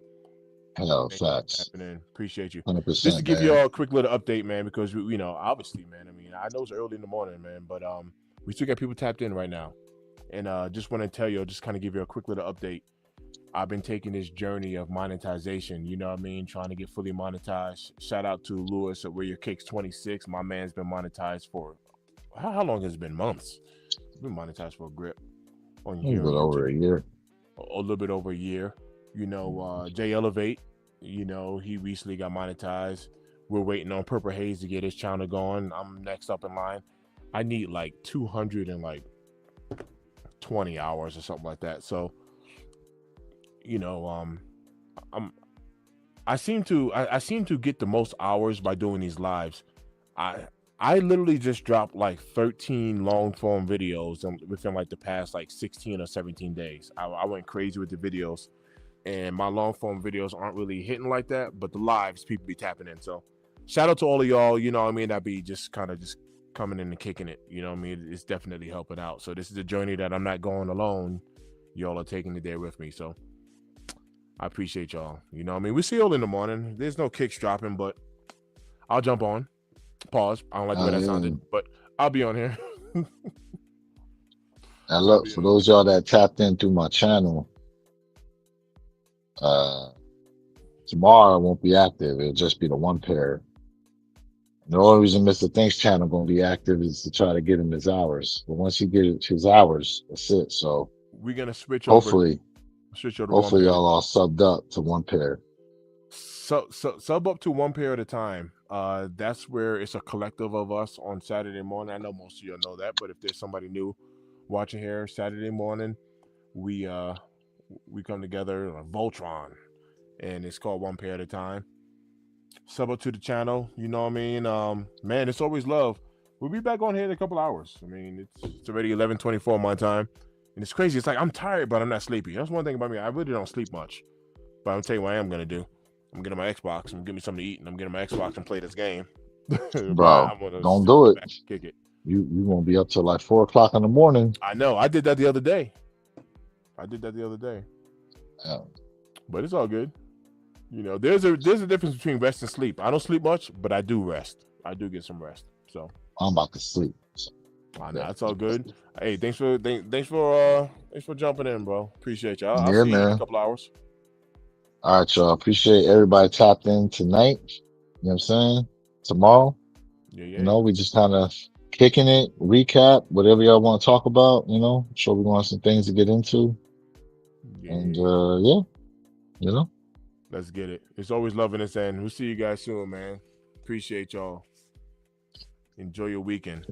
Hello, facts. Tapping in. Appreciate you. 100%. Just to give you all a quick little update, man, because we, you know, obviously, man, I mean, I know it's early in the morning, man, but we still got people tapped in right now. And just want to tell you, just kind of give you a quick little update. I've been taking this journey of monetization, you know what I mean, trying to get fully monetized. Shout out to Lewis at Where Your Cake's 26. My man's been monetized for how long has it been? Months. It's been monetized for a grip on here. A little over a year. A little bit over a year. You know, Jay Elevate, you know, he recently got monetized. We're waiting on Purple Haze to get his channel going. I'm next up in line. I need like 220 hours or something like that. So, you know, I seem to get the most hours by doing these lives. I literally just dropped like 13 long form videos within like the past like 16 or 17 days. I went crazy with the videos, and my long form videos aren't really hitting like that, but the lives people be tapping in. So shout out to all of y'all, you know what I mean, that be just kind of just coming in and kicking it, you know what I mean. It's definitely helping out. So this is a journey that I'm not going alone. Y'all are taking it there with me. So I appreciate y'all. You know what I mean? We see y'all in the morning. There's no kicks dropping, but I'll jump on. Pause. I don't like the way that sounded, but I'll be on here. Now look, for those y'all that tapped in through my channel, tomorrow I won't be active. It'll just be the one pair. The only reason Mr. Thanks channel gonna be active is to try to get him his hours. But once he get his hours, that's it. So we're gonna switch hopefully over. Y'all all subbed up to one pair. So sub up to one pair at a time. That's where it's a collective of us on Saturday morning. I know most of y'all know that, but if there's somebody new watching here, Saturday morning, we come together on Voltron, and it's called One Pair at a Time. Sub up to the channel, you know what I mean? Man, it's always love. We'll be back on here in a couple hours. I mean, it's already 11:24 my time, and it's crazy. It's like I'm tired, but I'm not sleepy. That's one thing about me. I really don't sleep much, but I'm telling you what I am gonna do. I'm getting my Xbox. I'm getting me something to eat, and I'm getting my Xbox and play this game. Bro, don't do it. Kick it. You won't be up till like 4 o'clock in the morning. I know. I did that the other day. Yeah. But it's all good. You know, there's a difference between rest and sleep. I don't sleep much, but I do rest. I do get some rest. So I'm about to sleep. So. I know, it's all good. Hey, thanks for jumping in, bro. Appreciate y'all. I'll see you in a couple hours. All right, y'all. Appreciate everybody tapped in tonight. You know what I'm saying? Tomorrow. Yeah. You know, we just kind of kicking it, recap, whatever y'all want to talk about, you know. I'm sure we're going to have some things to get into. Yeah. And you know. Let's get it. It's always loving this end. We'll see you guys soon, man. Appreciate y'all. Enjoy your weekend.